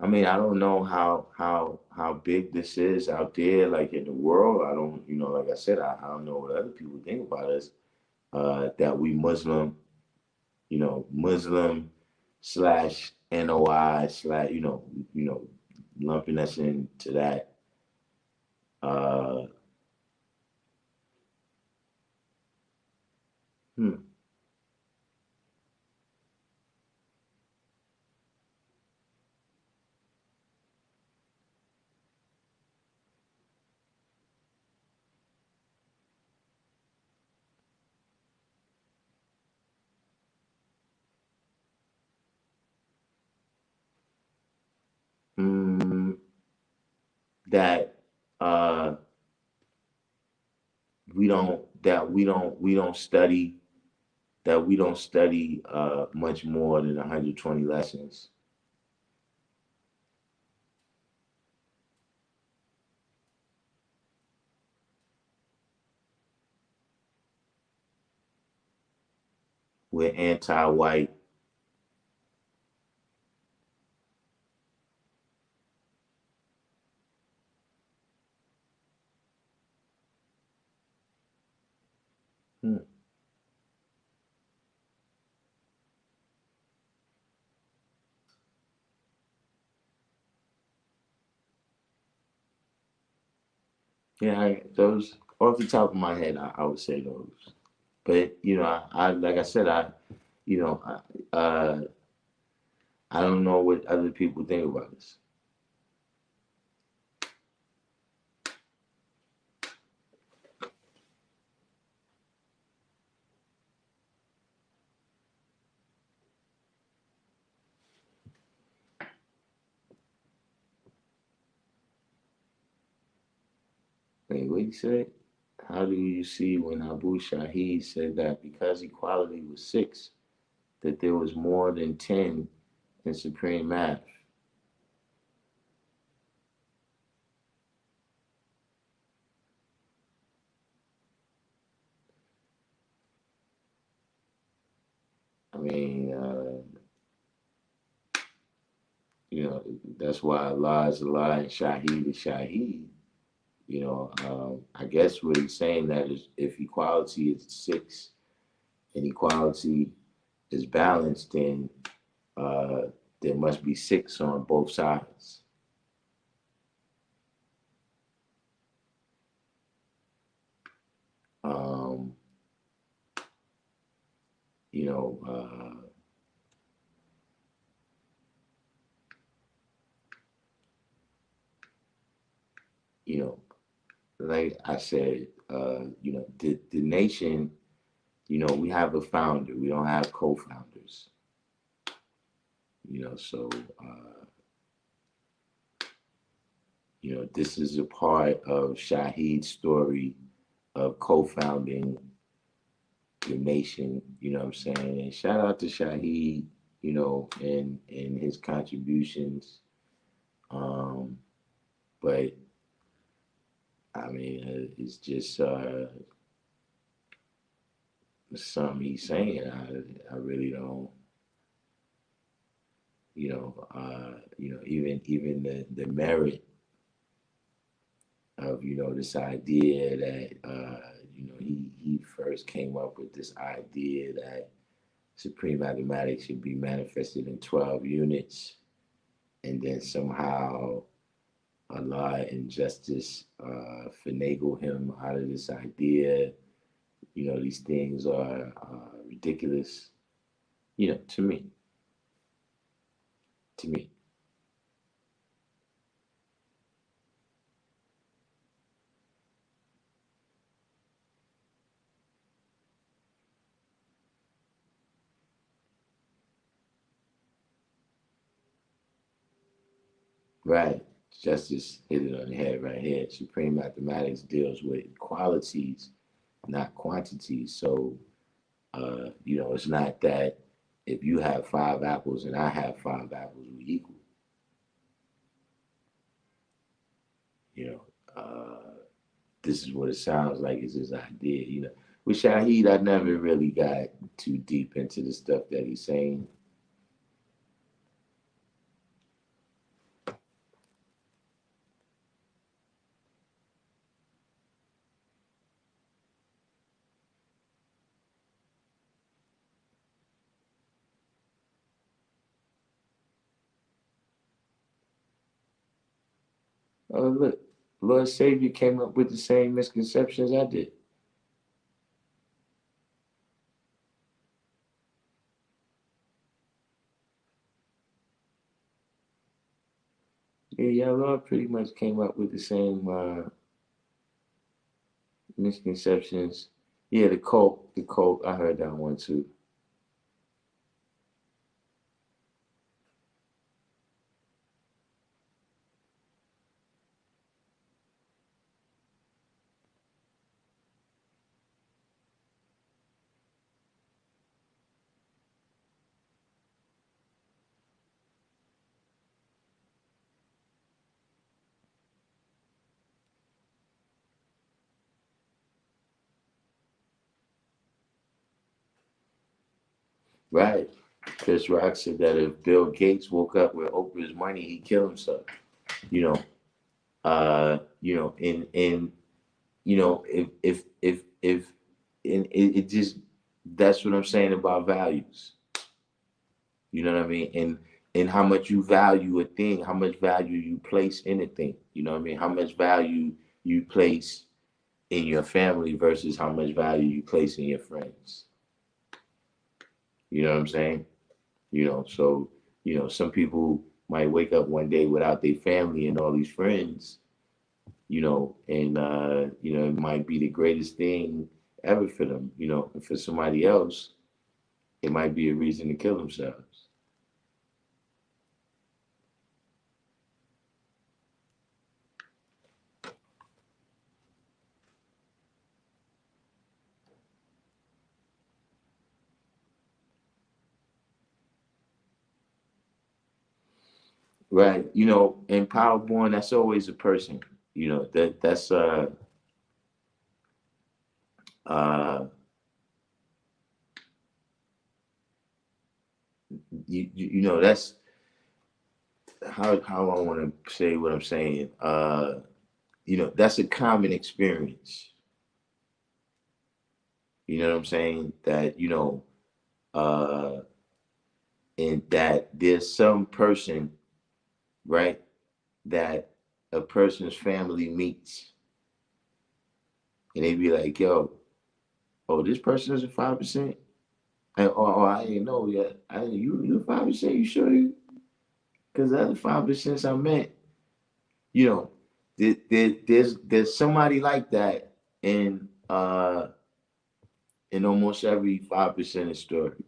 I mean, I don't know how big this is out there, like in the world. I don't, like I said, I don't know what other people think about us. That we Muslim, Muslim slash NOI slash, lumping us into that. Uh, hmm. Hmm. That uh, we don't study much more than 120 lessons. We're anti-white. Hmm. Yeah, those off the top of my head, I would say those. But I like I said, you know, I don't know what other people think about this. Wait, what he said? How do you see when Abu Shahid said that because equality was 6, that there was more than 10 in supreme math? I mean, that's why Allah is Allah and Shahid is Shahid. I guess what he's saying that is if equality is 6 and equality is balanced, then uh, there must be 6 on both sides. Um, you know, uh, you know, like I said, the nation, we have a founder. We don't have co-founders. So this is a part of Shahid's story of co-founding the nation. You know what I'm saying? And shout out to Shahid, and his contributions. Um, but I mean, it's just something he's saying. I really don't, even the merit of this idea that he first came up with this idea that supreme mathematics should be manifested in 12 units, and then somehow Allah and justice finagle him out of this idea. These things are ridiculous. To me, to me. Right. Justice hit it on the head right here. Supreme mathematics deals with qualities, not quantities. So, it's not that if you have 5 apples and I have 5 apples, we equal. You know, this is what it sounds like is his idea. With Shahid, I never really got too deep into the stuff that he's saying. Oh, look, Lord Savior came up with the same misconceptions I did. Yeah, Lord pretty much came up with the same misconceptions. Yeah, the cult. I heard that one too. Right. Chris Rock said that if Bill Gates woke up with Oprah's money, he'd kill himself. You know, and if and it just that's what I'm saying about values. You know what I mean? And how much you value a thing, how much value you place in a thing. You know what I mean? How much value you place in your family versus how much value you place in your friends. You know what I'm saying? So some people might wake up one day without their family and all these friends, and it might be the greatest thing ever for them. And for somebody else, it might be a reason to kill themselves. Right. And power born, that's always a person. That's uh that's how I want to say what I'm saying. That's a common experience. You know what I'm saying? That, uh, and that there's some person, right, that a person's family meets, and they be like, yo, oh, this person is a 5%? And, oh, I didn't know yet. You 5%? You sure you? Because the other 5% I met, you know, there's somebody like that in almost every 5% story.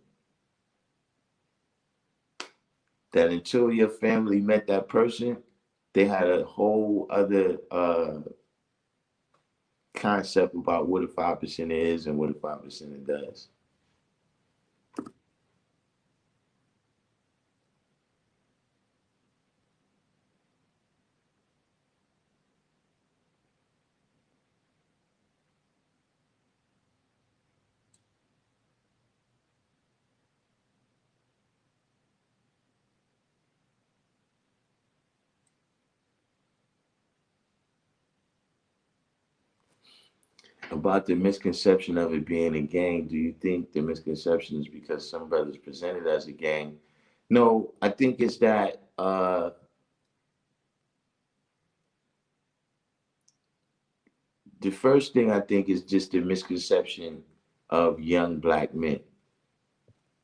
That until your family met that person, they had a whole other concept about what a 5% is and what a 5% does. About the misconception of it being a gang, do you think the misconception is because some brothers present it as a gang? No, I think it's that the first thing I think is just the misconception of young black men.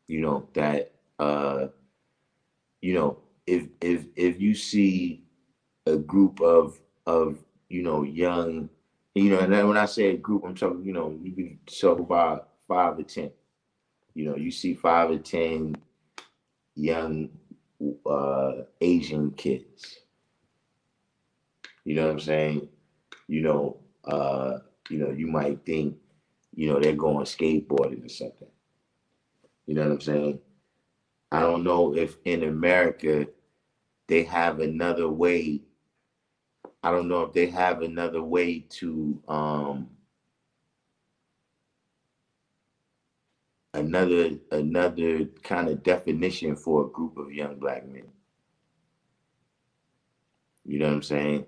That if you see a group of young, and then when I say a group, I'm talking, you can talk about 5 or 10. You see 5 or 10 young Asian kids. You know what I'm saying? You know, you might think, they're going skateboarding or something. You know what I'm saying? I don't know if in America they have another way. I don't know if they have another way to another kind of definition for a group of young black men. You know what I'm saying?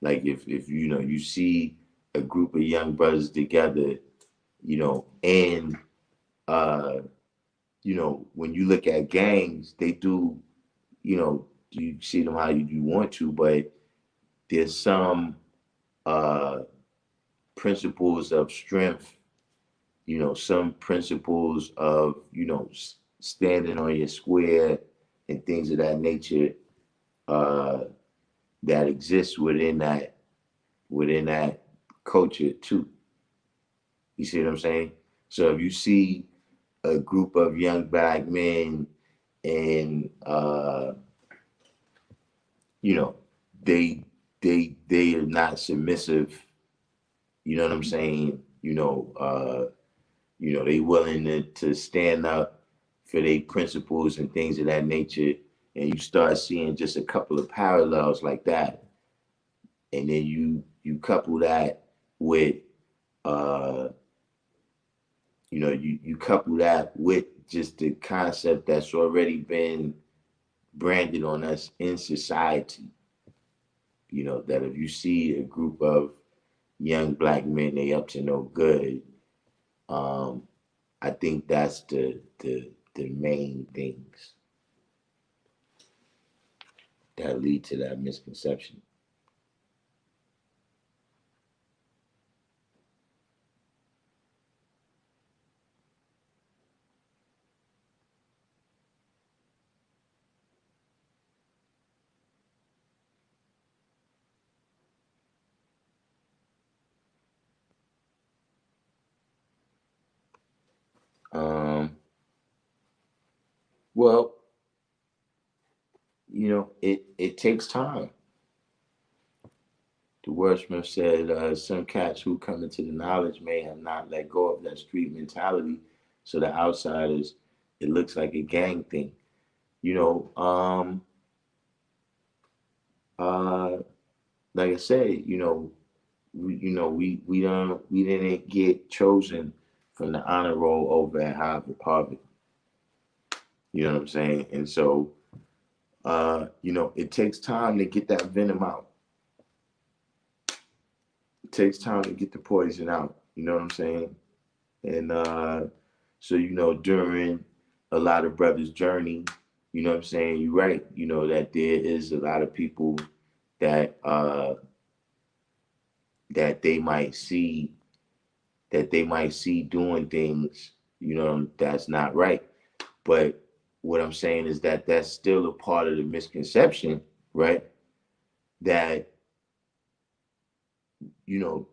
Like if you see a group of young brothers together, and when you look at gangs, they do, you see them how you want to, but there's some principles of strength, some principles of, standing on your square and things of that nature uh, that exists within that culture too. You see what I'm saying? So if you see a group of young black men and you know they they are not submissive, you know what I'm saying? They willing to stand up for their principles and things of that nature, and you start seeing just a couple of parallels like that, and then you couple that with uh you couple that with just the concept that's already been branded on us in society, that if you see a group of young black men, they up to no good. um I think that's the main things that lead to that misconception. um well, it takes time. The wordsmith said, some cats who come into the knowledge may have not let go of that street mentality. So the outsiders, it looks like a gang thing. You know, um, uh, like I said, we didn't get chosen from the honor roll over at Harvard. You know what I'm saying? And so, it takes time to get that venom out. It takes time to get the poison out. You know what I'm saying? And so, during a lot of brothers' journey, you know what I'm saying? You're right. That there is a lot of people that that they might see doing things, that's not right. But what I'm saying is that that's still a part of the misconception, right? That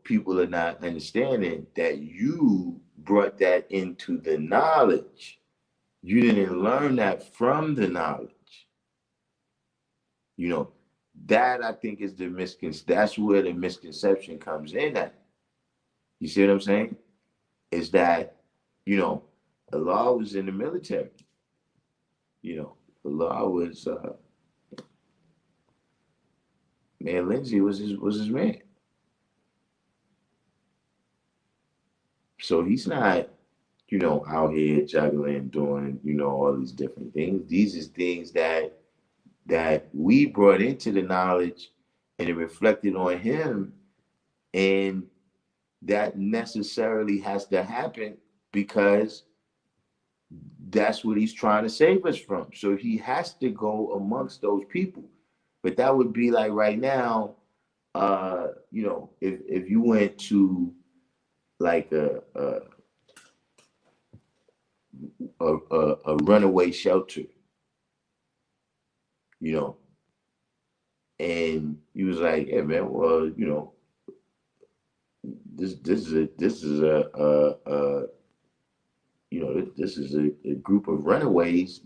people are not understanding that you brought that into the knowledge. You didn't learn that from the knowledge. You know, that I think is that's where the misconception comes in at. You see what I'm saying? Is that, you know, Allah was in the military. Allah was man, Lindsay was his man. So he's not, out here juggling, doing, all these different things. These is things that we brought into the knowledge, and it reflected on him, and that necessarily has to happen because that's what he's trying to save us from. So he has to go amongst those people. But that would be like right now, if you went to like a runaway shelter, you know, and you was like, yeah, man, well, this is a group of runaways.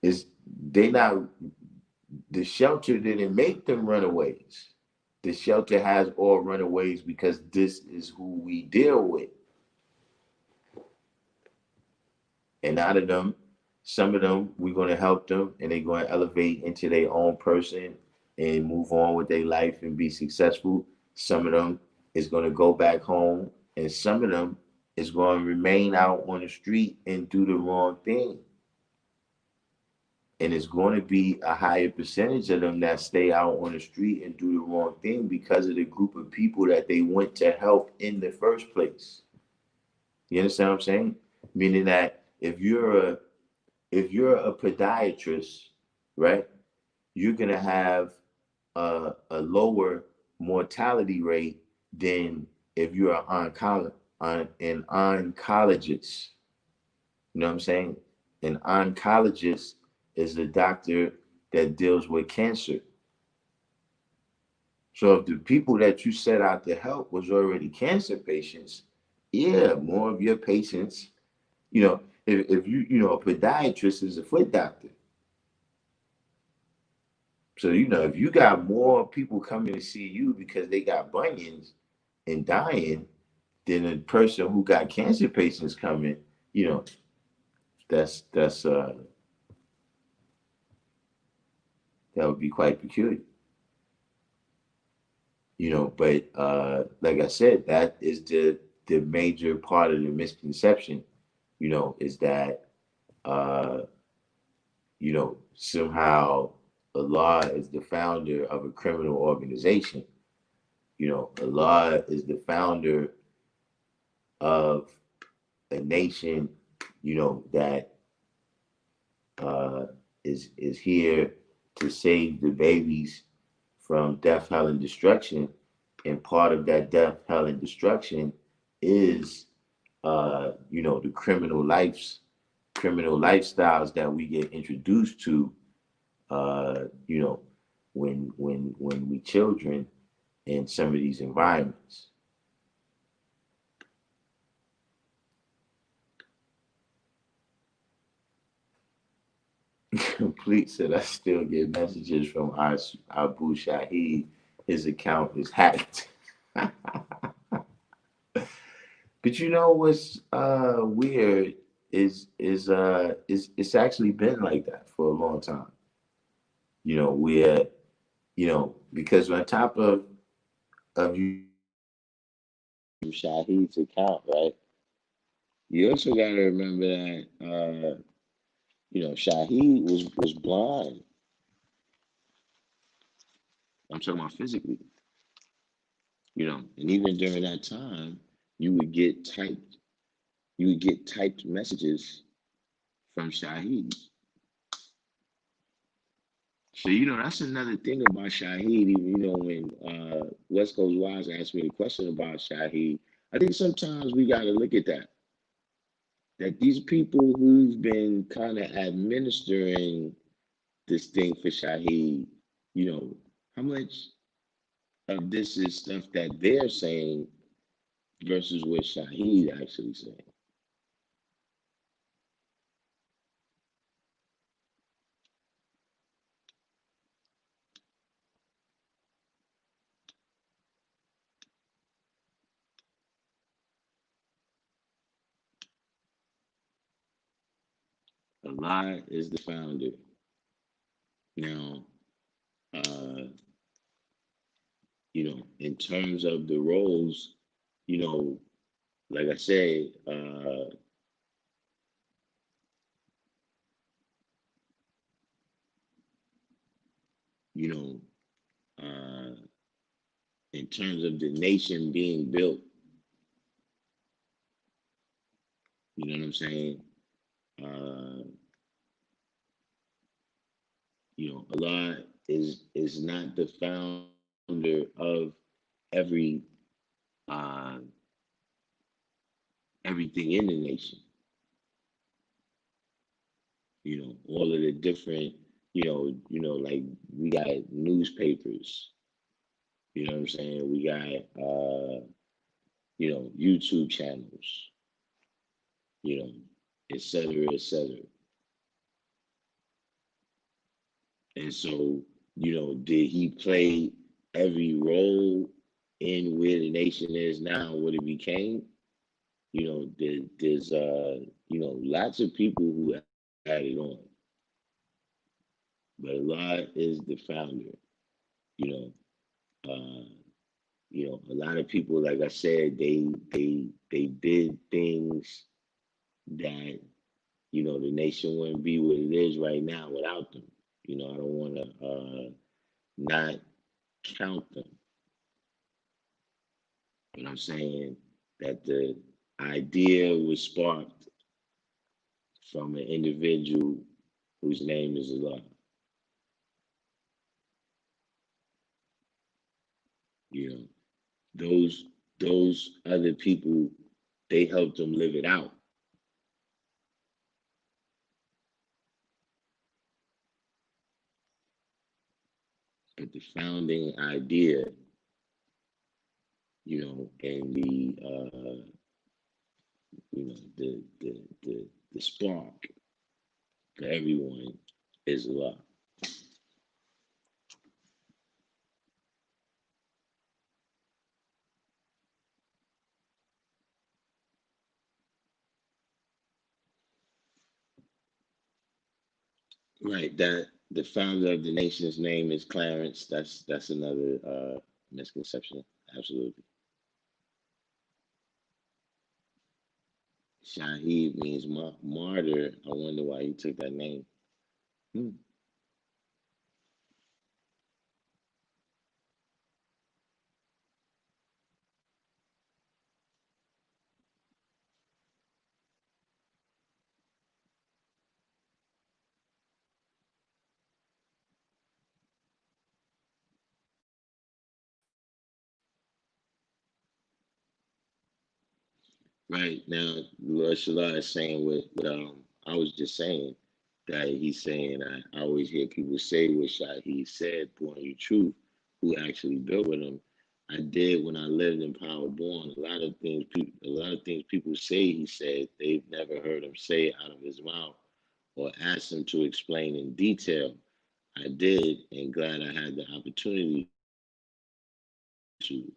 Is they not the shelter didn't make them runaways. The shelter has all runaways because this is who we deal with. And out of them, some of them, we're going to help them and they're going to elevate into their own person and move on with their life and be successful. Some of them is going to go back home, and some of them is going to remain out on the street and do the wrong thing. And it's going to be a higher percentage of them that stay out on the street and do the wrong thing because of the group of people that they went to help in the first place. You understand what I'm saying? Meaning that if you're a podiatrist, right, you're gonna have a lower mortality rate than if you're an oncologist. You know what I'm saying? An oncologist is the doctor that deals with cancer. So if the people that you set out to help was already cancer patients, yeah, more of your patients, if a podiatrist is a foot doctor. So, if you got more people coming to see you because they got bunions and dying than a person who got cancer patients coming, that's that would be quite peculiar. But like I said, that is the major part of the misconception, is that uh, somehow Allah is the founder of a criminal organization. Allah is the founder of a nation, that uh, is here to save the babies from death, hell, and destruction. And part of that death, hell, and destruction is, the criminal lifestyles that we get introduced to, when we children in some of these environments. Complete said I still get messages from Abu Shahid. His account is hacked. But what's weird is it's actually been like that for a long time. Where because on top of you Shahid's account, right? You also got to remember that Shahid was blind. I'm talking about physically, and even during that time, you would get typed messages from Shahid. So that's another thing about Shahid. When West Coast Wise asked me the question about Shahid, I think sometimes we got to look at that. That these people who've been kind of administering this thing for Shahid, how much of this is stuff that they're saying versus what Shahid actually saying. Allah is the founder. Now, in terms of the roles, like I say, you know, uh, in terms of the nation being built, you know what I'm saying? Uh, Allah is not the founder of every uh, everything in the nation. All of the different, like we got newspapers. You know what I'm saying? We got YouTube channels. Et cetera, et cetera. And so, did he play every role in where the nation is now, what it became? There's lots of people who had it on. But Allah is the founder. You know, uh, a lot of people, like I said, they did things that the nation wouldn't be what it is right now without them. I don't want to not count them. But I'm saying that the idea was sparked from an individual whose name is Allah. You know, those other people, they helped them live it out. But the founding idea, and the spark for everyone is love. Right. That the founder of the nation's name is Clarence. That's another misconception. Absolutely. Shahid means martyr. I wonder why he took that name. Hmm. Right now, Lord Shallah is saying what I was just saying, that he's saying, I always hear people say what Shahid said, born you truth, who actually built with him. I did when I lived in Power Born. A lot of things people say he said, they've never heard him say out of his mouth or asked him to explain in detail. I did, and glad I had the opportunity to.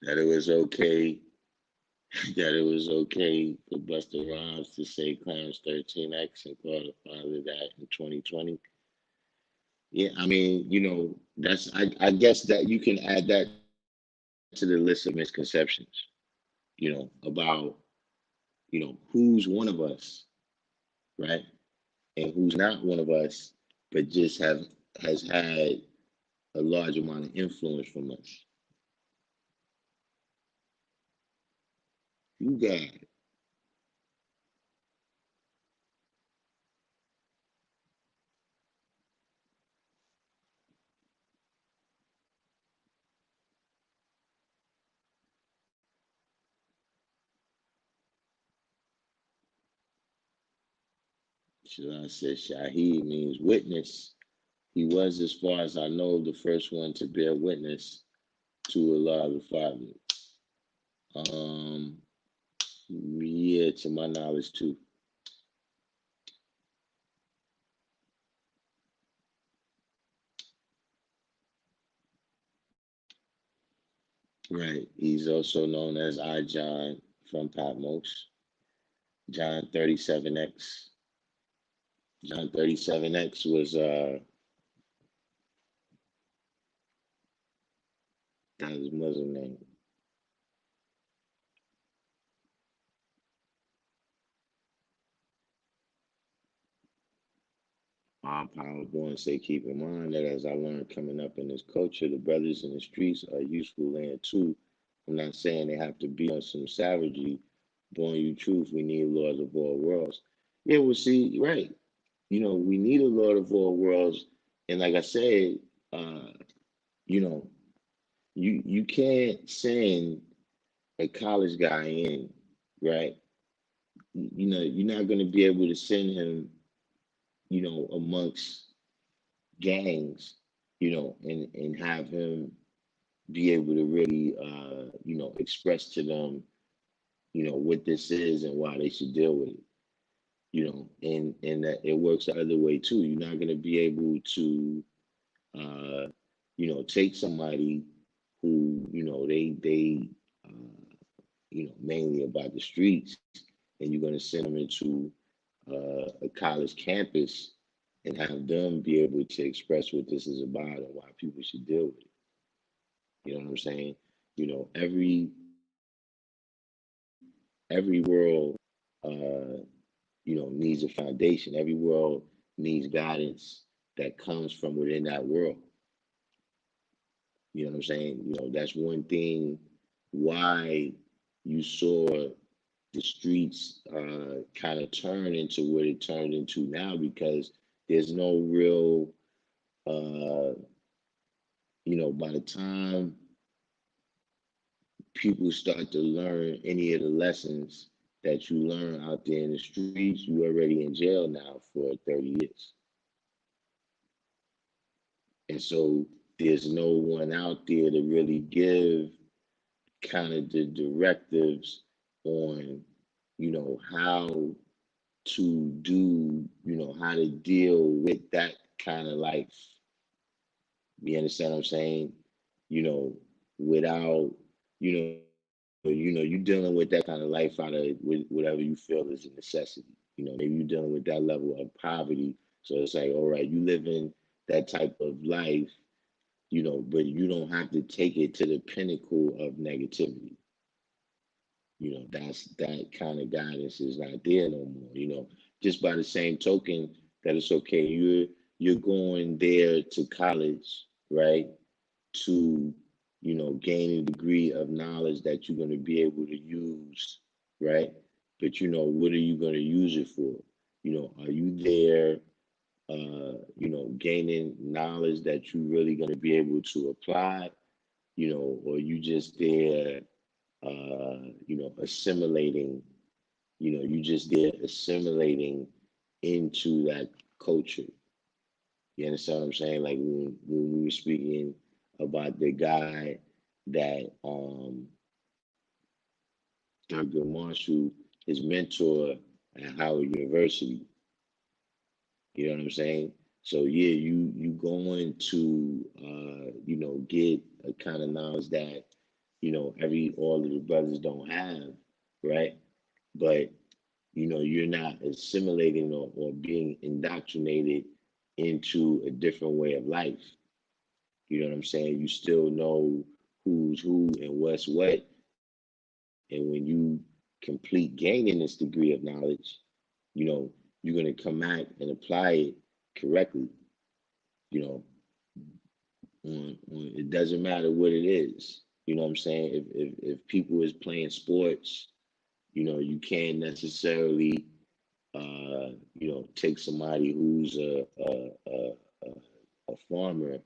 That it was okay, that it was okay for Buster Rhymes to say Clarence 13X and call the father that in 2020. Yeah, I mean, I guess that you can add that to the list of misconceptions, about, who's one of us, right? And who's not one of us, but just has had a large amount of influence from us. You got it. Shalon says Shahid means witness. He was, as far as I know, the first one to bear witness to Allah the Father. Um, yeah, to my knowledge too. Right. He's also known as I John from Patmos. John 37X. John 37X was that his Muslim name. Power Born say, keep in mind that as I learned coming up in this culture, the brothers in the streets are useful land too. I'm not saying they have to be on some savagery. Born you truth, we need lords of all worlds. Yeah, well, see, right. We need a lord of all worlds. And like I said, uh, you know, you can't send a college guy in, right? You're not going to be able to send him, amongst gangs, and have him be able to really, express to them, what this is and why they should deal with it. And that it works the other way too. You're not going to be able to, take somebody who, they mainly about the streets, and you're going to send them into a college campus and have them be able to express what this is about and why people should deal with it. You know what I'm saying? Every world, needs a foundation. Every world needs guidance that comes from within that world. You know what I'm saying? That's one thing why you saw the streets kind of turn into what it turned into now, because there's no real, by the time people start to learn any of the lessons that you learn out there in the streets, you already in jail now for 30 years. And so there's no one out there to really give kind of the directives on, how to do, how to deal with that kind of life. You understand what I'm saying? Without, you dealing with that kind of life out of with whatever you feel is a necessity. Maybe you're dealing with that level of poverty. So it's like, all right, you live in that type of life, but you don't have to take it to the pinnacle of negativity. That kind of guidance is not there no more. Just by the same token that it's okay, you're going there to college, right? To, gain a degree of knowledge that you're going to be able to use, right? But what are you going to use it for? Are you there, gaining knowledge that you're really going to be able to apply, or you just there, assimilating, you just there assimilating into that culture. You understand what I'm saying? Like when we were speaking about the guy that Dr. Marshall, his mentor at Howard University. You know what I'm saying? So yeah, you going to get a kind of knowledge that all of the brothers don't have, right? But you're not assimilating or being indoctrinated into a different way of life. You know what I'm saying? You still know who's who and what's what. And when you complete gaining this degree of knowledge, you know, you're going to come back and apply it correctly. You know, it doesn't matter what it is. You know what I'm saying? If people is playing sports, you can't necessarily, take somebody who's a farmer,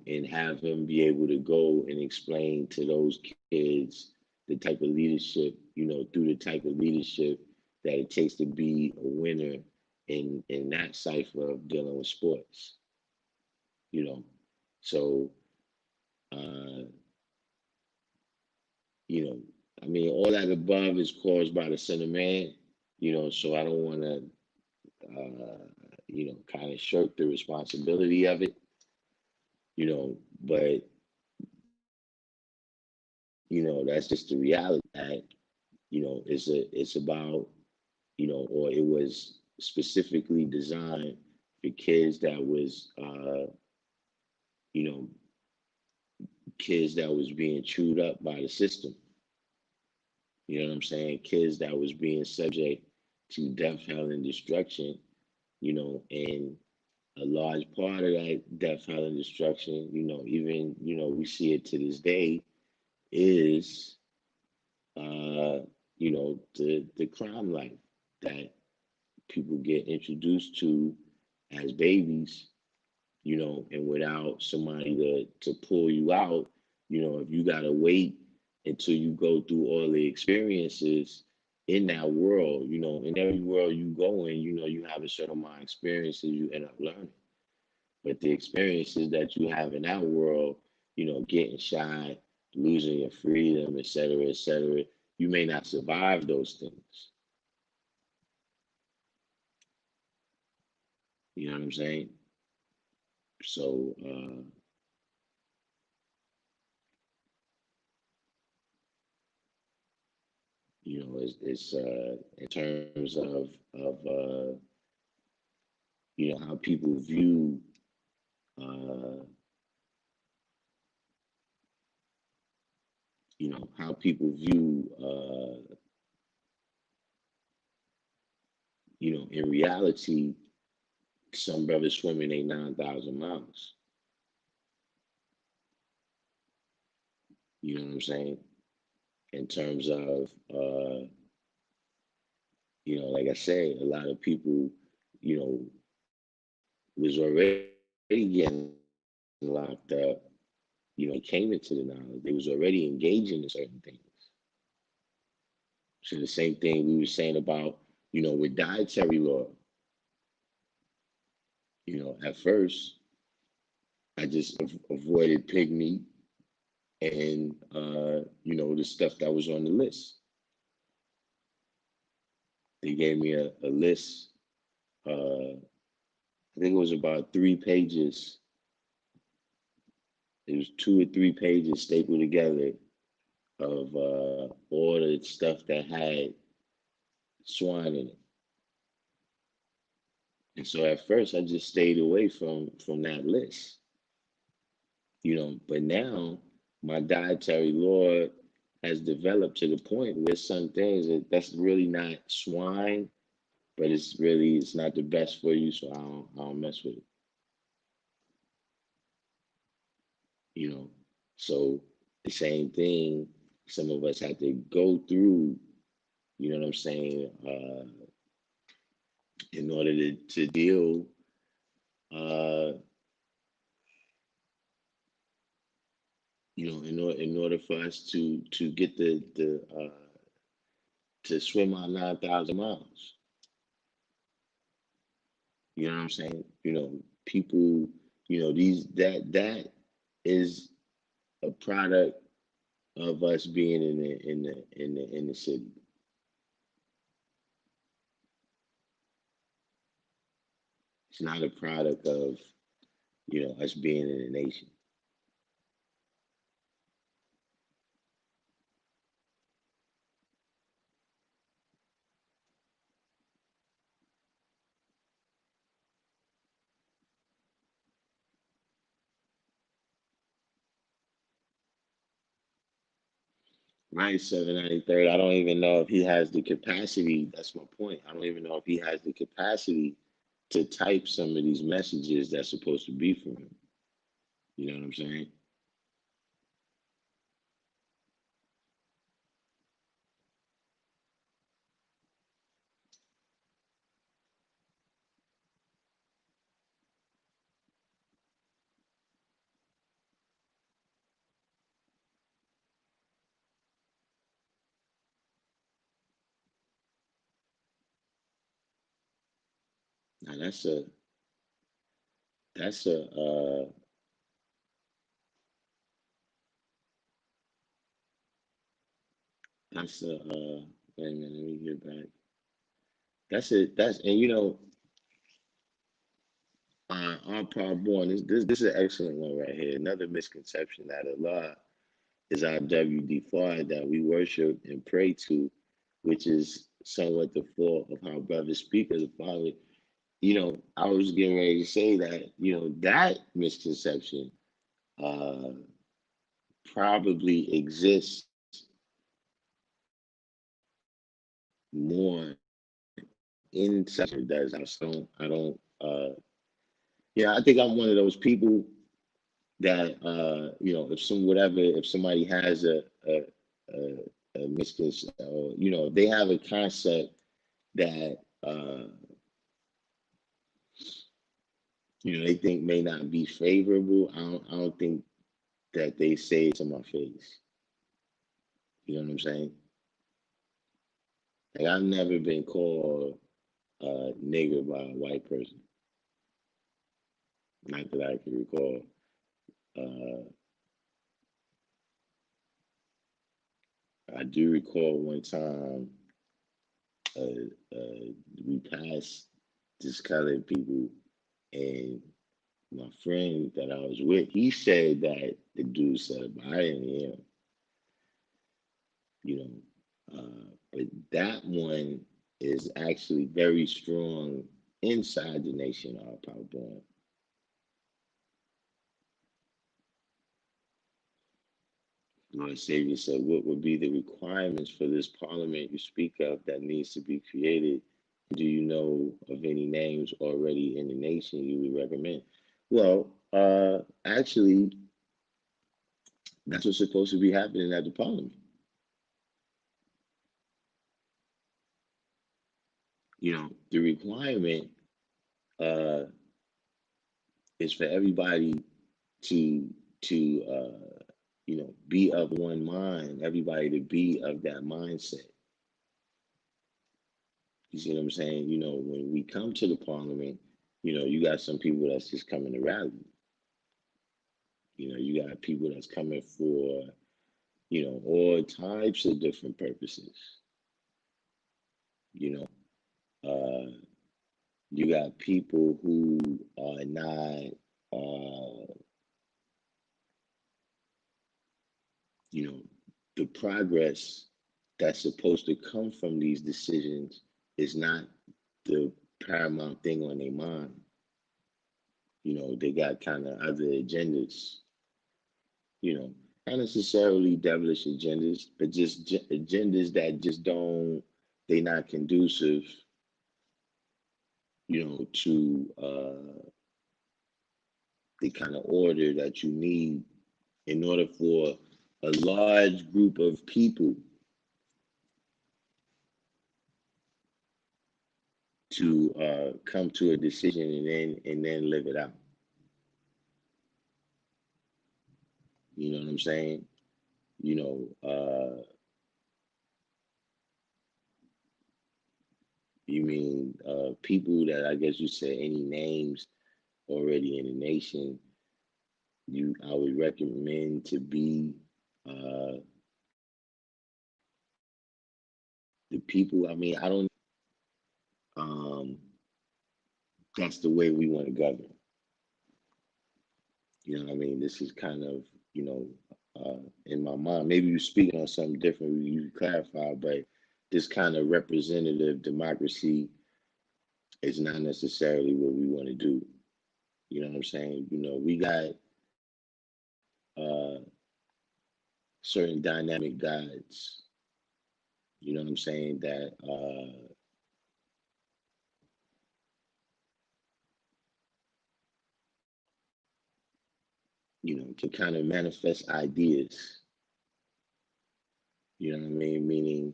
and have him be able to go and explain to those kids the type of leadership, through the type of leadership that it takes to be a winner in that cipher of dealing with sports, you know. So, uh, you know, I mean, all that above is caused by the sin of man, so I don't want to, kind of shirk the responsibility of it, but, that's just the reality that, it's about, or it was specifically designed for kids that was, you know, kids that was being chewed up by the system. You know what I'm saying? Kids that was being subject to death, hell, and destruction, and a large part of that death, hell, and destruction, even, we see it to this day, is, the crime life that people get introduced to as babies, and without somebody to pull you out, if you gotta wait until you go through all the experiences in that world, in every world you go in, you have a certain amount of experiences you end up learning. But the experiences that you have in that world, getting shot, losing your freedom, et cetera, you may not survive those things. You know what I'm saying? So, You know, it's in terms of you know how people view uh, you know how people view you know, in reality, some brothers swimming they 9,000 miles. You know what I'm saying? In terms of you know, like I say, a lot of people, you know, was already getting locked up, you know, came into the knowledge. They was already engaging in certain things. So the same thing we were saying about, you know, with dietary law. You know, at first I just avoided pig meat and you know, the stuff that was on the list. They gave me a list. I think it was about 3 pages. It was 2 or 3 pages stapled together of all the stuff that had swine in it. And so at first I just stayed away from that list, you know. But now my dietary law has developed to the point where some things that's really not swine, but it's not the best for you, so I don't mess with it, you know. So the same thing, some of us have to go through, you know what I'm saying, in order to deal, uh, you know, in order for us to get the to swim our 9,000 miles. You know what I'm saying? You know, people, you know, that is a product of us being in the city. It's not a product of, you know, us being in the nation. Right, 793rd. I don't even know if he has the capacity. That's my point. I don't even know if he has the capacity to type some of these messages that's supposed to be for him. You know what I'm saying? Now that's wait a minute, let me get back. That's and you know, our Paul born. This is an excellent one right here. Another misconception that Allah is our WD-4 that we worship and pray to, which is somewhat the fault of how brothers speak of the Father. You know, I was getting ready to say that, you know, that misconception uh, probably exists more inside it does. I don't, yeah, I think I'm one of those people that, you know, if somebody has a, a misconception, or, you know, they have a concept that, you know, they think may not be favorable. I don't think that they say it to my face. You know what I'm saying? Like I've never been called nigger by a white person. Not that I can recall. Uh, I do recall one time we passed this colored people, and my friend that I was with, he said that the dude said, but I didn't hear him, you know. But that one is actually very strong inside the nation of Power Born. Lord Savior said, what would be the requirements for this parliament you speak of that needs to be created? Do you know of any names already in the nation you would recommend? Well, actually, that's what's supposed to be happening at the parliament. The requirement uh, is for everybody to be of one mind. Everybody to be of that mindset. You see what I'm saying? When we come to the parliament, you got some people that's just coming to rally. You got people that's coming for, all types of different purposes. You know, uh, you got people who are not, the progress that's supposed to come from these decisions is not the paramount thing on their mind. They got kind of other agendas, not necessarily devilish agendas, but just agendas that just don't, they not conducive, to the kind of order that you need in order for a large group of people to come to a decision and then live it out. You know what I'm saying? You know, you mean people that I guess you said any names already in the nation. I would recommend to be uh, the people. I mean, I don't. Um, that's the way we want to govern. You know what I mean? This is kind of, in my mind. Maybe you're speaking on something different. You clarify, but this kind of representative democracy is not necessarily what we want to do. You know what I'm saying? We got uh, certain dynamic guides. You know what I'm saying? That can kind of manifest ideas. You know what I mean? Meaning,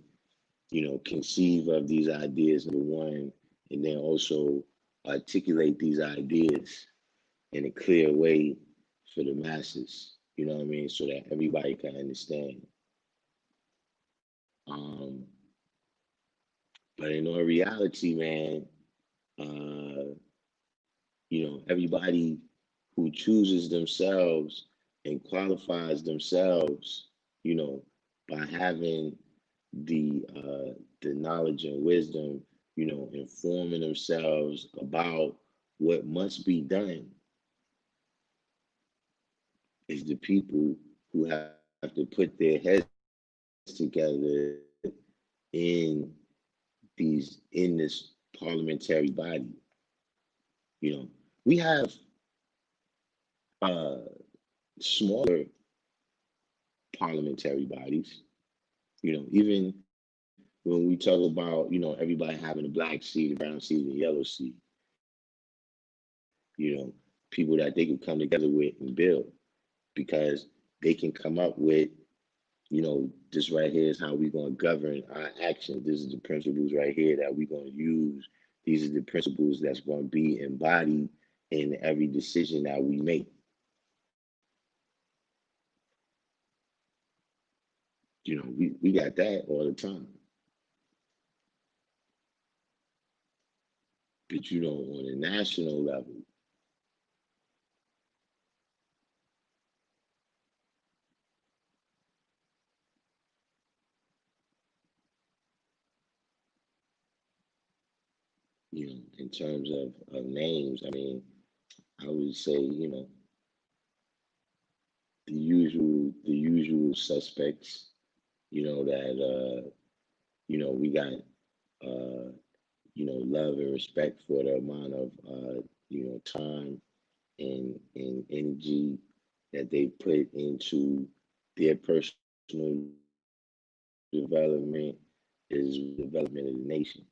conceive of these ideas, number one, and then also articulate these ideas in a clear way for the masses. You know what I mean? So that everybody can understand. Um, but in all reality, man, uh, everybody who chooses themselves and qualifies themselves, by having the knowledge and wisdom, informing themselves about what must be done, is the people who have to put their heads together in this parliamentary body. We have uh, smaller parliamentary bodies. Even when we talk about, everybody having a black seat, a brown seat, and a yellow seat, people that they can come together with and build, because they can come up with, this right here is how we're going to govern our actions. This is the principles right here that we're going to use. These are the principles that's going to be embodied in every decision that we make. We got that all the time. But on a national level, in terms of names, I mean, I would say, the usual suspects, that We got love and respect for the amount of time and energy that they put into their personal development is development of the nation.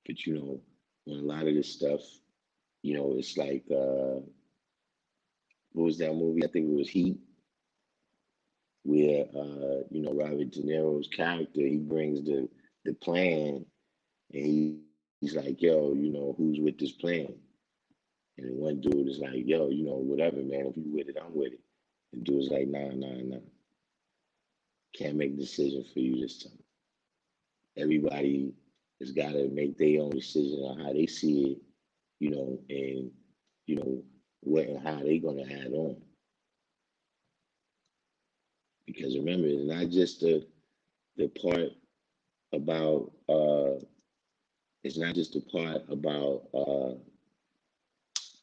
But on a lot of this stuff, it's like what was that movie? I think it was Heat, where Robert De Niro's character, he brings the plan, and he's like, yo, who's with this plan? And then one dude is like, yo, whatever, man. If you with it, I'm with it. The dude's like, nah. Can't make a decision for you this time. Everybody has got to make their own decision on how they see it, and what and how they gonna add on. Because remember, it's not just the part about it's not just the part about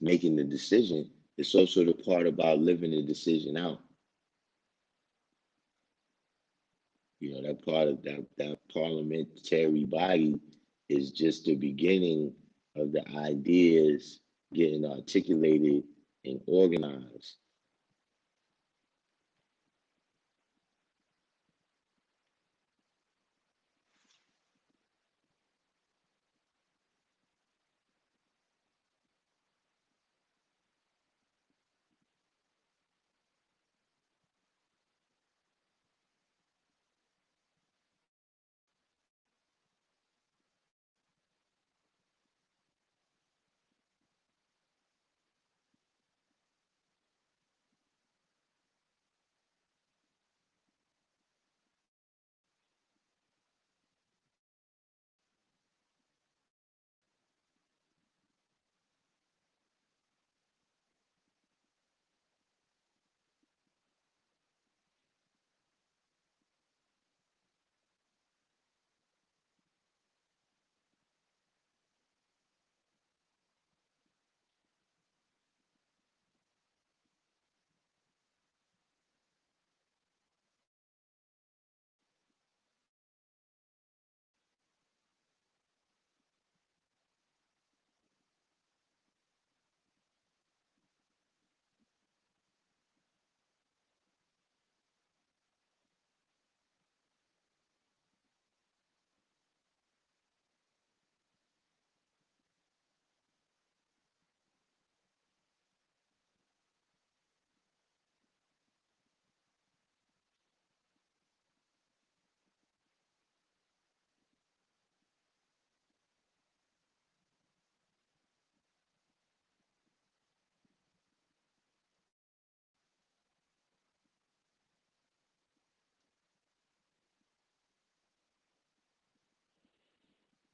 making the decision. It's also the part about living the decision out. That part of that parliamentary body is just the beginning of the ideas getting articulated and organized.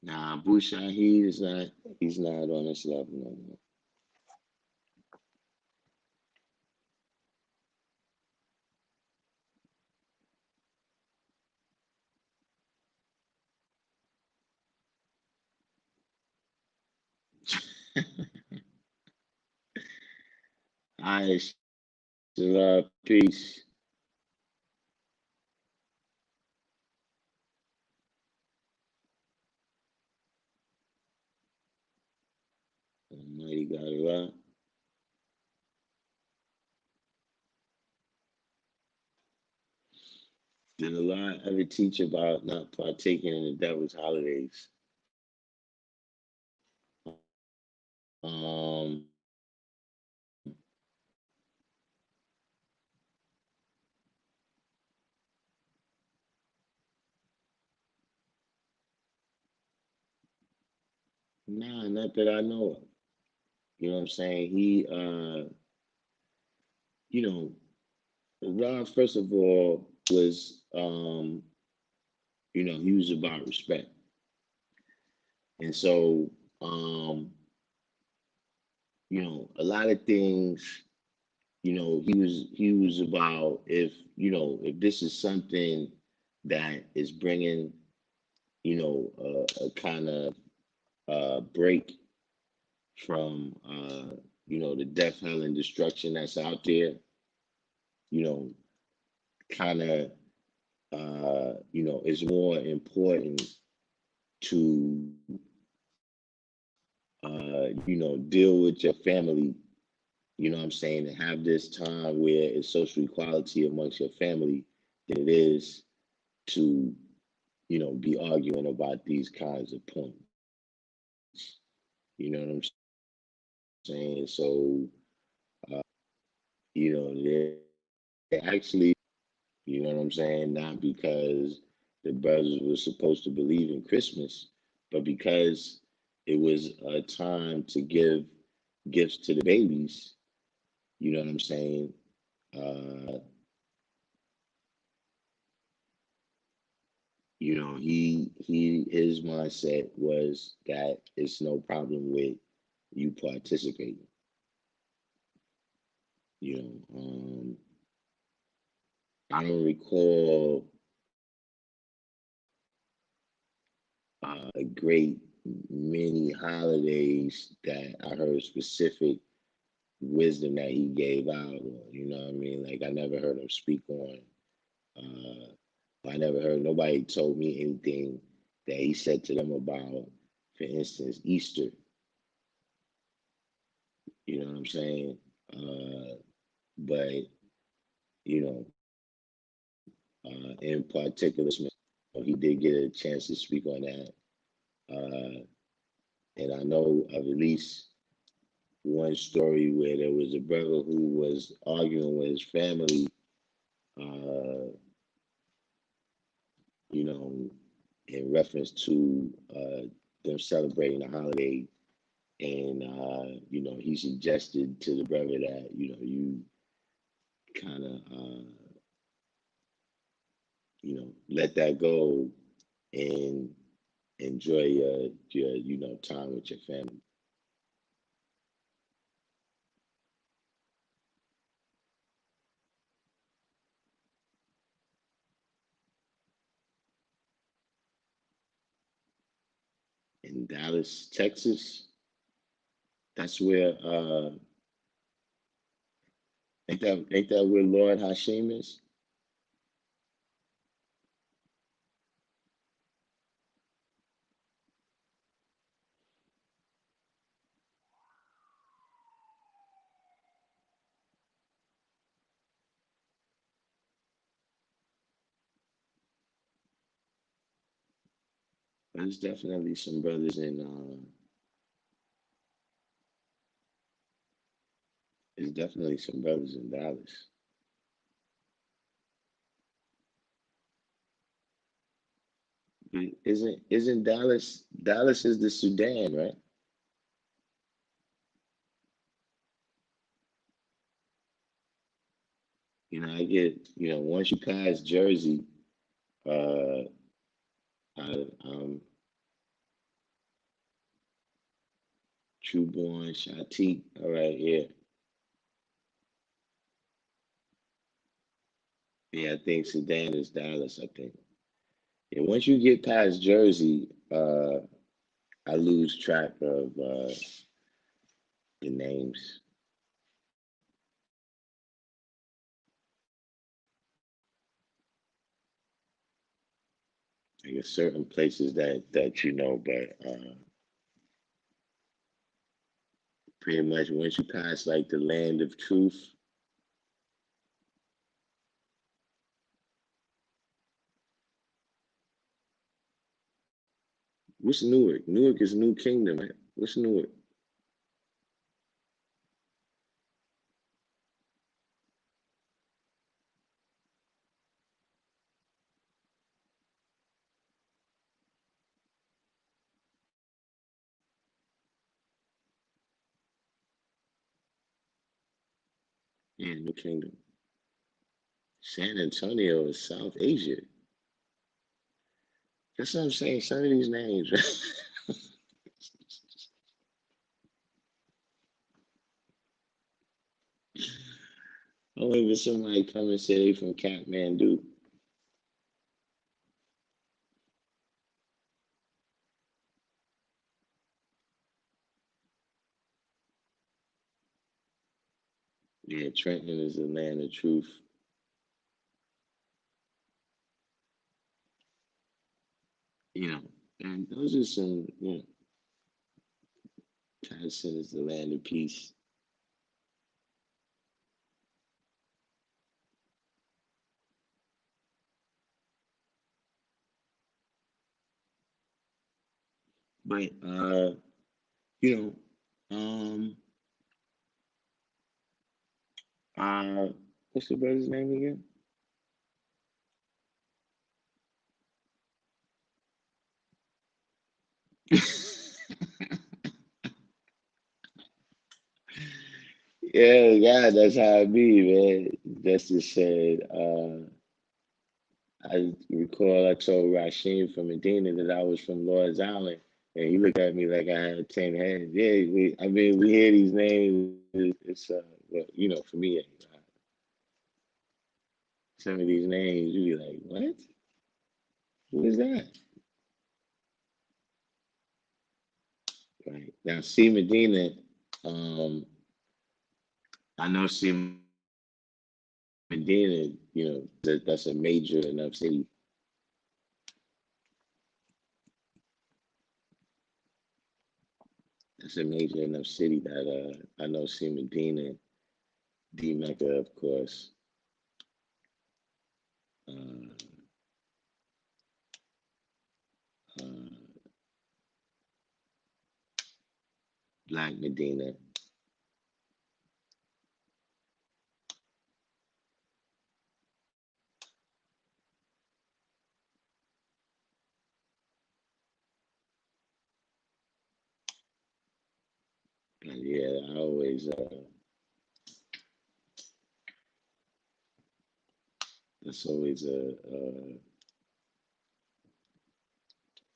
Nah, Bushan, he's not on this level no more. All right, peace. Almighty God, Allah. Did Allah ever teach about not partaking in the devil's holidays? Um, nah, not that I know of. You know what I'm saying? You know, Allah, first of all, was, he was about respect. And so, a lot of things, he was about if this is something that is bringing, a kind of break from, the death, hell, and destruction that's out there, you know, kind of, it's more important to, deal with your family, what I'm saying, and have this time where it's social equality amongst your family than it is to, be arguing about these kinds of points. You know what I'm saying? So, they actually, not because the brothers were supposed to believe in Christmas, but because it was a time to give gifts to the babies. You know what I'm saying? Uh, his mindset was that it's no problem with you participating. You know, I don't recall a great many holidays that I heard specific wisdom that he gave out, or what I mean. Like I never heard him speak on. I never heard nobody told me anything that he said to them about, for instance, Easter. You know what I'm saying? But you know, in particular, he did get a chance to speak on that. And I know of at least one story where there was a brother who was arguing with his family, uh, you know, in reference to them celebrating a holiday. And, he suggested to the brother that, you kind of, let that go and enjoy your time with your family. In Dallas, Texas, that's where, ain't that where Lord Hashem is? There's definitely some brothers in, there's definitely some brothers in Dallas. Isn't Dallas is the Sudan, right? I get, once you pass Jersey, uh, I'm Trueborn, Shatik, all right, yeah. Yeah, I think Sudan is Dallas, I think. Yeah, once you get past Jersey, I lose track of the names. I guess certain places that but pretty much once you pass like the land of truth, what's Newark? Newark is New Kingdom, right? What's Newark? Yeah, New Kingdom. San Antonio is South Asia. That's what I'm saying. Some of these names, right? Oh, even somebody come and say they from Kathmandu. Yeah, Trenton is the land of truth. you know, and those are some, you know, Patterson is the land of peace. But you know, uh, what's the brother's name again? Yeah, God, that's how it be, man. Justice said, I recall I told Rasheen from Medina that I was from Lord's Island, and he looked at me like I had 10 heads. Yeah, I mean, we hear these names. It's, well, you know, for me, some of these names, you be like, what? Who is that? Right. Now, C. Medina, um, I know C. Medina, you know, that's a major enough city. That's a major enough city that I know C. Medina, D. Mecca, of course, uh, uh, Black Medina. And yeah, I always, that's always I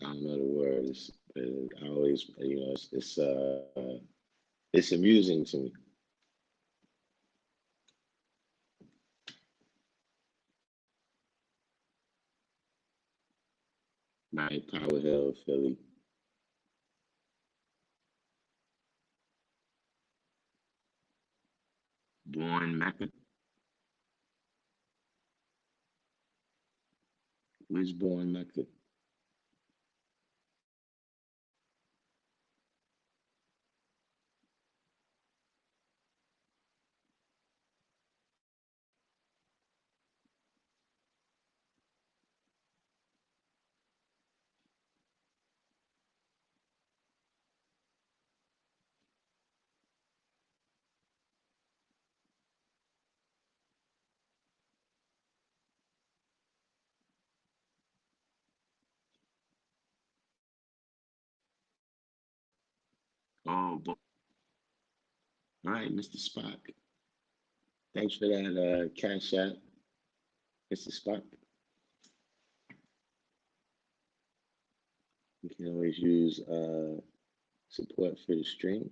don't know the words, but I always, you know, it's amusing to me. Right, Power Hill, Philly, born Mecca. Where's born Mecca? Oh, all right, Mr. Spock. Thanks for that cash app, Mr. Spock. You can always use support for the stream.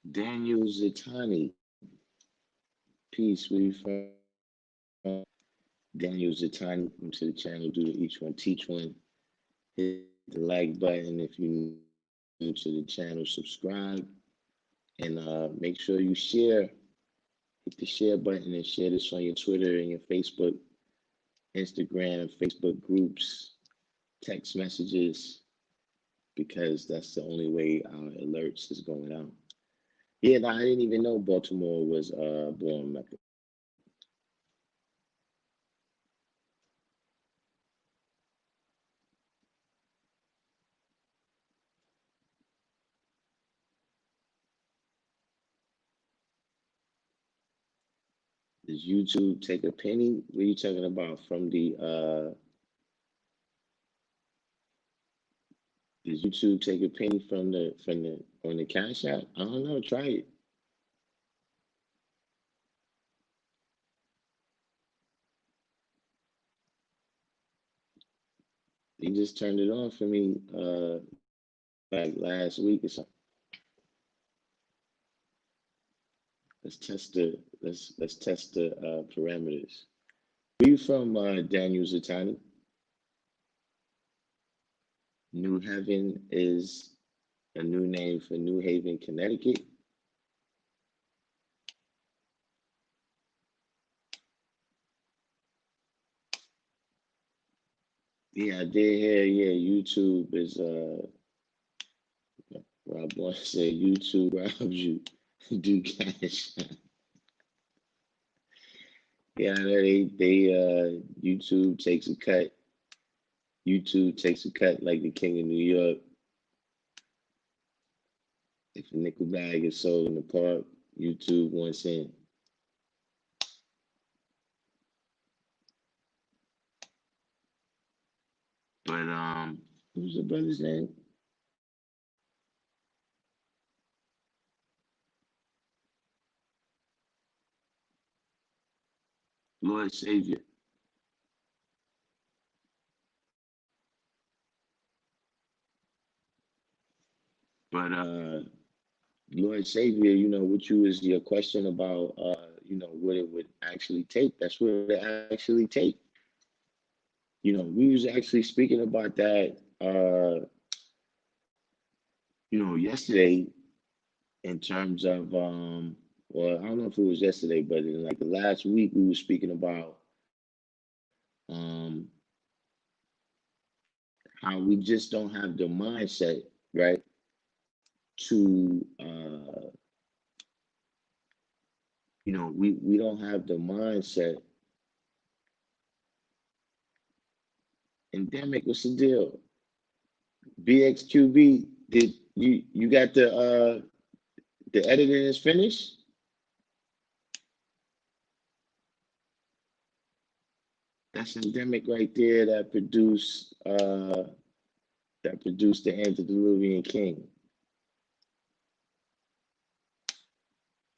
Daniel Zitani, peace. Where you from? Daniel Zitani, come to the channel, do the each one, teach one. Hit the like button if you're new to the channel, subscribe, and make sure you share. Hit the share button and share this on your Twitter and your Facebook, Instagram, Facebook groups, text messages, because that's the only way our alerts is going out. Yeah, no, I didn't even know Baltimore was born Mecca. Does YouTube take a penny? What are you talking about? From the does YouTube take a penny from the on the cash app? I don't know. Try it. They just turned it on for me like last week or something. Let's test the parameters. Where you from, Daniel Zatani? New Haven is a new name for New Haven, Connecticut. Yeah, I did hear. Yeah, YouTube is. Rob Boy said YouTube robs you. Do cash. Yeah, I know YouTube takes a cut. YouTube takes a cut like the King of New York. If a nickel bag is sold in the park, YouTube wants in. But who's the brother's name? Lord Savior. But Lord Savior, what you was your question about what it would actually take. That's what it actually take. We was actually speaking about that yesterday in terms of well, I don't know if it was yesterday, but in like the last week we were speaking about um how we just don't have the mindset, right? To we don't have the mindset. Endemic, what's the deal? BXQB, did you got the editing is finished? That's endemic right there that produced the antediluvian king.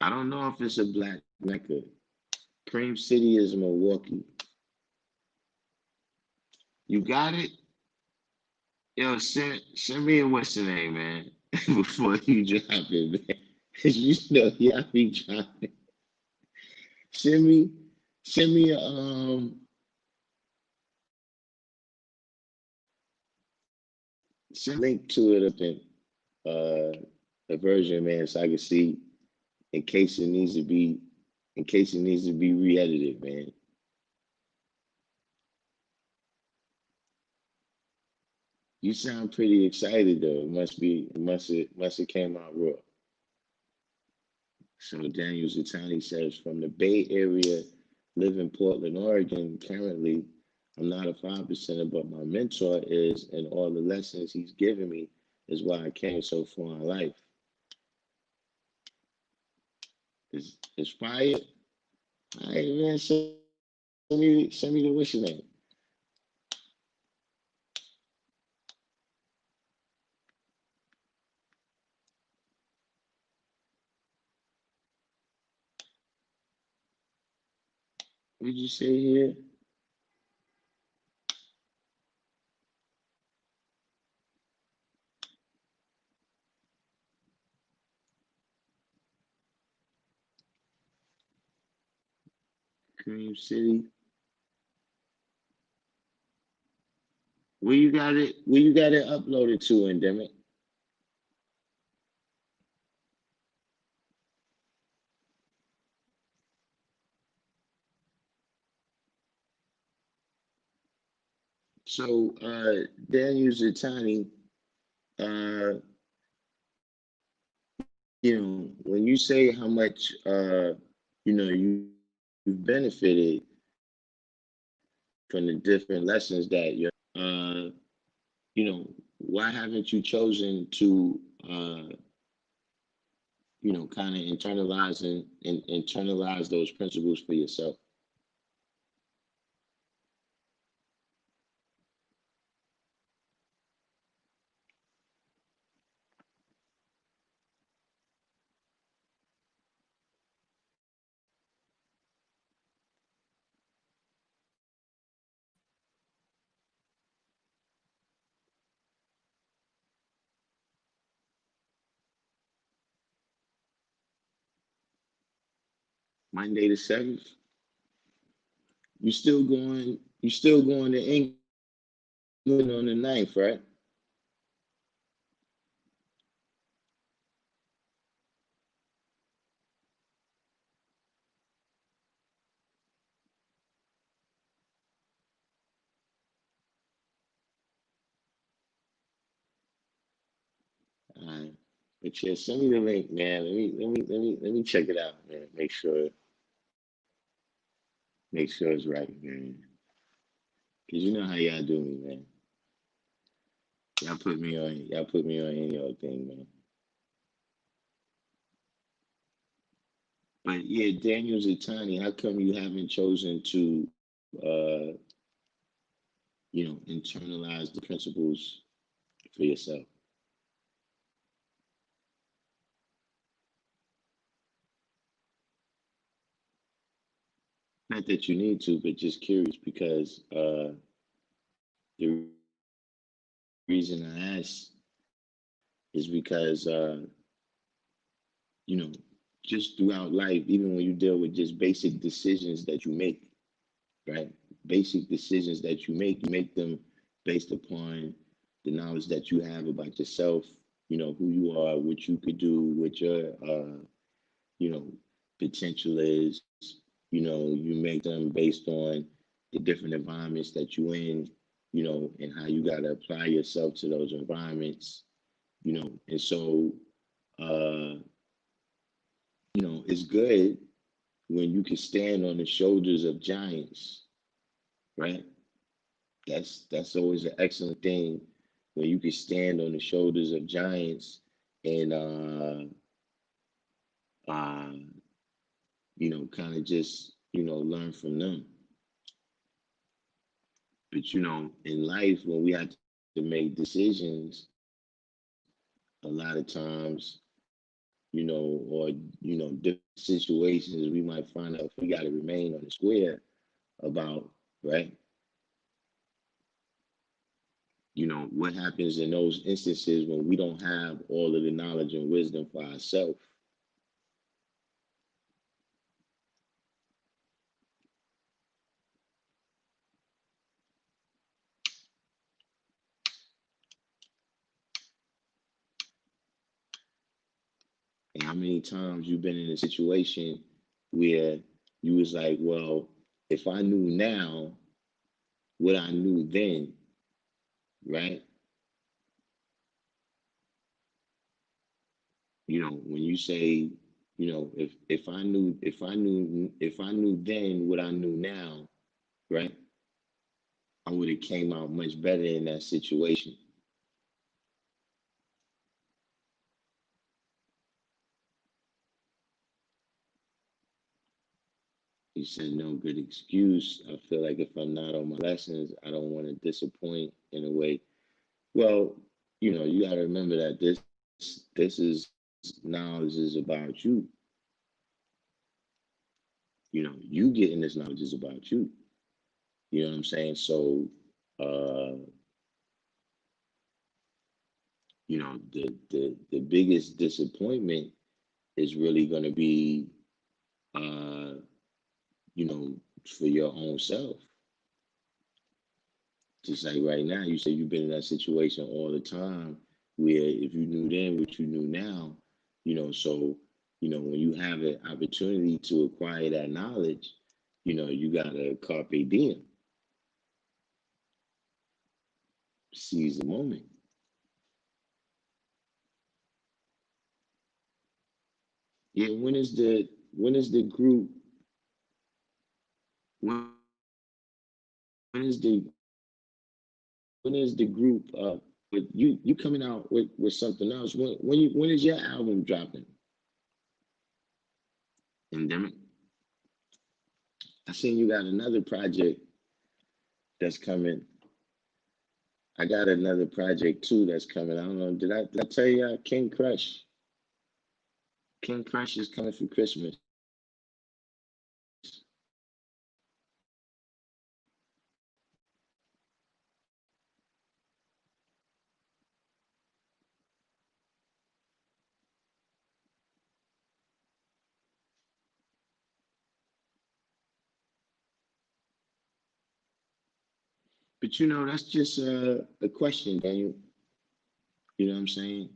I don't know if it's a black Mecca. Cream City is Milwaukee. You got it? Yo, send me a what's the name, man, before you drop it, man. You know, yeah, I be dropping. Send me, send me send a link to it up in a version, man, so I can see in case it needs to be re-edited, man. You sound pretty excited though. It must have came out raw. So Daniel Zatani says, from the Bay Area, live in Portland, Oregon. Currently, I'm not a 5%er, but my mentor is, and all the lessons he's given me is why I came so far in life. Is fire. All right, man. Send me the what's your name. What did you say here? Cream City. Where you got it? Where you got it uploaded to, Endemic? So Daniel Zatani, uh, when you say how much you've benefited from the different lessons that why haven't you chosen to kind of internalize those principles for yourself? Monday the 7th. You still going to England on the 9th, right? But yeah, send me the link, man. Let me check it out, man. Make sure it's right, man. Cause you know how y'all do me, man. Y'all put me on any old thing, man. But yeah, Daniel Zatani, how come you haven't chosen to, internalize the principles for yourself? Not that you need to, but just curious because the reason I ask is because you know, just throughout life, even when you deal with just basic decisions that you make, right? Basic decisions that you make them based upon the knowledge that you have about yourself, who you are, what you could do, what your you know, potential is. You make them based on the different environments that you in, and how you gotta apply yourself to those environments, And so it's good when you can stand on the shoulders of giants, right? That's always an excellent thing when you can stand on the shoulders of giants and uh kind of just learn from them. But in life when we have to make decisions, a lot of times, or different situations, we might find out we got to remain on the square about, right? What happens in those instances when we don't have all of the knowledge and wisdom for ourselves. And how many times you've been in a situation where you was like, well, if I knew now what I knew then, right? When you say, if I knew then what I knew now, right? I would have came out much better in that situation. He said, no good excuse. I feel like if I'm not on my lessons, I don't want to disappoint in a way. Well, you got to remember that this is knowledge is about you. You getting this knowledge is about you. You know what I'm saying? So, uh, the biggest disappointment is really going to be, uh, you know, for your own self. Just like right now, you say you've been in that situation all the time where if you knew then what you knew now, so, when you have an opportunity to acquire that knowledge, you got to carpe diem, seize the moment. Yeah, when is the group, when, when is the, when is the group, with you coming out with something else? When is your album dropping? Endemic. I seen you got another project that's coming. I got another project too that's coming. I don't know. Did I tell you King Crush? King Crush is coming for Christmas. But that's just a question, Daniel. You know what I'm saying?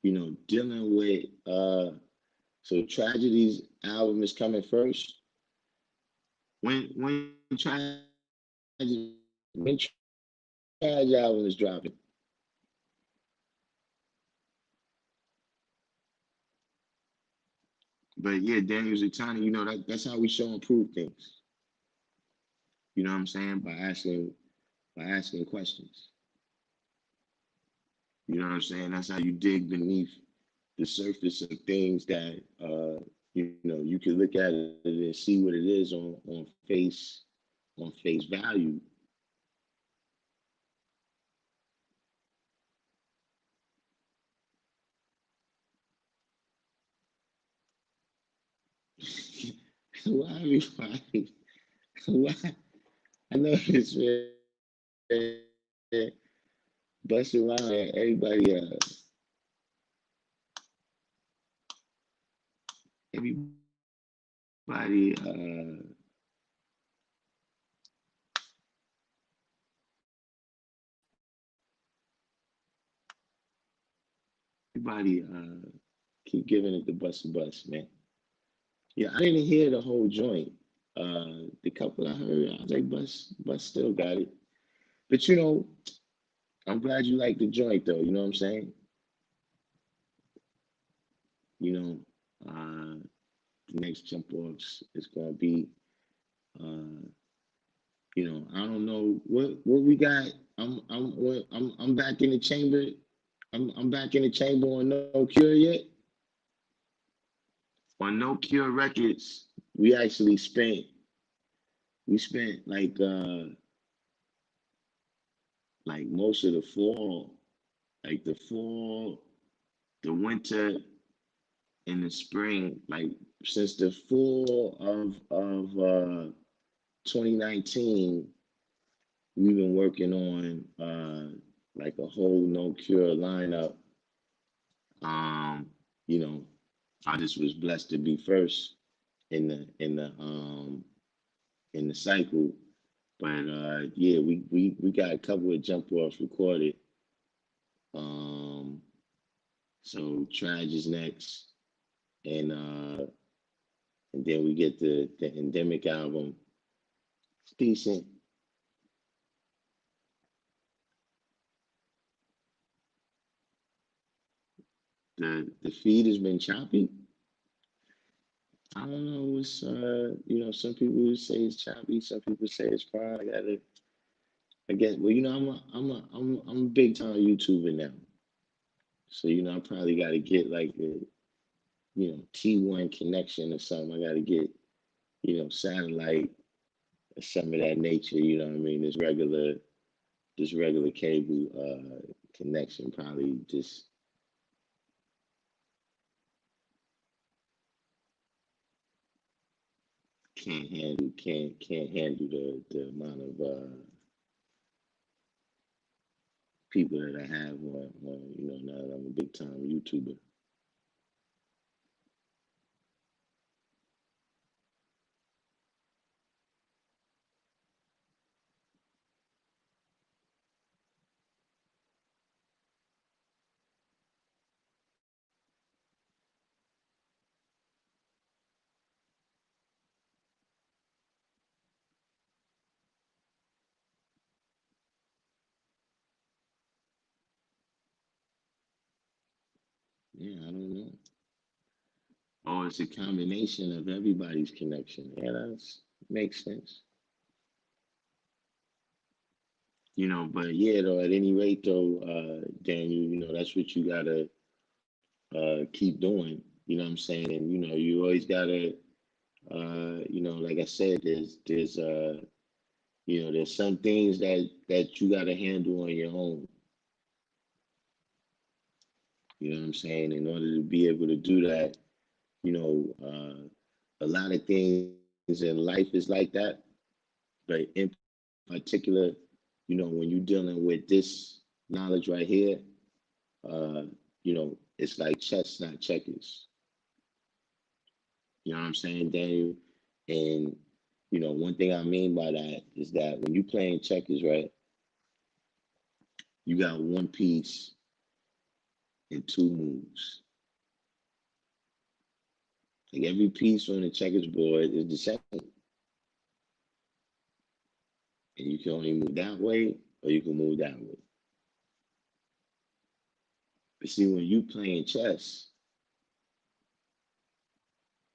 Dealing with so Tragedy's album is coming first. When Tragedy when Tragedy album is dropping. But yeah, Daniel Zutani, that's how we show and prove things. You know what I'm saying? By asking questions. You know what I'm saying? That's how you dig beneath the surface of things that you can look at it and see what it is on face value. Why everybody? Why? I know this bust around and everybody keep giving it the bust, man. Yeah, I didn't hear the whole joint. The couple I heard, I was like, Bus still got it. But I'm glad you like the joint though. You know what I'm saying? You know, the next jump offs is gonna be, uh, I don't know what we got. I'm back in the chamber. I'm back in the chamber on No Cure yet. On No Cure Records, we actually spent like most of the fall, like the fall, the winter, and the spring, like since the fall of 2019, we've been working on like a whole No Cure lineup. Um, you know, I just was blessed to be first in the cycle. But yeah, we got a couple of jump offs recorded. Um, so Trage is next, and then we get the Endemic album. It's decent. The feed has been choppy. I don't know. It's some people say it's choppy. Some people say it's fine. I guess. Well, I'm a big time YouTuber now. So I probably got to get like a T1 connection or something. I got to get satellite or some of that nature. You know what I mean? This regular cable connection probably just can't handle the amount of people that I have now that I'm a big time YouTuber. Yeah, I don't know. Oh, it's a combination of everybody's connection. Yeah, that makes sense. But yeah, though, at any rate, though, Daniel, that's what you gotta keep doing. You know what I'm saying? And you always gotta, like I said, there's some things that you gotta handle on your own. You know what I'm saying? In order to be able to do that, a lot of things in life is like that. But in particular, when you're dealing with this knowledge right here, it's like chess, not checkers. You know what I'm saying, Daniel? And one thing I mean by that is that when you playing checkers, right, you got one piece and two moves. Like every piece on the checkers board is the same, and you can only move that way or you can move that way. But see, when you playing chess,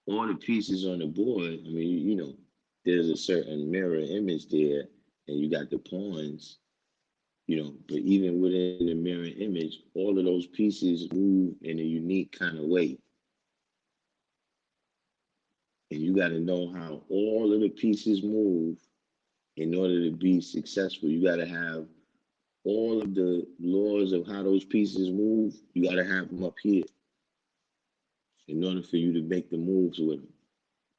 all the pieces on the board, I mean, there's a certain mirror image there, and you got the pawns, but even within the mirror image, all of those pieces move in a unique kind of way. And you got to know how all of the pieces move in order to be successful. You got to have all of the laws of how those pieces move, you got to have them up here in order for you to make the moves with them.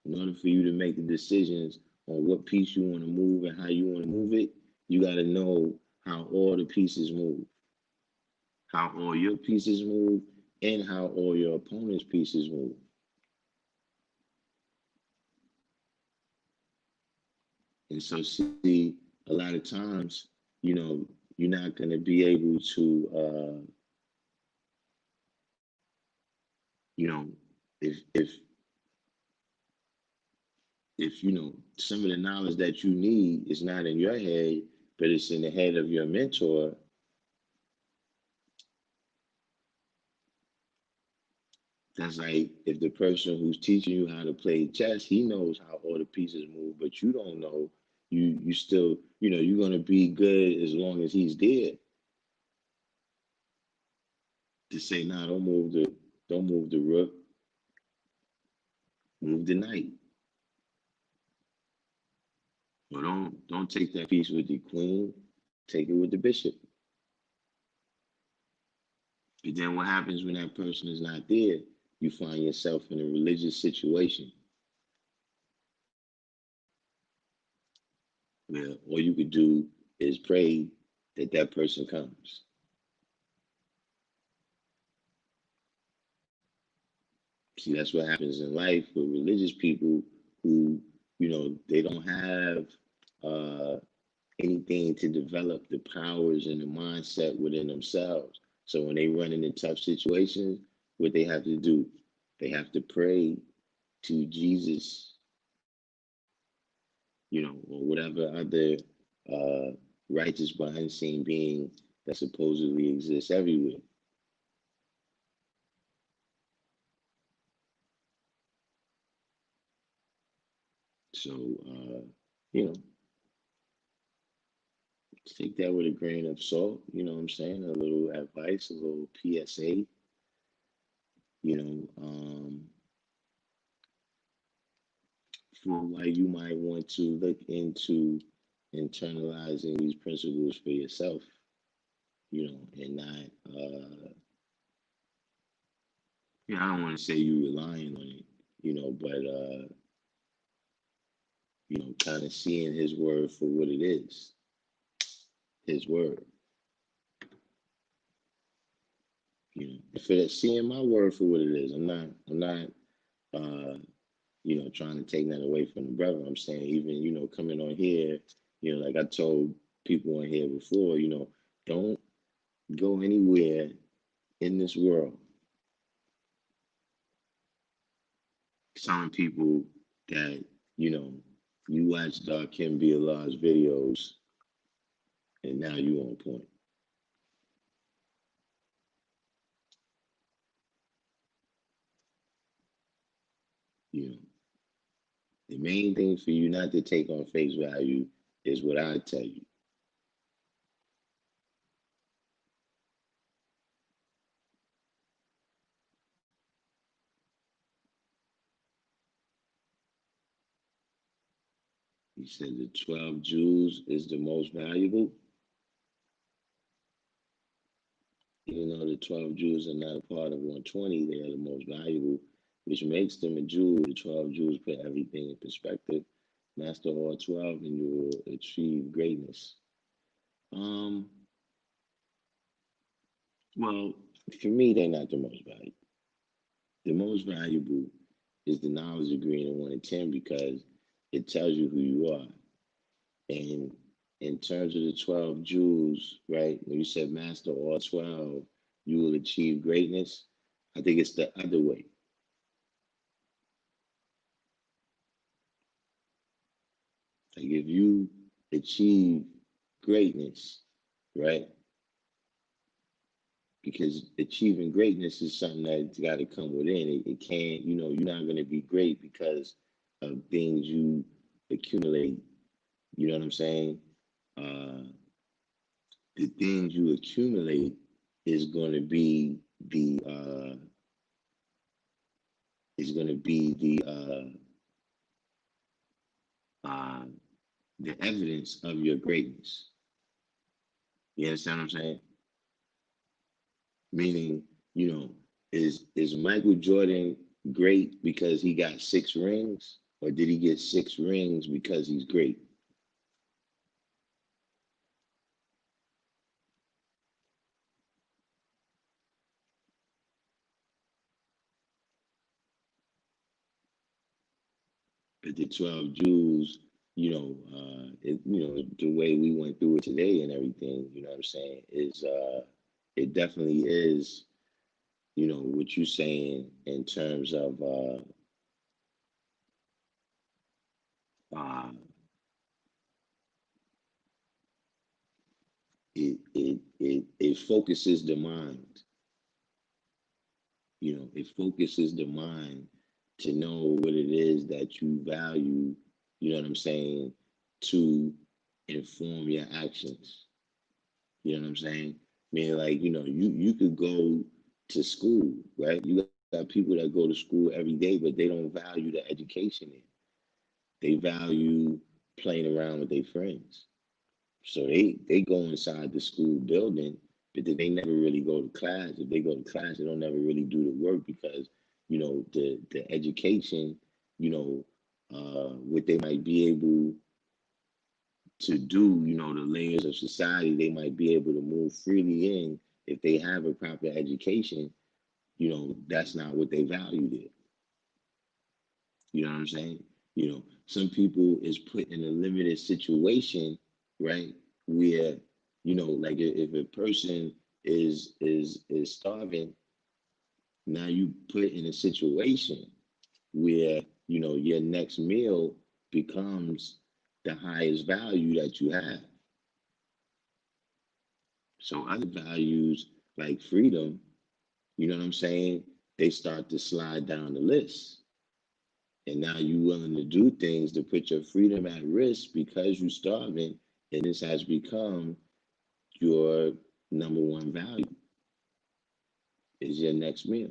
In order for you to make the decisions on what piece you want to move and how you want to move it, you got to know how all the pieces move, how all your pieces move, and how all your opponent's pieces move. And so, see, a lot of times, you're not going to be able to, if some of the knowledge that you need is not in your head, but it's in the head of your mentor, that's like if the person who's teaching you how to play chess, he knows how all the pieces move, but you don't know. You still, you're gonna be good as long as he's there to say, nah, don't move the rook, move the knight. Or don't take that piece with the queen, take it with the bishop. But then what happens when that person is not there? You find yourself in a religious situation where all you could do is pray that that person comes. See, that's what happens in life with religious people who, they don't have anything to develop the powers and the mindset within themselves. So when they run into tough situations, what they have to do, they have to pray to Jesus, or whatever other righteous but unseen being that supposedly exists everywhere. So, take that with a grain of salt, you know what I'm saying? A little advice, a little PSA, for why you might want to look into internalizing these principles for yourself, and not, I don't want to say you relying on it, but, kind of seeing his word for what it is, his word. For that, seeing my word for what it is. I'm not, trying to take that away from the brother. I'm saying even, coming on here, like I told people on here before, don't go anywhere in this world telling people that, you watch Darkim Be Allah's videos and now you on point. The main thing for you not to take on face value is what I tell you. He said the 12 jewels is the most valuable. Even though the 12 jewels are not a part of 120, they are the most valuable, which makes them a jewel. The 12 jewels put everything in perspective. Master all 12 and you will achieve greatness. Well, for me, they're not the most valuable. The most valuable is the knowledge degree in 1 and 10 because it tells you who you are. And in terms of the 12 jewels, right, when you said master all 12, you will achieve greatness, I think it's the other way. Like if you achieve greatness, right, because achieving greatness is something that's got to come within. It can't, you're not going to be great because of things you accumulate. You know what I'm saying? Uh, the things you accumulate is going to be the is going to be uh, the evidence of your greatness. You understand what I'm saying? Meaning, is Michael Jordan great because he got 6 rings, or did he get 6 rings because he's great? But the 12 Jews, the way we went through it today and everything, you know what I'm saying, is it definitely is, what you're saying in terms of uh, it focuses the mind. It focuses the mind to know what it is that you value, you know what I'm saying, to inform your actions. You know what I'm saying? Meaning, like, you could go to school, right? You got people that go to school every day, but they don't value the education there. They value playing around with their friends. So they go inside the school building, but then they never really go to class. If they go to class, they don't never really do the work because, the education, what they might be able to do, the layers of society they might be able to move freely in if they have a proper education, that's not what they value there. You know what I'm saying? Some people is put in a limited situation, right? Where, like if a person is starving, now you put in a situation where, your next meal becomes the highest value that you have. So other values like freedom, you know what I'm saying? They start to slide down the list. And now you're willing to do things to put your freedom at risk because you're starving, and this has become your number one value is your next meal.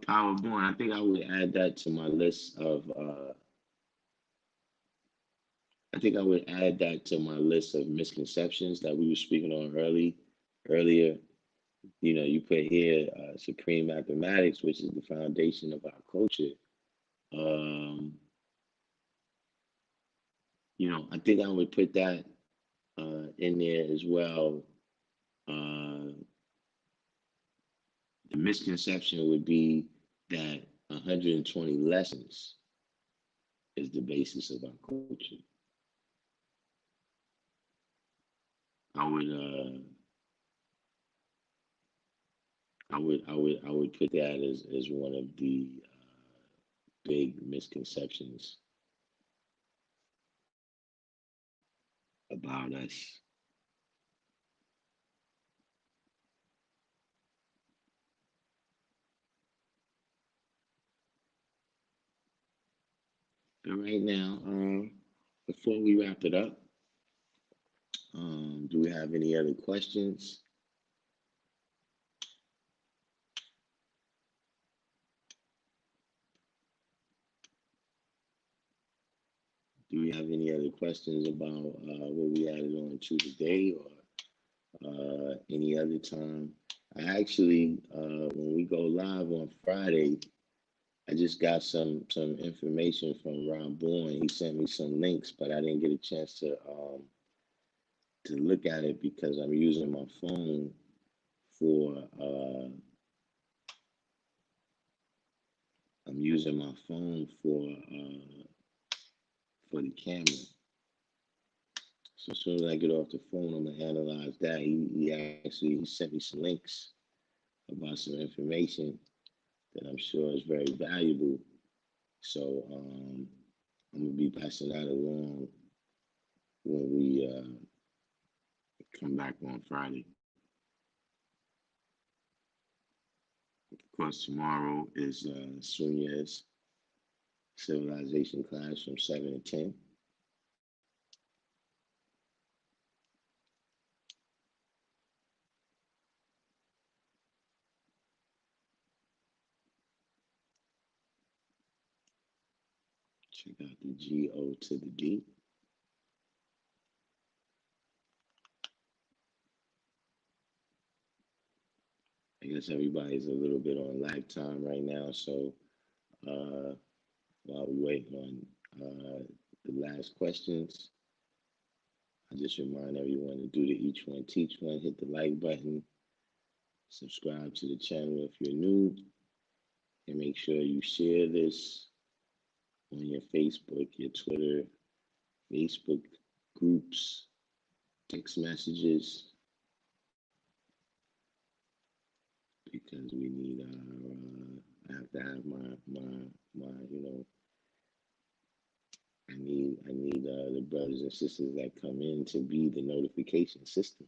Power born. I think I would add that to my list of. I think I would add that to my list of misconceptions that we were speaking on earlier. You put here supreme mathematics, which is the foundation of our culture. Um, I think I would put that in there as well. Uh, the misconception would be that 120 lessons is the basis of our culture. I would, I would put that as one of the big misconceptions about us. But right now, before we wrap it up, do we have any other questions? Do we have any other questions about what we added on to today or any other time? I actually, when we go live on Friday, I just got some information from Ron Bourne. He sent me some links, but I didn't get a chance to look at it because I'm using my phone for I'm using my phone for the camera. So as soon as I get off the phone, I'm gonna analyze that. He sent me some links about some information that I'm sure is very valuable. So I'm gonna be passing that along when we come back on Friday. Of course, tomorrow is Sunya's civilization class from 7 to 10. Check out the G-O to the D. I guess everybody's a little bit on lag time right now, so while we wait on the last questions, I just remind everyone to do the each one, teach one, hit the like button, subscribe to the channel if you're new, and make sure you share this on your Facebook, your Twitter, Facebook groups, text messages, because we need I have to have my I need the brothers and sisters that come in to be the notification system.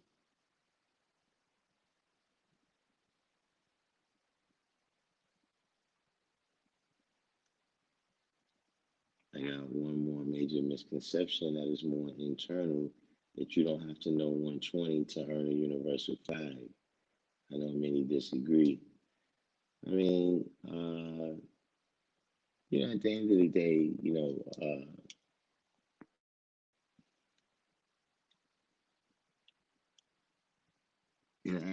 I got one more major misconception that is more internal, that you don't have to know 120 to earn a universal flag. I know many disagree. I mean, at the end of the day,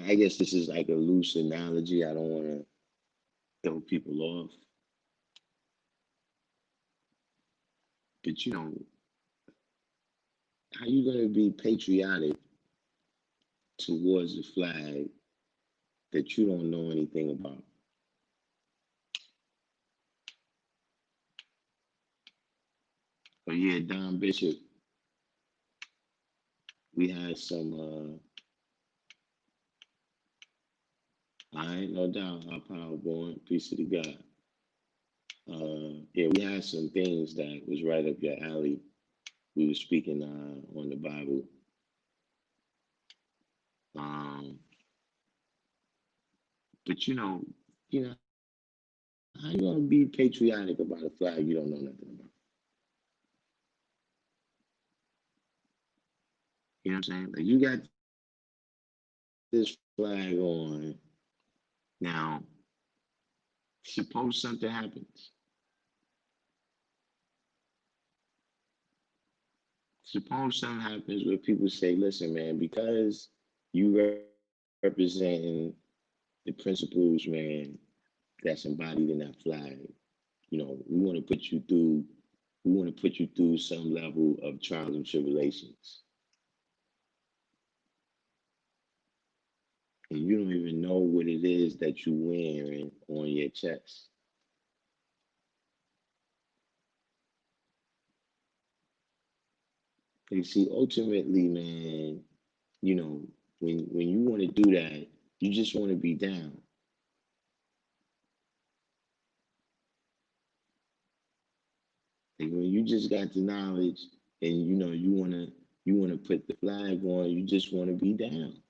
I guess this is like a loose analogy. I don't want to throw people off, but how you gonna be patriotic towards a flag that you don't know anything about? But yeah, Don Bishop, we had some. I ain't no doubt. Our power born, peace to the God. Yeah, we had some things that was right up your alley. We were speaking on the Bible. But how you gonna be patriotic about a flag you don't know nothing about? You know what I'm saying? Like, you got this flag on. Now, suppose something happens. Suppose something happens where people say, listen, man, because you representing the principles, man, that's embodied in that flag, we want to put you through some level of trials and tribulations. And you don't even know what it is that you're wearing on your chest. And see, ultimately, man, when you want to do that, you just want to be down. Like, when you just got the knowledge and you wanna put the flag on, you just want to be down.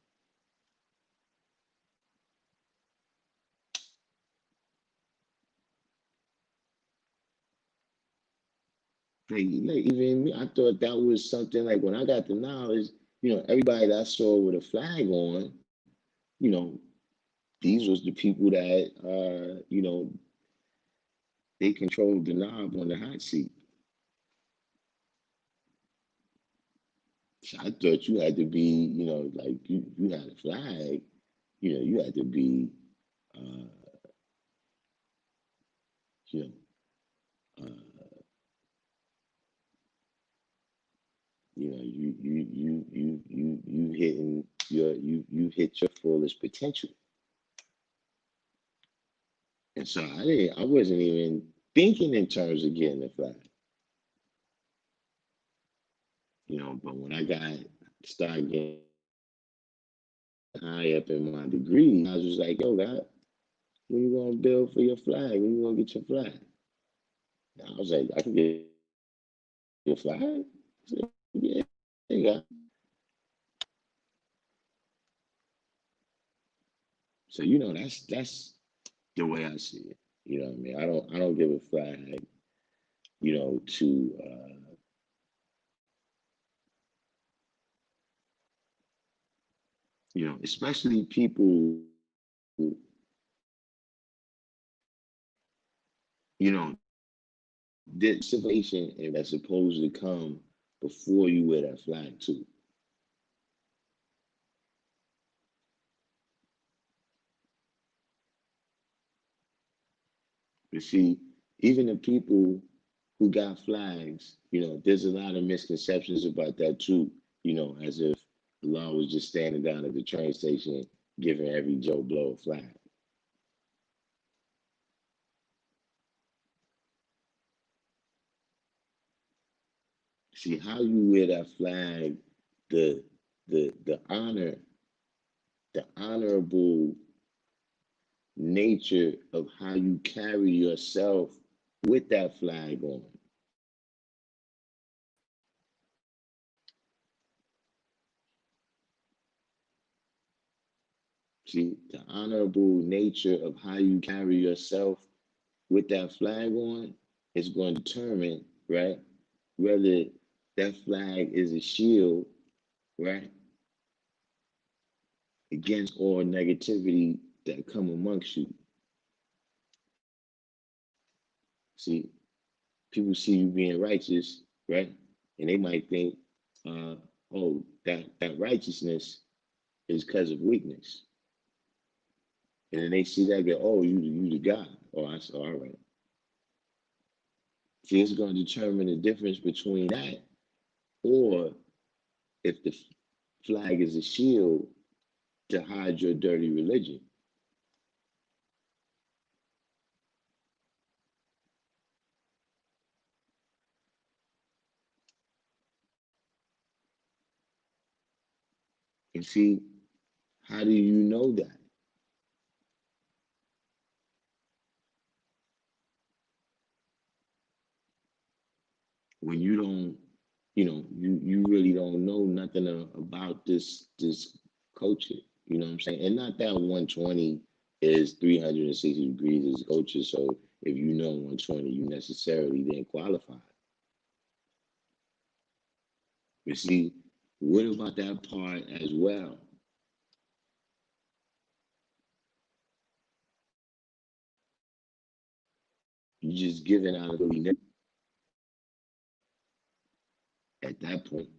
Like even me, I thought that was something like when I got the knowledge, everybody that I saw with a flag on, you know, these was the people that they controlled the knob on the hot seat. So I thought you had to be, like you had a flag, you had to be, uh, you know, you hitting you hit your fullest potential. And so I wasn't even thinking in terms of getting a flag, but when I started getting high up in my degree, I was just like, yo, God, when you gonna build for your flag? When you gonna get your flag? And I was like, I can get your flag? I said, yeah, God. So that's the way I see it. You know what I mean? I don't give a flag, to especially people, this civilization and that's supposed to come before you wear that flag too. You see, even the people who got flags, there's a lot of misconceptions about that too. As if Allah was just standing down at the train station giving every Joe Blow a flag. See how you wear that flag, the the honor, the honorable nature of how you carry yourself with that flag on. See, the honorable nature of how you carry yourself with that flag on is going to determine, right, whether that flag is a shield, right, against all negativity that come amongst you. See, people see you being righteous, right, and they might think, oh, that righteousness is because of weakness. And then they see that, go, oh, you the God. Oh, I said, all right. See, it's going to determine the difference between that or if the flag is a shield to hide your dirty religion. And see, how do you know that? When you don't, you really don't know nothing about this culture. You know what I'm saying? And not that 120 is 360 degrees as culture. So if you know 120, you necessarily didn't qualify. You see, what about that part as well? You just giving out of the at that point,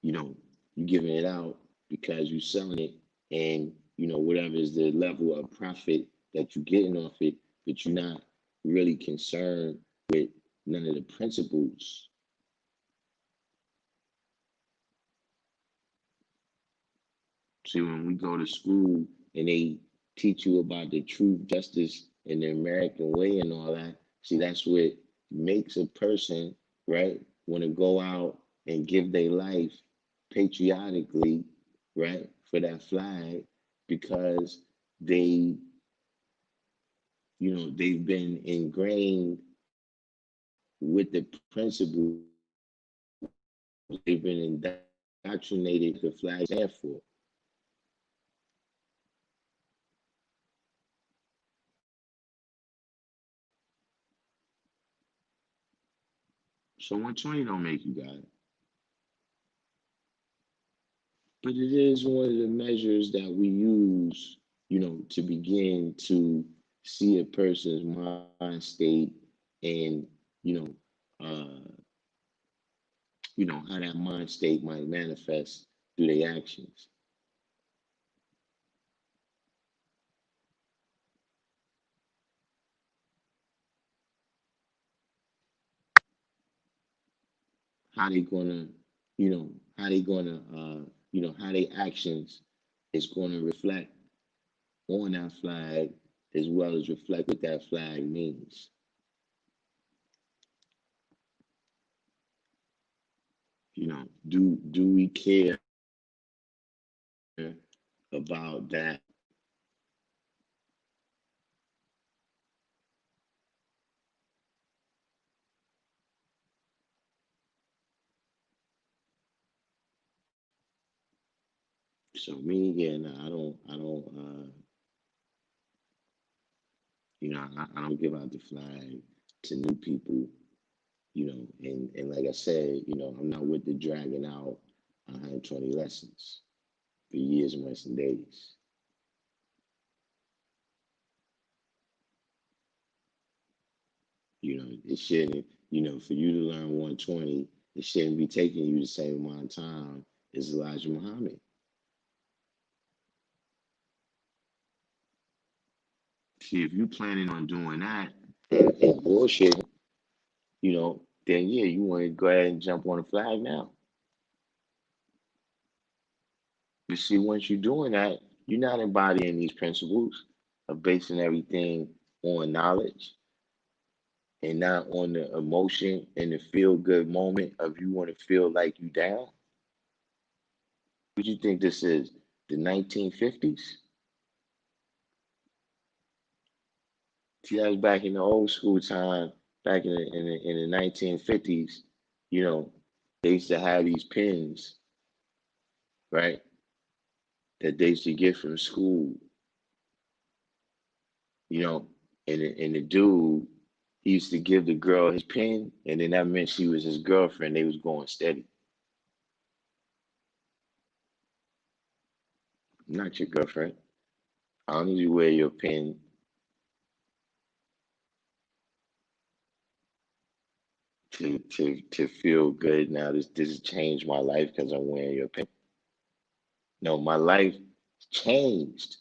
you know, you giving it out because you selling it and whatever is the level of profit that you're getting off it, but you're not really concerned with none of the principles. See, when we go to school and they teach you about the truth, justice, and the American way and all that, see, that's what makes a person, right, want to go out and give their life patriotically, right, for that flag because they, they've been ingrained with the principles, they've been indoctrinated the flag stand for. So 120 don't make you God. But it is one of the measures that we use, to begin to see a person's mind state and, you know, how that mind state might manifest through their actions. How they gonna, how they gonna, how their actions is gonna reflect on that flag as well as reflect what that flag means. You know, do we care about that? So me, yeah, no, I don't give out the flag to new people, and like I said, I'm not with the dragging out 120 lessons for years, months, and days. It shouldn't, for you to learn 120, it shouldn't be taking you the same amount of time as Elijah Muhammad. See, if you're planning on doing that and bullshit, then yeah, you want to go ahead and jump on the flag now. But see, once you're doing that, you're not embodying these principles of basing everything on knowledge and not on the emotion and the feel good moment of you want to feel like you down. What do you think this is? The 1950s? See, that was back in the old school time, back in the 1950s. You know, they used to have these pins, right? That they used to get from school, you know, and the dude, he used to give the girl his pin, and then that meant she was his girlfriend. They was going steady. Not your girlfriend. I don't need you to wear your pin to feel good. Now this has changed my life because I'm wearing your pin. No, my life changed.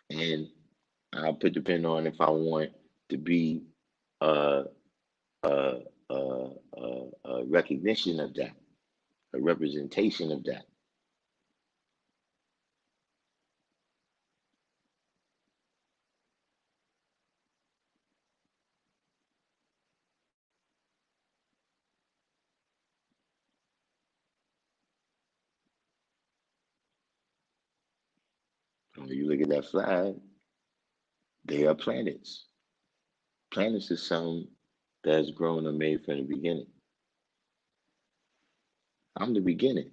And I'll put the pin on if I want to be a, a, a recognition of that, a representation of that. When you look at that flag, they are planets. Planets is something that's grown or made from the beginning. I'm the beginning.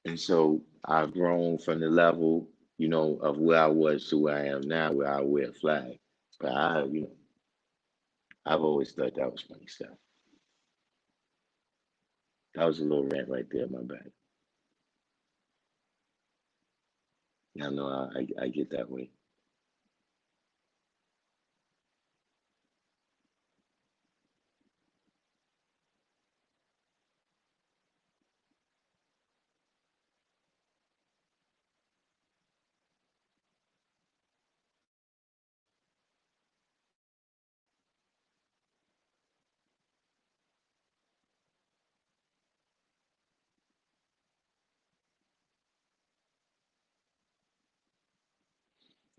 And so I've grown from the level, of where I was to where I am now, where I wear a flag. But I've always thought that was funny stuff. That was a little rant right there, my bad. I know I get that way.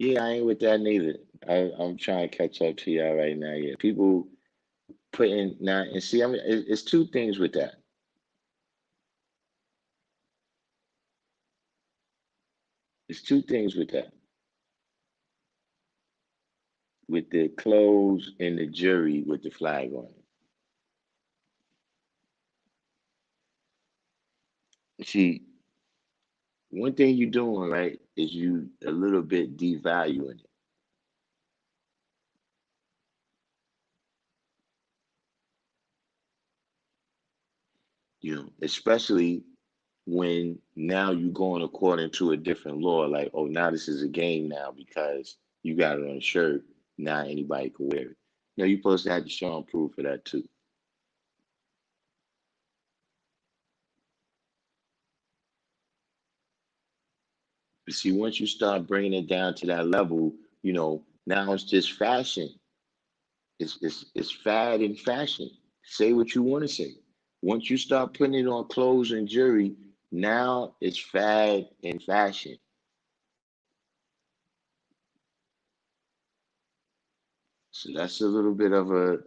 Yeah, I ain't with that neither. I'm trying to catch up to y'all right now. Yeah, people putting now and see. I mean, it's two things with that. It's two things with that. With the clothes and the jury with the flag on it. See, one thing you're doing right is you a little bit devaluing it. Especially when now you're going according to a different law, like, oh, now this is a game now because you got it on a shirt. Now anybody can wear it. No, you're supposed to have to show and proof for that too. But see, once you start bringing it down to that level, now it's just fashion. It's fad and fashion. Say what you want to say. Once you start putting it on clothes and jewelry, now it's fad and fashion. So that's a little bit of a,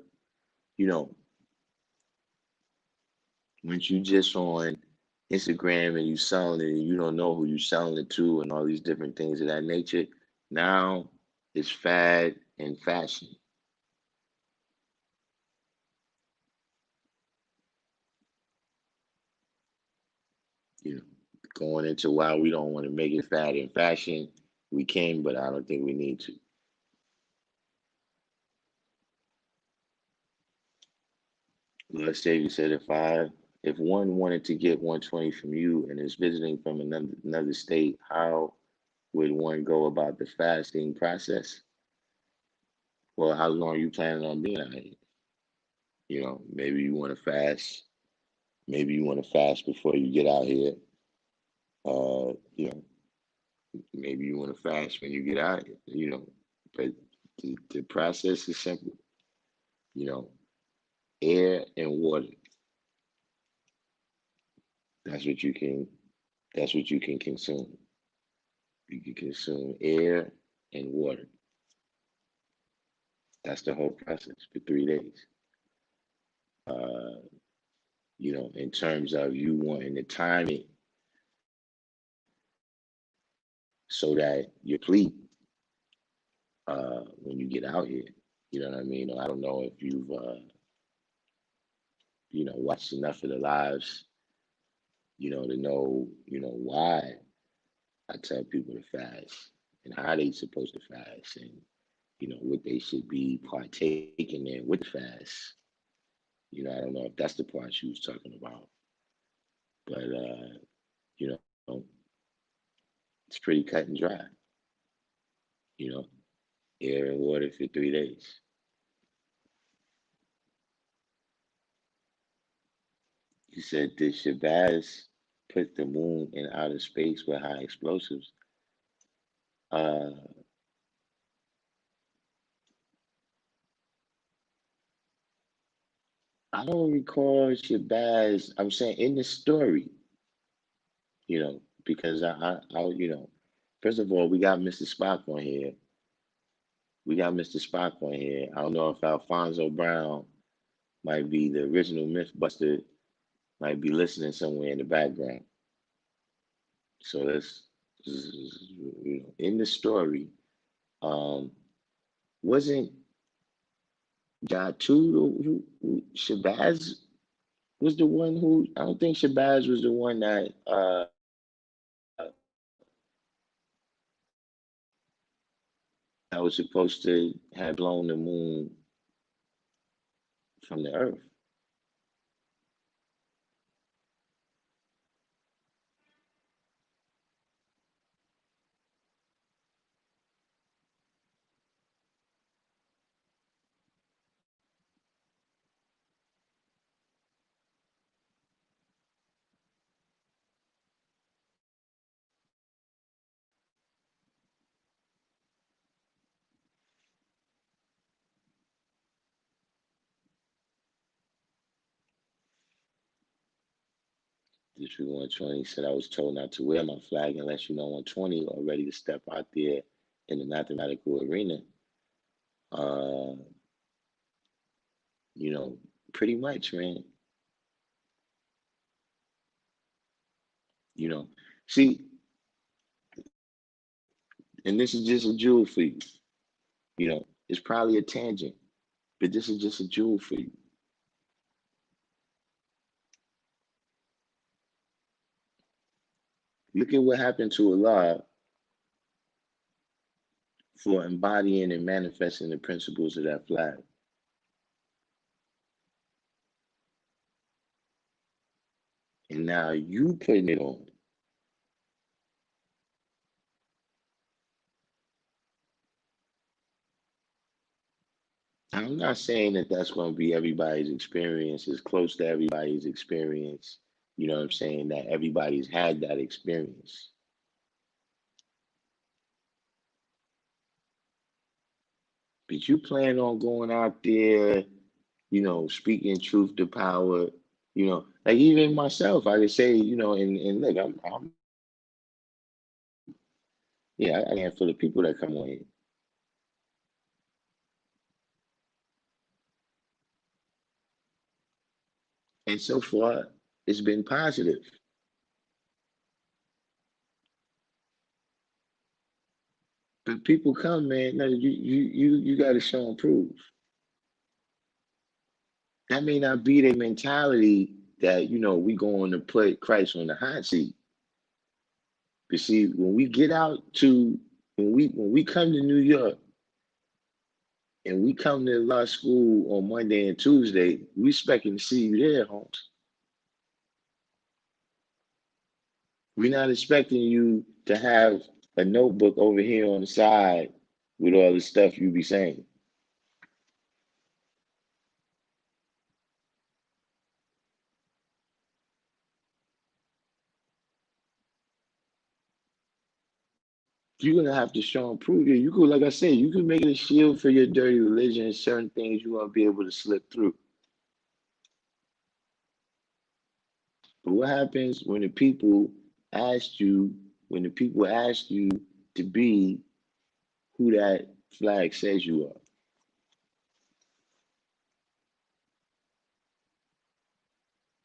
you know, once you just on Instagram and you selling it and you don't know who you selling it to and all these different things of that nature, now it's fad and fashion. You know, going into why we don't want to make it fad and fashion, we can, but I don't think we need to. Let's say you said if one wanted to get 120 from you and is visiting from another state, how would one go about the fasting process? Well, how long are you planning on being out here? You know, maybe you want to fast. Maybe you want to fast before you get out here. You know, maybe you want to fast when you get out here. You know, but the process is simple. You know, air and water. That's what you can. That's what you can consume. You can consume air and water. That's the whole process for 3 days. Uh, you know, in terms of you wanting to time it so that you're complete when you get out here. You know what I mean? Or I don't know if you've you know, watched enough of the lives, you know, to know, you know, why I tell people to fast and how they supposed to fast and you know what they should be partaking in with the fast. You know, I don't know if that's the part she was talking about, but you know, it's pretty cut and dry. You know, air and water for 3 days. You said did Shabazz put the moon in outer space with high explosives? Uh, I don't recall Shabazz. I'm saying in the story, you know, because you know, first of all, we got Mr. Spock on here. We got Mr. Spock on here. I don't know if Alfonso Brown might be the original Mythbuster, might be listening somewhere in the background. So that's, you know, in the story, um, wasn't Jatu Shabazz was the one who, I don't think Shabazz was the one that that was supposed to have blown the moon from the earth. District 120 said I was told not to wear my flag unless you know 120 or ready to step out there in the mathematical arena. Uh, you know, pretty much, man. You know, see, and this is just a jewel for you. You know, it's probably a tangent, but this is just a jewel for you. Look at what happened to Allah for embodying and manifesting the principles of that flag. And now you putting it on. I'm not saying that that's going to be everybody's experience, as close to everybody's experience. You know what I'm saying? That everybody's had that experience. But you plan on going out there, speaking truth to power, like even myself, I could say, and look, yeah, I handful of people that come on here. And so far, it's been positive. But people come, man, no, you got to show and prove. That may not be their mentality that, we going to put Christ on the hot seat. But see, when we get out to, when we come to New York and we come to law school on Monday and Tuesday, we expecting to see you there, Holmes. We're not expecting you to have a notebook over here on the side with all the stuff you be saying. You're gonna have to show and prove it. You could, like I said, you could make it a shield for your dirty religion and certain things you won't be able to slip through. But what happens when the people ask you to be who that flag says you are?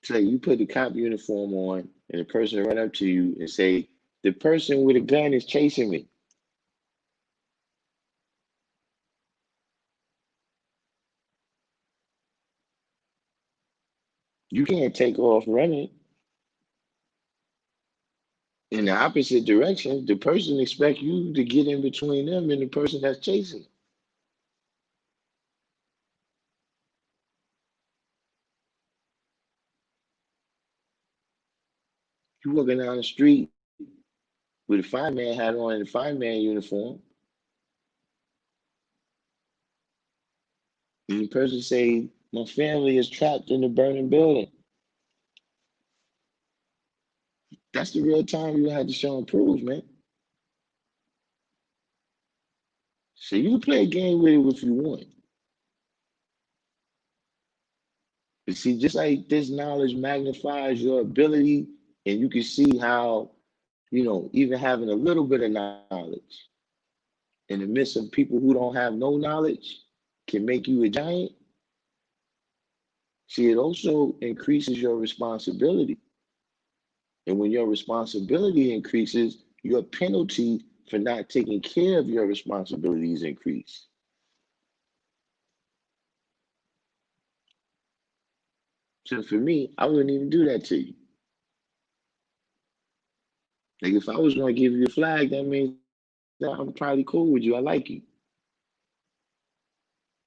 Say you put the cop uniform on and the person run up to you and say, the person with a gun is chasing me. You can't take off running in the opposite direction. The person expect you to get in between them and the person that's chasing them. You walking down the street with a fireman hat on and a fireman uniform, and the person say, my family is trapped in the burning building. That's the real time you had to show and prove, man. So you can play a game with it if you want. But see, just like this knowledge magnifies your ability, and you can see how, even having a little bit of knowledge in the midst of people who don't have no knowledge can make you a giant. See, it also increases your responsibility. And when your responsibility increases, your penalty for not taking care of your responsibilities increase. So for me, I wouldn't even do that to you. Like if I was going to give you a flag, that means that I'm probably cool with you. I like you.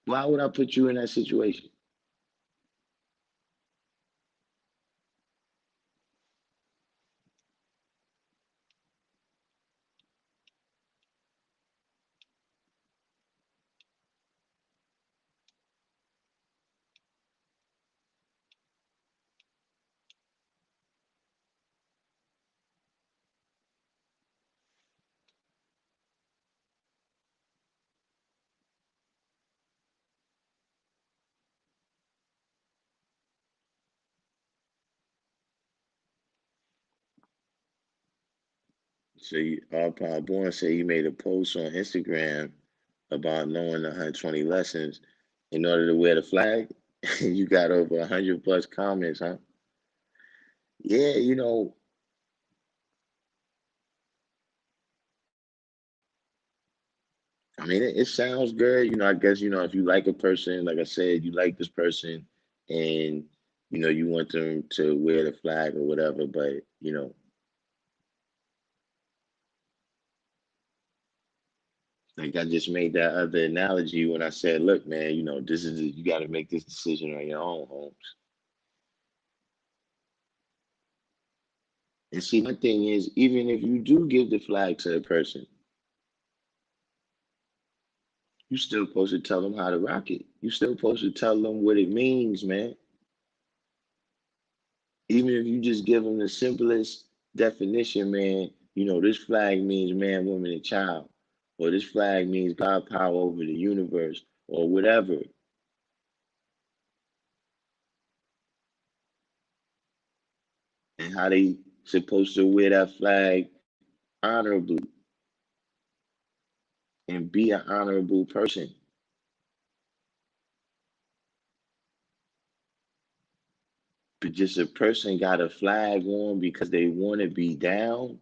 Why would I put you in that situation? So Paul Bourne said you made a post on Instagram about knowing the 120 lessons in order to wear the flag. You got over 100 plus comments, huh? Yeah, I mean, it sounds good. I guess, if you like a person, like I said, you like this person and, you want them to wear the flag or whatever, but, like I just made that other analogy when I said, look, man, you got to make this decision on your own, Holmes. And see, my thing is, even if you do give the flag to a person, you still supposed to tell them how to rock it. You still supposed to tell them what it means, man. Even if you just give them the simplest definition, man, this flag means man, woman, and child. Or this flag means God power over the universe. or whatever. And how they supposed to wear that flag honorably and be an honorable person. But just a person got a flag on because they want to be down.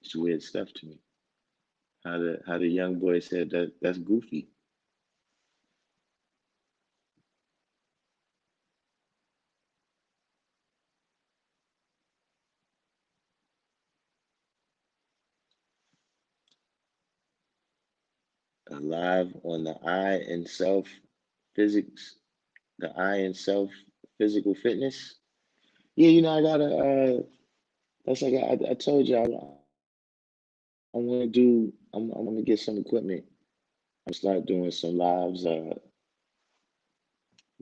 It's weird stuff to me. How the young boy said that's goofy. Alive on the eye and self physics, the eye and self physical fitness. Yeah, I gotta. That's like I told you. I want to do. I'm gonna get some equipment. I'm start doing some lives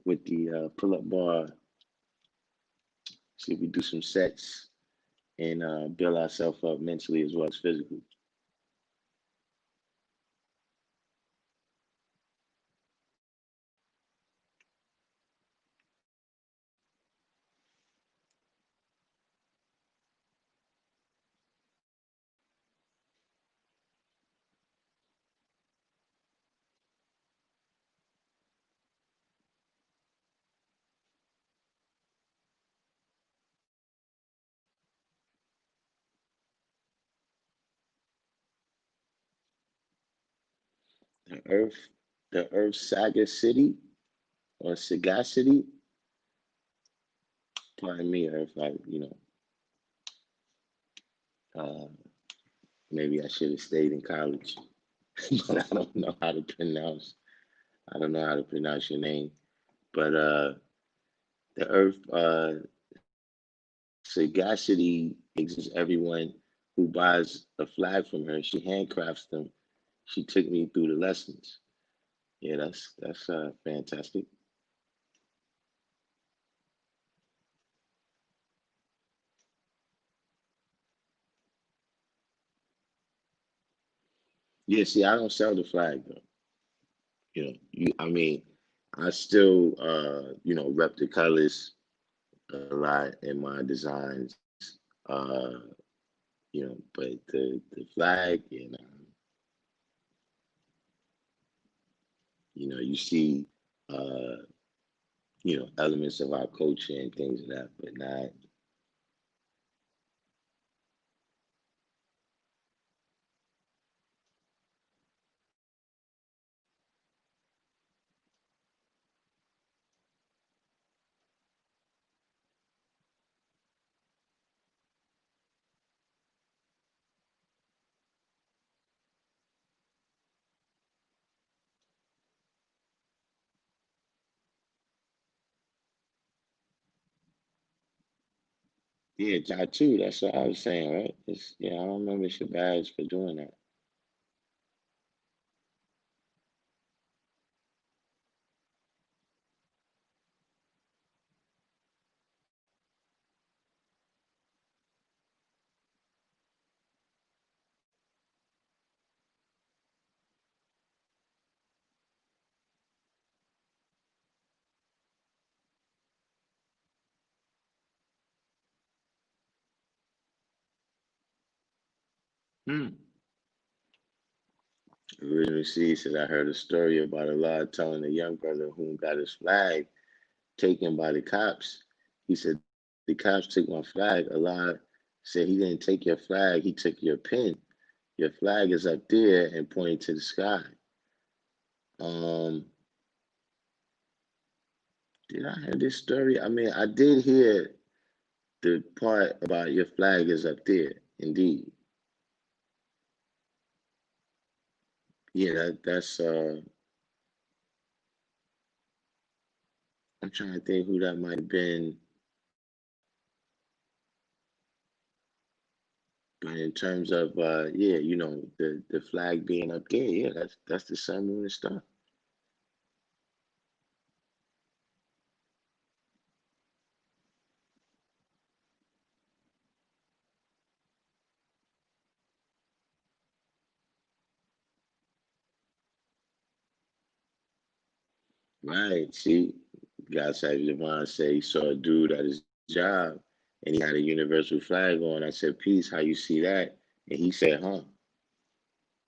with the pull up bar. See if we do some sets and build ourselves up mentally as well as physically. The Earth, the Earth Saga City or Sagacity. Pardon me, Earth. Uh, maybe I should have stayed in college, but I don't know how to pronounce. I don't know how to pronounce your name. But the Earth Sagacity exists. Everyone who buys a flag from her, she handcrafts them. She took me through the lessons. Yeah, that's fantastic. Yeah, see, I don't sell the flag though. I mean, I still rep the colors a lot in my designs. Uh, but the flag, you see uh, elements of our culture and things of that, but not. Yeah, tattoo. That's what I was saying, right? I don't remember Shabazz for doing that. Hmm. Original C said I heard a story about Allah telling a young brother who got his flag taken by the cops. He said the cops took my flag. Allah said he didn't take your flag, he took your pen. Your flag is up there and pointing to the sky. Um, did I hear this story? I mean, I did hear the part about your flag is up there. Indeed. Yeah, that's I'm trying to think who that might have been. But in terms of the flag being up there, yeah, that's the sun, moon, and star. Right. See, God said Javon say he saw a dude at his job and he had a universal flag on. I said, peace, how you see that? And he said, huh?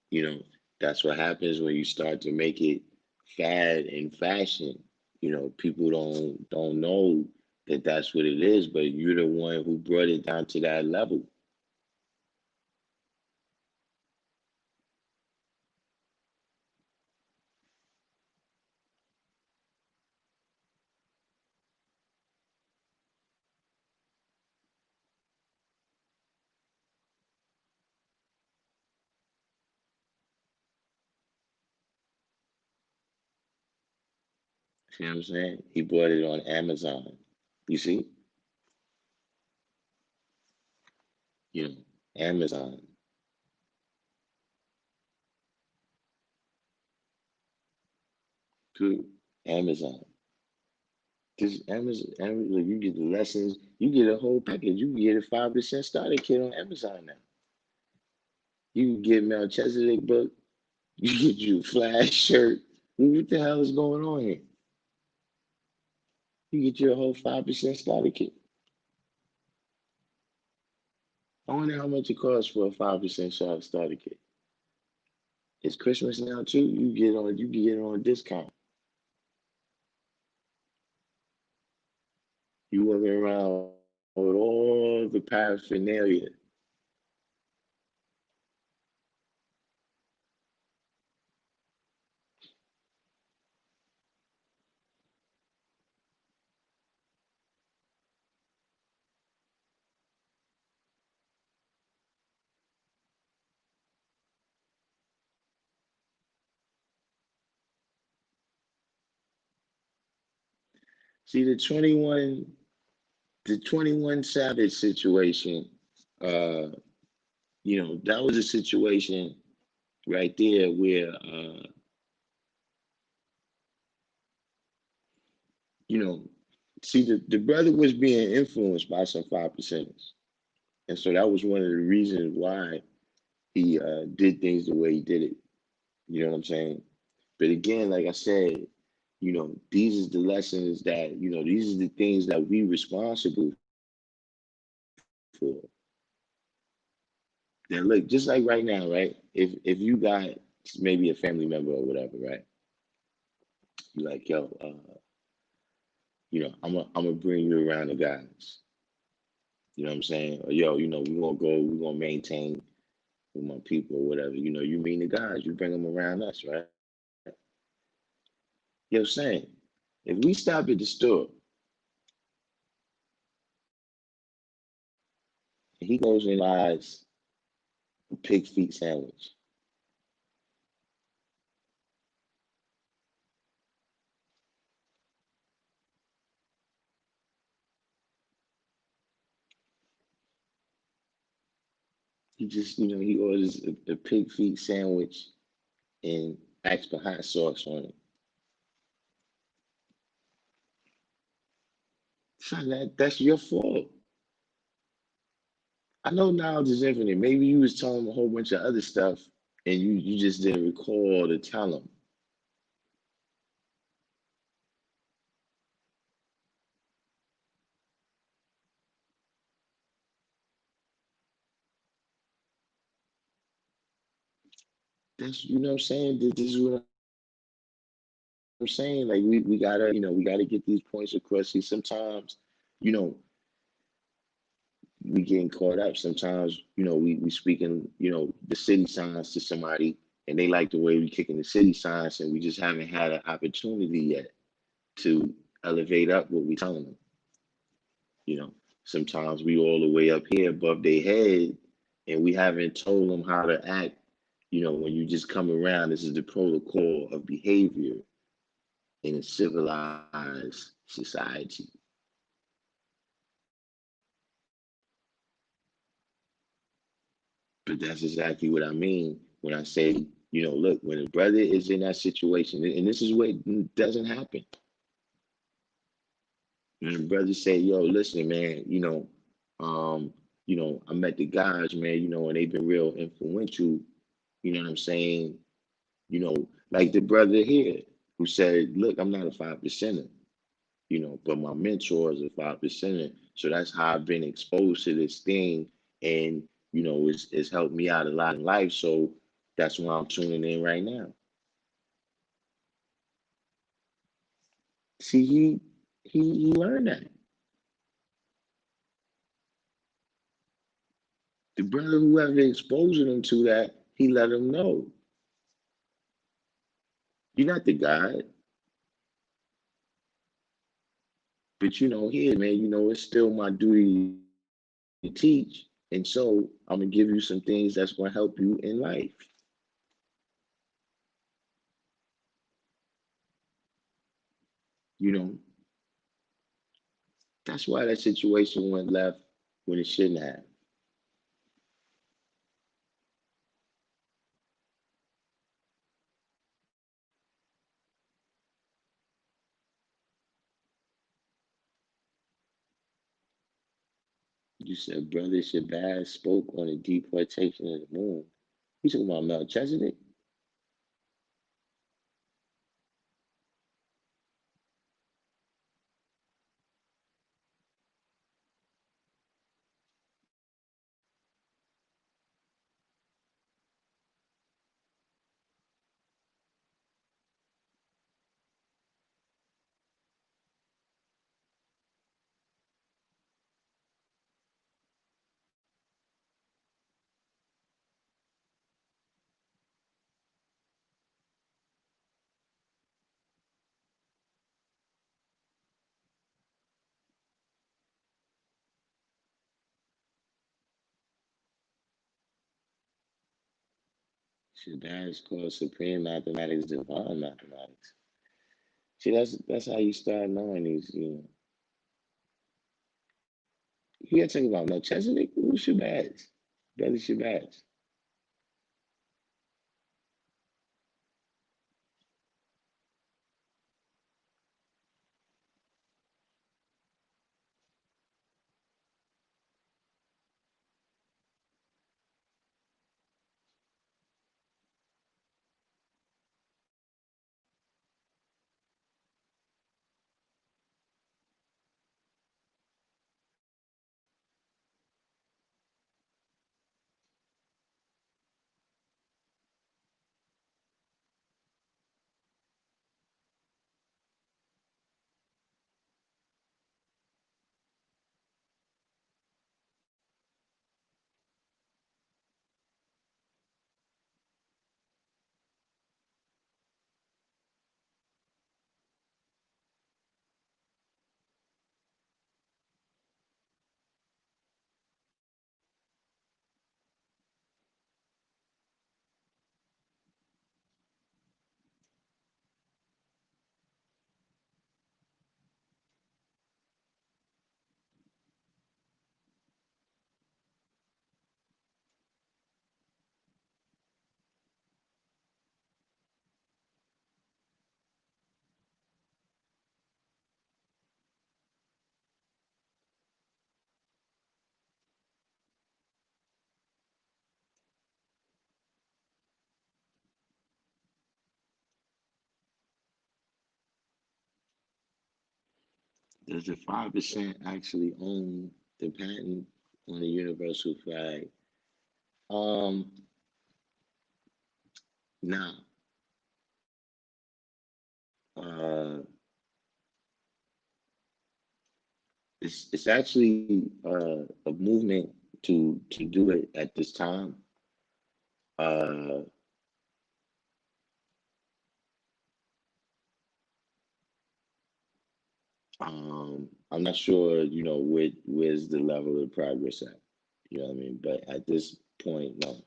You know, that's what happens when you start to make it fad and fashion. People don't know that that's what it is, but you're the one who brought it down to that level. See what I'm saying? He bought it on Amazon. You see? You know, Amazon. Good. Amazon. This Amazon, you get the lessons, you get a whole package. You can get a 5% starter kit on Amazon now. You can get Melchizedek book. You get you a flash shirt. What the hell is going on here? You get your whole 5% starter kit. I wonder how much it costs for a 5% starter kit. It's Christmas now too. You can get it on a discount. You walking around with all the paraphernalia. See the 21 Savage situation, uh, that was a situation right there where you know, see the brother was being influenced by some 5%ers. And so that was one of the reasons why he did things the way he did it. You know what I'm saying? But again, like I said, these is the lessons that, these are the things that we responsible for. Then look, just like right now, right? If you got maybe a family member or whatever, right? You like, yo, I'm gonna bring you around the guys. You know what I'm saying? Or yo, we're gonna maintain with my people or whatever. You mean the guys, you bring them around us, right? Yo, saying, if we stop at the store and he goes and buys a pig feet sandwich, he orders a pig feet sandwich and asks for hot sauce on it. Son, that's your fault. I know knowledge is infinite. Maybe you was telling him a whole bunch of other stuff and you just didn't recall to tell him. That's what I'm saying. This is what I'm saying. Like we gotta, we gotta get these points across. See, sometimes, you know, we getting caught up. Sometimes, we speaking, the city signs to somebody and they like the way we kicking the city signs and we just haven't had an opportunity yet to elevate up what we telling them. You know, sometimes we all the way up here above their head and we haven't told them how to act. When you just come around, this is the protocol of behavior in a civilized society. But that's exactly what I mean when I say, look, when a brother is in that situation, and this is what doesn't happen. When a brother say, yo, listen, man, I met the guys, man, and they've been real influential, you know what I'm saying? Like the brother here. who said, look, I'm not a 5%er, but my mentor is a 5%er. So that's how I've been exposed to this thing. And, it's helped me out a lot in life. So that's why I'm tuning in right now. See, he learned that. The brother who ever exposed him to that, he let him know. You're not the God. But here, man, it's still my duty to teach. And so I'm gonna give you some things that's gonna help you in life. You know, that's why that situation went left when it shouldn't have. You said Brother Shabazz spoke on the deportation of the moon. You talking about Melchizedek? Shabazz called supreme mathematics divine mathematics. See, that's how you start knowing these. You gotta talk about Melchizedek. Who's Shabazz? Brother Shabazz. Does the 5% actually own the patent on the universal flag? Um, now, uh, it's actually a movement to do it at this time. Uh, I'm not sure, where's the level of progress at. You know what I mean? But at this point, no.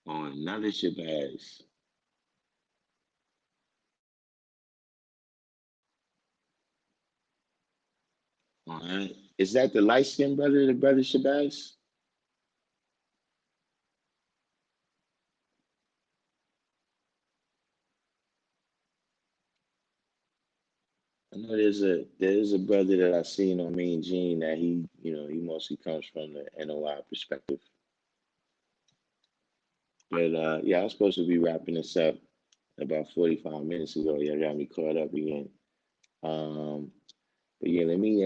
On another Shabazz, All right. Is that the light skinned brother, the brother Shabazz? I know there's a brother that I seen on Mean Gene that he mostly comes from the NOI perspective. But yeah, I was supposed to be wrapping this up about 45 minutes ago. Y'all got me caught up again. Um, but yeah, let me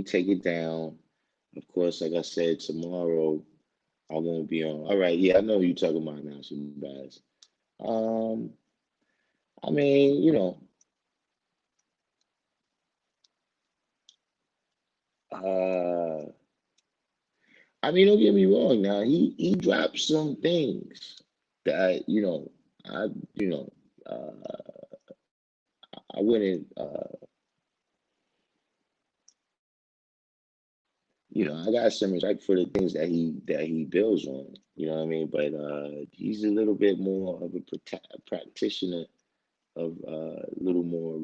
take it down. Of course, like I said, tomorrow I won't be on. All right, yeah, I know who you're talking about now, Shabazz. Um, I mean, uh, I mean, don't get me wrong. Now he dropped some things that I I wouldn't I got some respect for the things that he builds on. You know what I mean? But he's a little bit more of a practitioner of a little more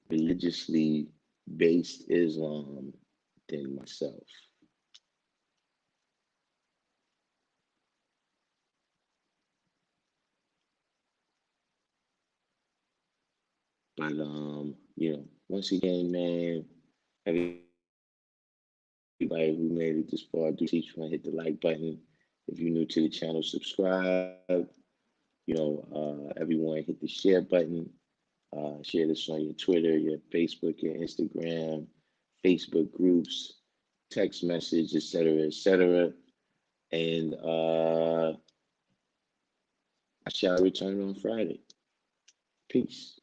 religiously based Islam than myself. But once again, man, everybody who made it this far, do teach one, hit the like button. If you're new to the channel, subscribe. Everyone hit the share button. Share this on your Twitter, your Facebook, your Instagram, Facebook groups, text message, etc., etc. And I shall return on Friday. Peace.